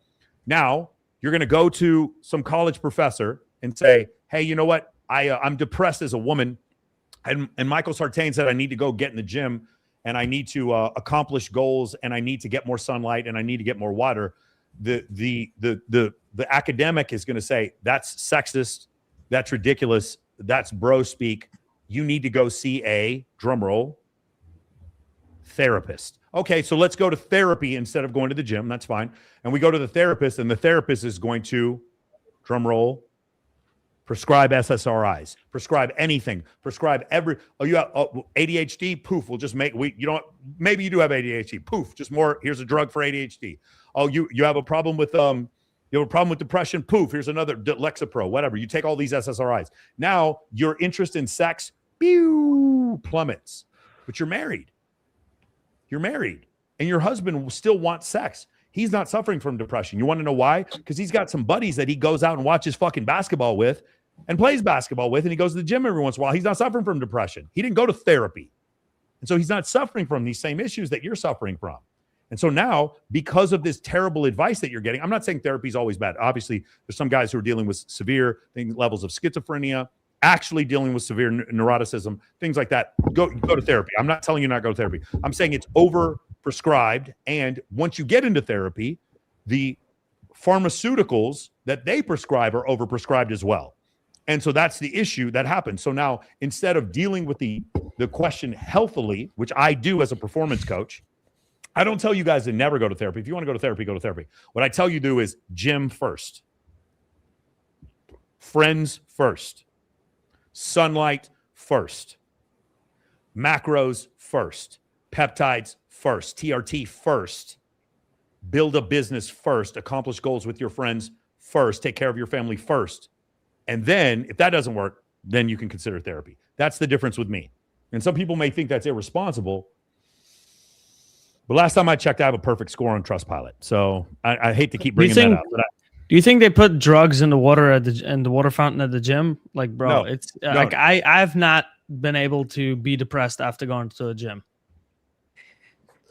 Now, you're going to go to some college professor and say, hey, you know what? I'm depressed as a woman. And Michael Sartain said I need to go get in the gym and I need to accomplish goals and I need to get more sunlight and I need to get more water. The academic is going to say that's sexist, that's ridiculous, that's bro speak. You need to go see a, drum roll, therapist. Okay, so let's go to therapy instead of going to the gym. That's fine. And we go to the therapist, and the therapist is going to, drum roll, prescribe SSRIs, prescribe anything, prescribe you have ADHD, poof, we'll just maybe you do have ADHD, poof, just more, here's a drug for ADHD. Oh, you have a problem with depression, poof, here's another Lexapro, whatever. You take all these SSRIs. Now your interest in sex, plummets, but you're married. You're married and your husband still wants sex. He's not suffering from depression. You want to know why? Because he's got some buddies that he goes out and watches fucking basketball with and plays basketball with, and he goes to the gym every once in a while. He's not suffering from depression. He didn't go to therapy. And so he's not suffering from these same issues that you're suffering from. And so now, because of this terrible advice that you're getting, I'm not saying therapy is always bad. Obviously, there's some guys who are dealing with severe levels of schizophrenia, actually dealing with severe neuroticism, things like that. Go to therapy. I'm not telling you not to go to therapy. I'm saying it's over-prescribed. And once you get into therapy, the pharmaceuticals that they prescribe are overprescribed as well. And so that's the issue that happens. So now instead of dealing with the question healthily, which I do as a performance coach, I don't tell you guys to never go to therapy. If you want to go to therapy, go to therapy. What I tell you to do is gym first, friends first, sunlight first, macros first, peptides first, TRT first, build a business first, accomplish goals with your friends first, take care of your family first. And then if that doesn't work, then you can consider therapy. That's the difference with me. And some people may think that's irresponsible. But last time I checked, I have a perfect score on Trustpilot. So I hate to keep bringing that up. But do you think they put drugs in the water at the water fountain at the gym? Like, bro, No. it's No. like I've not been able to be depressed after going to the gym.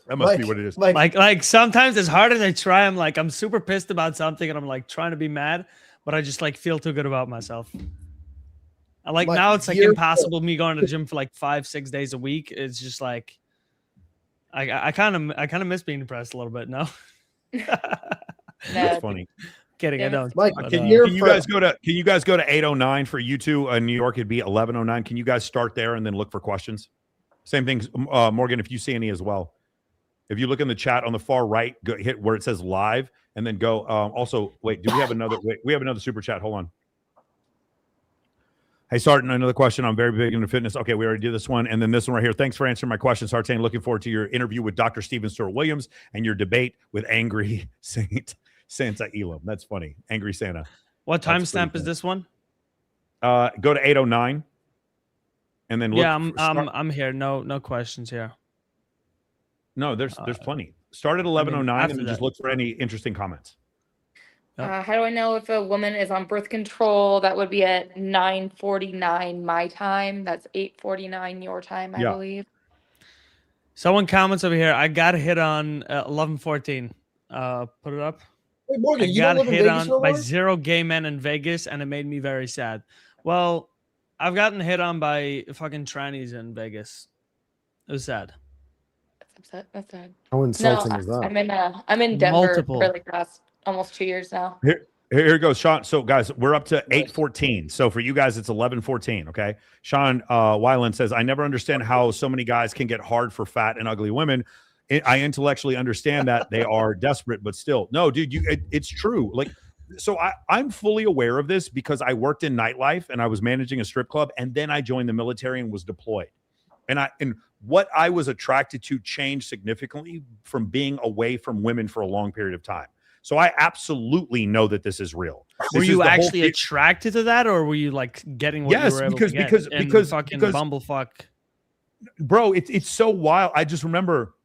That must be what it is. Like sometimes as hard as I try, I'm super pissed about something and I'm like trying to be mad, but I just like feel too good about myself. And like now it's like impossible me going to the gym for like 5-6 days a week. It's just like I kind of miss being depressed a little bit. No, That's funny. Kidding, I don't. Mike, But, can Can you guys go to 809 for you two? In New York, it'd be 1109. Can you guys start there and then look for questions? Same thing, Morgan. If you see any as well, if you look in the chat on the far right, go hit where it says live, and then go. Also, wait, do we have another? Wait, we have another super chat. Hold on. Hey, Sartain, another question. I'm very big into fitness. Okay, we already did this one. And then this one right here. Thanks for answering my question, Sartain. Looking forward to your interview with Dr. Stephen Stewart Williams and your debate with Angry Santa Elam. That's funny. Angry Santa. What timestamp is this one? Go to 809. And then look. Yeah, I'm here. No questions here. No, there's plenty. Start at 1109 and then just that. look for any interesting comments. How do I know if a woman is on birth control? That would be at 9:49 my time. That's 8:49 your time, I believe. Someone comments over here. I got hit on 11:14. Put it up. Hey, Morgan, I you got don't live in hit Vegas on no by more? 0 gay men in Vegas, and it made me very sad. Well, I've gotten hit on by fucking trannies in Vegas. It was sad. That's sad. How insulting is that? I'm in Denver Multiple. for like the last almost 2 years now. Here goes Sean. So guys, we're up to 8:14. So for you guys, it's 11:14. Okay. Sean Weiland says, I never understand how so many guys can get hard for fat and ugly women. I intellectually understand that they are desperate, but still, no, dude, it's true. Like, so I'm fully aware of this because I worked in nightlife and I was managing a strip club, and then I joined the military and was deployed. And what I was attracted to changed significantly from being away from women for a long period of time. So I absolutely know that this is real. Were This you is the whole actually attracted to that, or were you like getting what Yes, you were able because- to get? because- in because- fucking because- bumblefuck. Bro, it's so wild. I just remember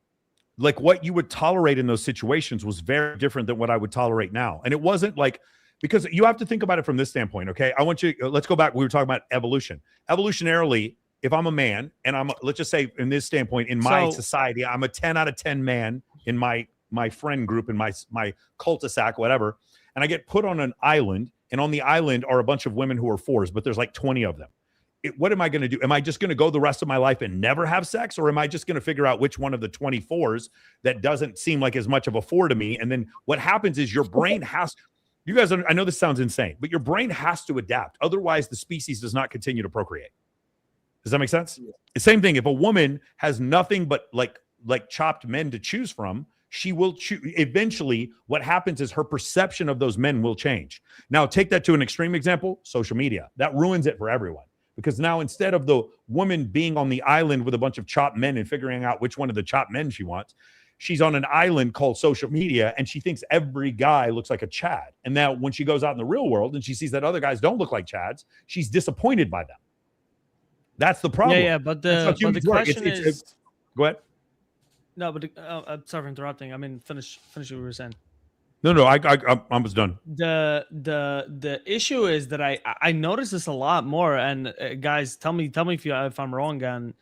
like what you would tolerate in those situations was very different than what I would tolerate now. And it wasn't like, because you have to think about it from this standpoint. Okay. I want you, let's go back. We were talking about evolution. Evolutionarily, if I'm a man and let's just say in this standpoint, in my society, I'm a 10 out of 10 man in my friend group, in my cul-de-sac, whatever. And I get put on an island, and on the island are a bunch of women who are 4s, but there's like 20 of them. What am I going to do? Am I just going to go the rest of my life and never have sex? Or am I just going to figure out which one of the 24s that doesn't seem like as much of a 4 to me? And then what happens is your brain has, you guys, I know this sounds insane, but your brain has to adapt. Otherwise, the species does not continue to procreate. Does that make sense? Yeah. The same thing. If a woman has nothing but like chopped men to choose from, she will choose. Eventually, what happens is her perception of those men will change. Now, take that to an extreme example, social media. That ruins it for everyone. Because now instead of the woman being on the island with a bunch of chopped men and figuring out which one of the chopped men she wants, she's on an island called social media, and she thinks every guy looks like a Chad. And now when she goes out in the real world and she sees that other guys don't look like Chads, she's disappointed by them. That's the problem. Yeah, but the question is... Go ahead. No, but I'm sorry for interrupting. I mean, finish what you were saying. No, I was done. The issue is that I notice this a lot more, and guys, tell me if I'm wrong. And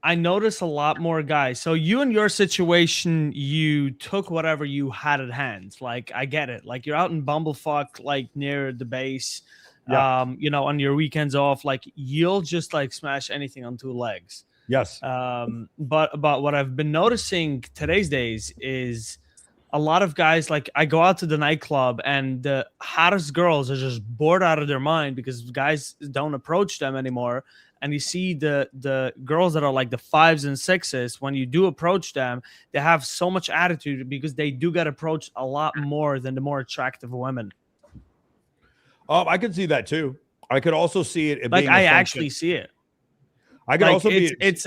I notice a lot more guys. So you in your situation, you took whatever you had at hand. Like I get it. Like you're out in bumblefuck, like near the base. Yeah. On your weekends off, like you'll just like smash anything on 2 legs. Yes. But what I've been noticing today's days is a lot of guys, like I go out to the nightclub and the hottest girls are just bored out of their mind because guys don't approach them anymore. And you see the girls that are like the 5s and 6s, when you do approach them, they have so much attitude because they do get approached a lot more than the more attractive women. I could see that too. I could also see it Like being I actually see it. I could like also be it's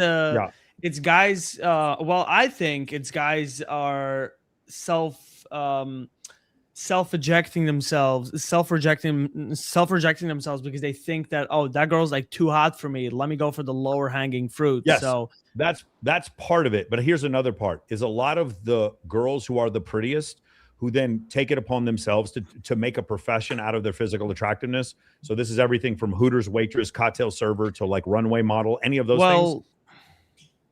guys well, I think it's guys are self-rejecting themselves because they think that, oh, that girl's like too hot for me, let me go for the lower hanging fruit. Yes, so that's part of it. But here's another part: is a lot of the girls who are the prettiest, who then take it upon themselves to make a profession out of their physical attractiveness. So this is everything from Hooters waitress, cocktail server to like runway model, any of those things.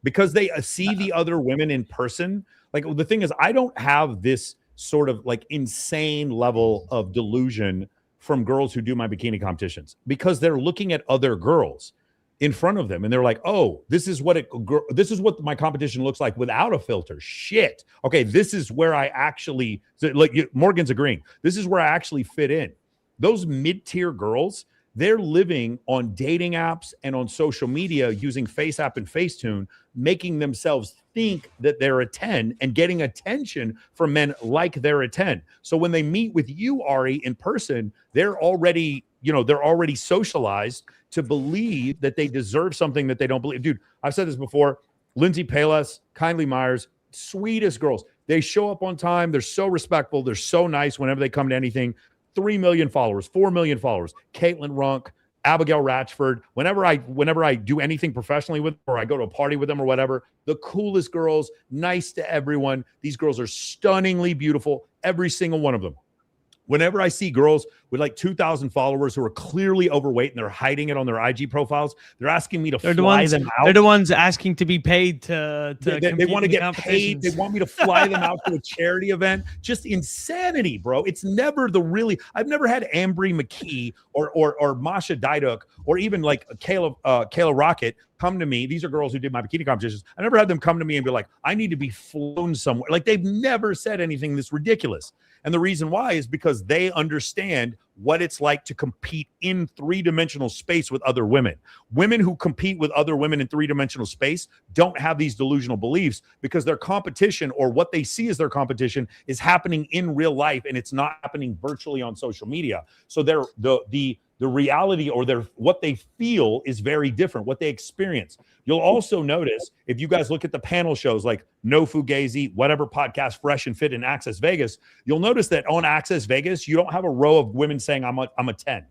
Because they see the other women in person. Like the thing is, I don't have this sort of like insane level of delusion from girls who do my bikini competitions, because they're looking at other girls in front of them and they're like, oh, this is what my competition looks like without a filter. Shit. Okay, this is where I actually, like Morgan's agreeing, this is where I actually fit in. Those mid-tier girls, they're living on dating apps and on social media using FaceApp and Facetune, making themselves think that they're a 10 and getting attention from men like they're a 10. So when they meet with you, Ari, in person, they're already socialized to believe that they deserve something that they don't believe. Dude, I've said this before. Lindsay Payless, Kindly Myers, sweetest girls. They show up on time. They're so respectful. They're so nice whenever they come to anything. 3 million followers, 4 million followers. Caitlin Runk, Abigail Ratchford. Whenever I do anything professionally with them, or I go to a party with them or whatever, the coolest girls, nice to everyone. These girls are stunningly beautiful, every single one of them. Whenever I see girls with like 2,000 followers who are clearly overweight and they're hiding it on their IG profiles, they're asking me to fly them out. They're the ones asking to be paid to they want to get paid. They want me to fly them out to a charity event. Just insanity, bro. It's never I've never had Ambry McKee or Masha Diduk or even like Kayla Rocket come to me. These are girls who did my bikini competitions. I never had them come to me and be like, I need to be flown somewhere. Like, they've never said anything this ridiculous. And the reason why is because they understand what it's like to compete in three-dimensional space with other women. Women who compete with other women in three-dimensional space don't have these delusional beliefs, because their competition, or what they see as their competition, is happening in real life, and it's not happening virtually on social media. So the reality, or what they feel, is very different, what they experience. You'll also notice, if you guys look at the panel shows like No Fugazi, whatever podcast, Fresh and Fit, in Access Vegas, you'll notice that on Access Vegas, you don't have a row of women saying, I'm a 10.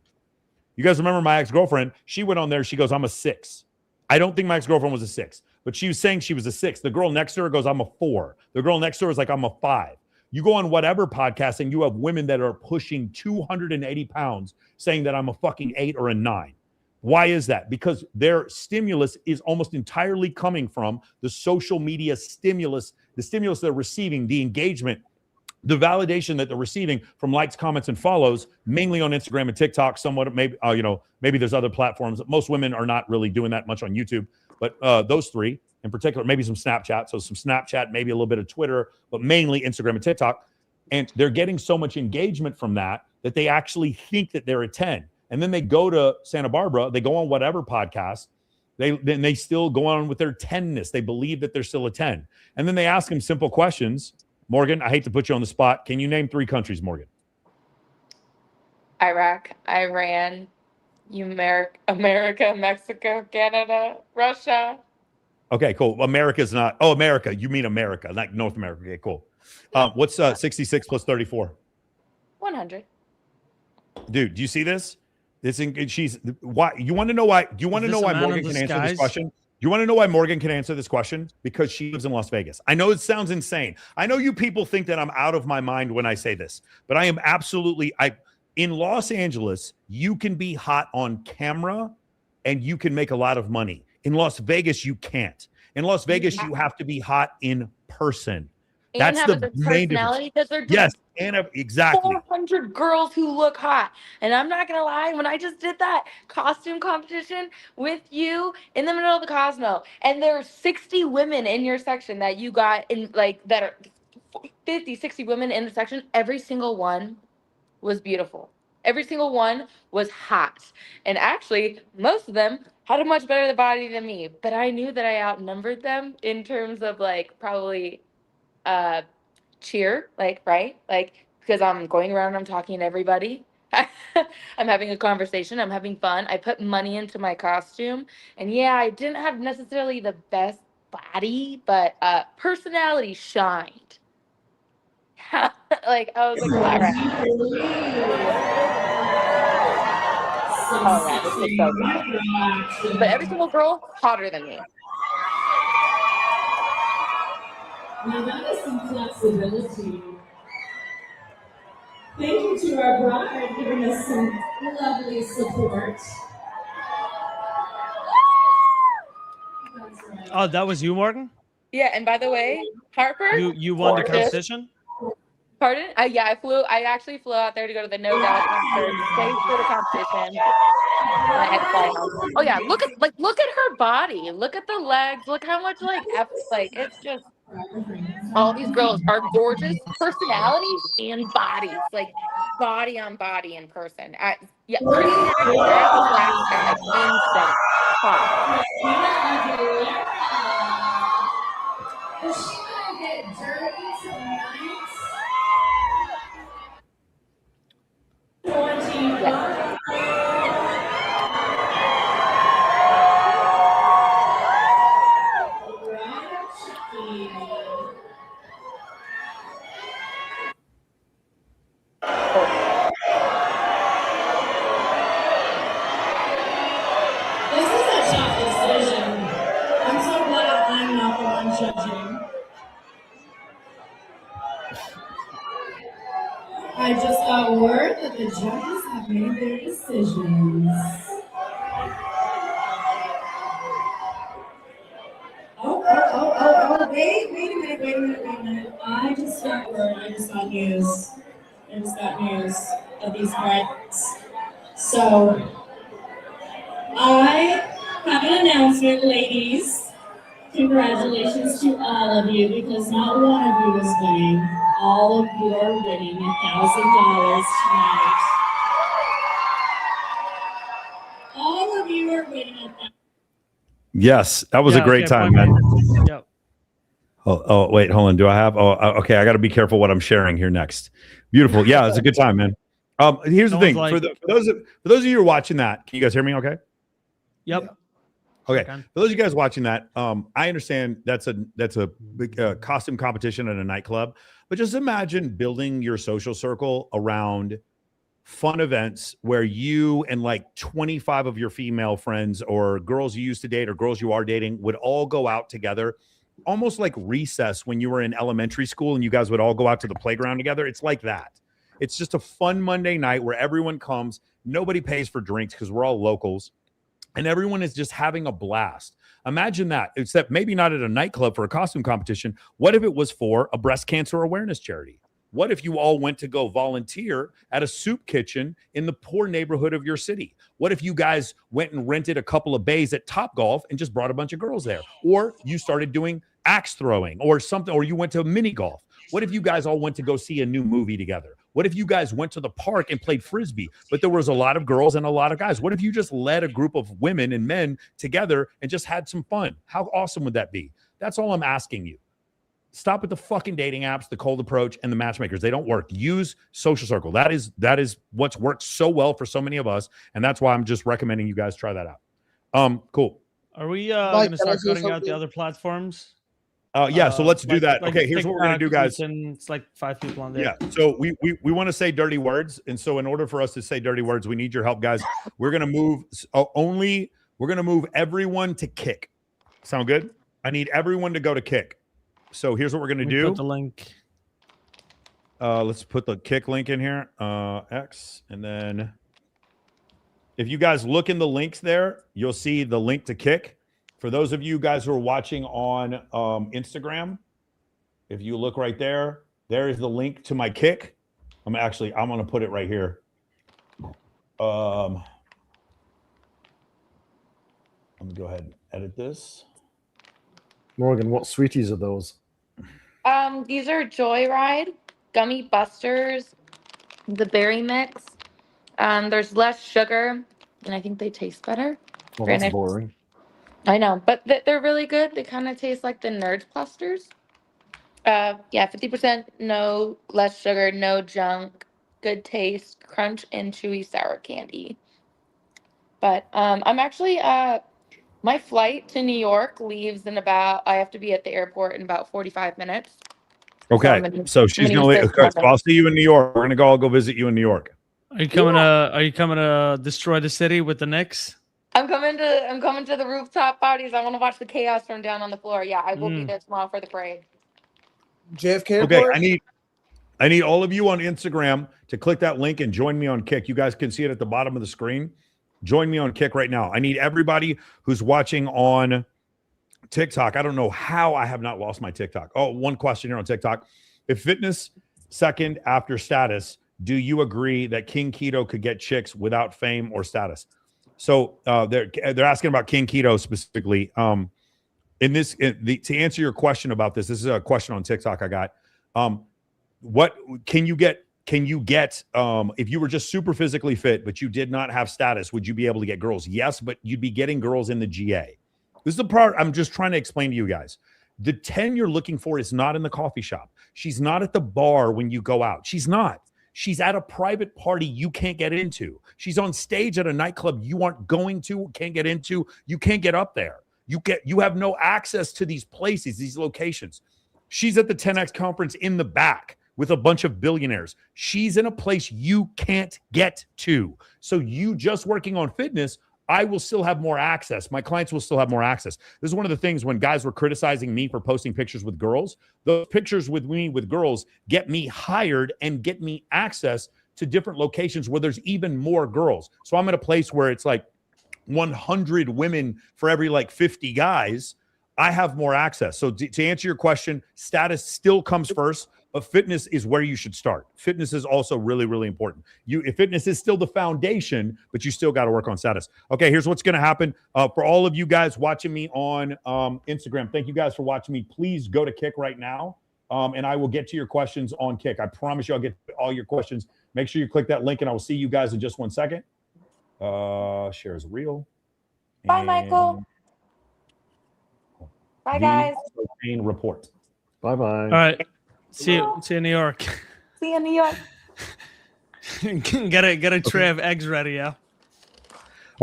You guys remember my ex-girlfriend? She went on there, she goes, I'm a 6. I don't think my ex-girlfriend was a 6, but she was saying she was a 6. The girl next to her goes, I'm a 4. The girl next to her is like, I'm a 5. You go on whatever podcast and you have women that are pushing 280 pounds saying that I'm a fucking 8 or a 9. Why is that? Because their stimulus is almost entirely coming from the social media stimulus, the stimulus they're receiving, the engagement, the validation that they're receiving from likes, comments, and follows, mainly on Instagram and TikTok. Somewhat, maybe maybe there's other platforms. Most women are not really doing that much on YouTube, but those three in particular, maybe some Snapchat. So some Snapchat, maybe a little bit of Twitter, but mainly Instagram and TikTok. And they're getting so much engagement from that they actually think that they're a 10. And then they go to Santa Barbara, they go on whatever podcast, they still go on with their 10ness. They believe that they're still a 10. And then they ask them simple questions. Morgan, I hate to put you on the spot. Can you name 3 countries, Morgan? Iraq, Iran, America, Mexico, Canada, Russia. Okay, cool. America's not. Oh, America. You mean America, not North America. Okay, cool. What's 66 plus 34? 100. Dude, do you see this? Why? You want to know why? Do you want to know why Morgan can answer this question? Do you want to know why Morgan can answer this question? Because she lives in Las Vegas. I know it sounds insane. I know you people think that I'm out of my mind when I say this, but I am absolutely. In Los Angeles, you can be hot on camera and you can make a lot of money. In Las Vegas, you can't. In Las Vegas, you have to be hot in person. And that's have the a main personality, because they're yes, and exactly 400 girls who look hot. And I'm not gonna lie, when I just did that costume competition with you in the middle of the Cosmo, and there are 60 women in your section that you got in, like, that are 50, 60 women in the section. Every single one was beautiful. Every single one was hot. And actually, most of them had a much better body than me. But I knew that I outnumbered them in terms of like probably cheer, like, right? Like, because I'm going around, I'm talking to everybody. I'm having a conversation, I'm having fun. I put money into my costume. And yeah, I didn't have necessarily the best body, but personality shined. Like, I was like, all right. Oh, yeah, this was so good. But every single girl, hotter than me. Now that is some flexibility. Thank you to our bride giving us some lovely support. Oh, that was you, Morgan? Yeah, and by the way, Harper, You won the gorgeous. competition? Pardon? Yeah, I actually flew out there to go to the No Doubt concert, stay for the competition. And I had to fly home. Oh yeah, look at her body. Look at the legs. Look how much it's just all these girls are gorgeous personalities and bodies. Like body on body in person. Christina Aguilera was last time. Insane. Hot. Is she gonna get dirty tonight? 25. This is a tough decision. I'm so glad I'm not the one judging. I just got word that the judges have made their decisions. Oh, wait a minute. I just got word, I just got news of these rights. So, I have an announcement, ladies. Congratulations to all of you, because not one of you is winning. All of you are winning $1,000 tonight. All of you are winning $1,000. Yes, that was a great time, man. Yep. Oh, wait, hold on. Do I have? Okay. I got to be careful what I'm sharing here next. Beautiful. Yeah, it's a good time, man. Here's the thing. For those of you who are watching that, can you guys hear me? Okay. Yep. Okay. For those of you guys watching that, I understand that's a big costume competition at a nightclub, but just imagine building your social circle around fun events where you and like 25 of your female friends or girls you used to date or girls you are dating would all go out together, almost like recess when you were in elementary school and you guys would all go out to the playground together. It's like that. It's just a fun Monday night where everyone comes, nobody pays for drinks because we're all locals, and everyone is just having a blast. Imagine that, except maybe not at a nightclub for a costume competition. What if it was for a breast cancer awareness charity? What if you all went to go volunteer at a soup kitchen in the poor neighborhood of your city? What if you guys went and rented a couple of bays at Topgolf and just brought a bunch of girls there? Or you started doing axe throwing or something, or you went to mini golf? What if you guys all went to go see a new movie together? What if you guys went to the park and played Frisbee, but there was a lot of girls and a lot of guys? What if you just led a group of women and men together and just had some fun? How awesome would that be? That's all I'm asking you. Stop with the fucking dating apps, the cold approach, and the matchmakers. They don't work. Use social circle. That is what's worked so well for so many of us, and that's why I'm just recommending you guys try that out. Cool. Are we going to start cutting out the other platforms? Yeah, so let's do that. Okay, here's what we're going to do, guys. It's like 5 people on there. Yeah, so we want to say dirty words, and so in order for us to say dirty words, we need your help, guys. We're going to move we're going to move everyone to kick. Sound good? I need everyone to go to kick. So here's what we're going to do. Put the link. Let's put the kick link in here. X, and then if you guys look in the links there, you'll see the link to kick. For those of you guys who are watching on Instagram, if you look right there, there is the link to my kick. I'm going to put it right here. Let me go ahead and edit this. Morgan, what sweeties are those? These are Joyride, Gummy Busters, the berry mix. There's less sugar, and I think they taste better. Well, that's Granted, boring. I know, but they're really good. They kind of taste like the Nerd Clusters. Yeah, 50% no, less sugar, no junk, good taste, crunch and chewy sour candy. But I'm actually my flight to New York leaves in about, I have to be at the airport in about 45 minutes. Okay, so she's gonna leave. Okay, so I'll see you in New York. We're gonna go visit you in New York. Are you coming to destroy the city with the Knicks? I'm coming to the rooftop parties. I want to watch the chaos from down on the floor. Yeah, I will be there tomorrow for the parade. JFK Okay, report? I need all of you on Instagram to click that link and join me on Kick. You guys can see it at the bottom of the screen. Join me on Kick right now. I need everybody who's watching on TikTok. I don't know how I have not lost my TikTok. Oh, one question here on TikTok. If fitness second after status, do you agree that King Keto could get chicks without fame or status? So they're asking about King Keto specifically. To answer your question about this is a question on TikTok I got. What can you get if you were just super physically fit but you did not have status, would you be able to get girls? Yes, but you'd be getting girls in the GA. This is the part I'm just trying to explain to you guys. The 10 you're looking for is not in the coffee shop. She's not at the bar when you go out. She's not. She's at a private party you can't get into. She's on stage at a nightclub you aren't going to, can't get into. You can't get up there. You have no access to these places, these locations. She's at the 10X conference in the back with a bunch of billionaires. She's in a place you can't get to. So you just working on fitness, I will still have more access. My clients will still have more access. This is one of the things when guys were criticizing me for posting pictures with girls. Those pictures with me with girls get me hired and get me access to different locations where there's even more girls. So I'm at a place where it's like 100 women for every like 50 guys. I have more access. So to answer your question, status still comes first, but fitness is where you should start. Fitness is also really, really important. If fitness is still the foundation, but you still got to work on status. Okay, here's what's going to happen. For all of you guys watching me on Instagram, thank you guys for watching me. Please go to Kick right now, and I will get to your questions on Kick. I promise you I'll get all your questions. Make sure you click that link, and I will see you guys in just 1 second. Share is real. Bye, Michael. Bye, guys. Sartain report. Bye-bye. All right. See you in New York. See you in New York. get a tray of eggs ready, yeah.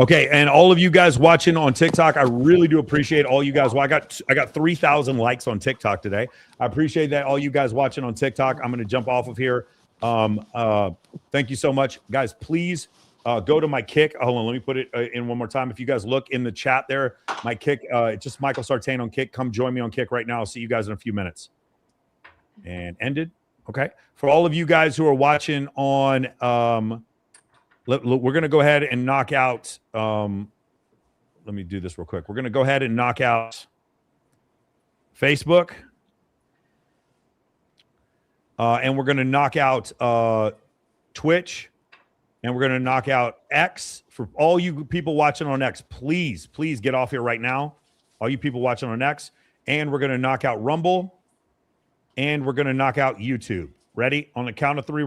Okay, and all of you guys watching on TikTok, I really do appreciate all you guys. Well, I got 3,000 likes on TikTok today. I appreciate that, all you guys watching on TikTok. I'm going to jump off of here. Thank you so much, guys. Please go to my Kick. Hold on, let me put it in one more time. If you guys look in the chat there, my Kick, it's just Michael Sartain on Kick. Come join me on Kick right now. I'll see you guys in a few minutes. And ended. Okay. For all of you guys who are watching on, we're going to go ahead and knock out. Let me do this real quick. We're going to go ahead and knock out Facebook. And we're going to knock out Twitch. And we're going to knock out X. For all you people watching on X, please get off here right now. All you people watching on X. And we're going to knock out Rumble. And we're going to knock out YouTube. Ready? On the count of 3.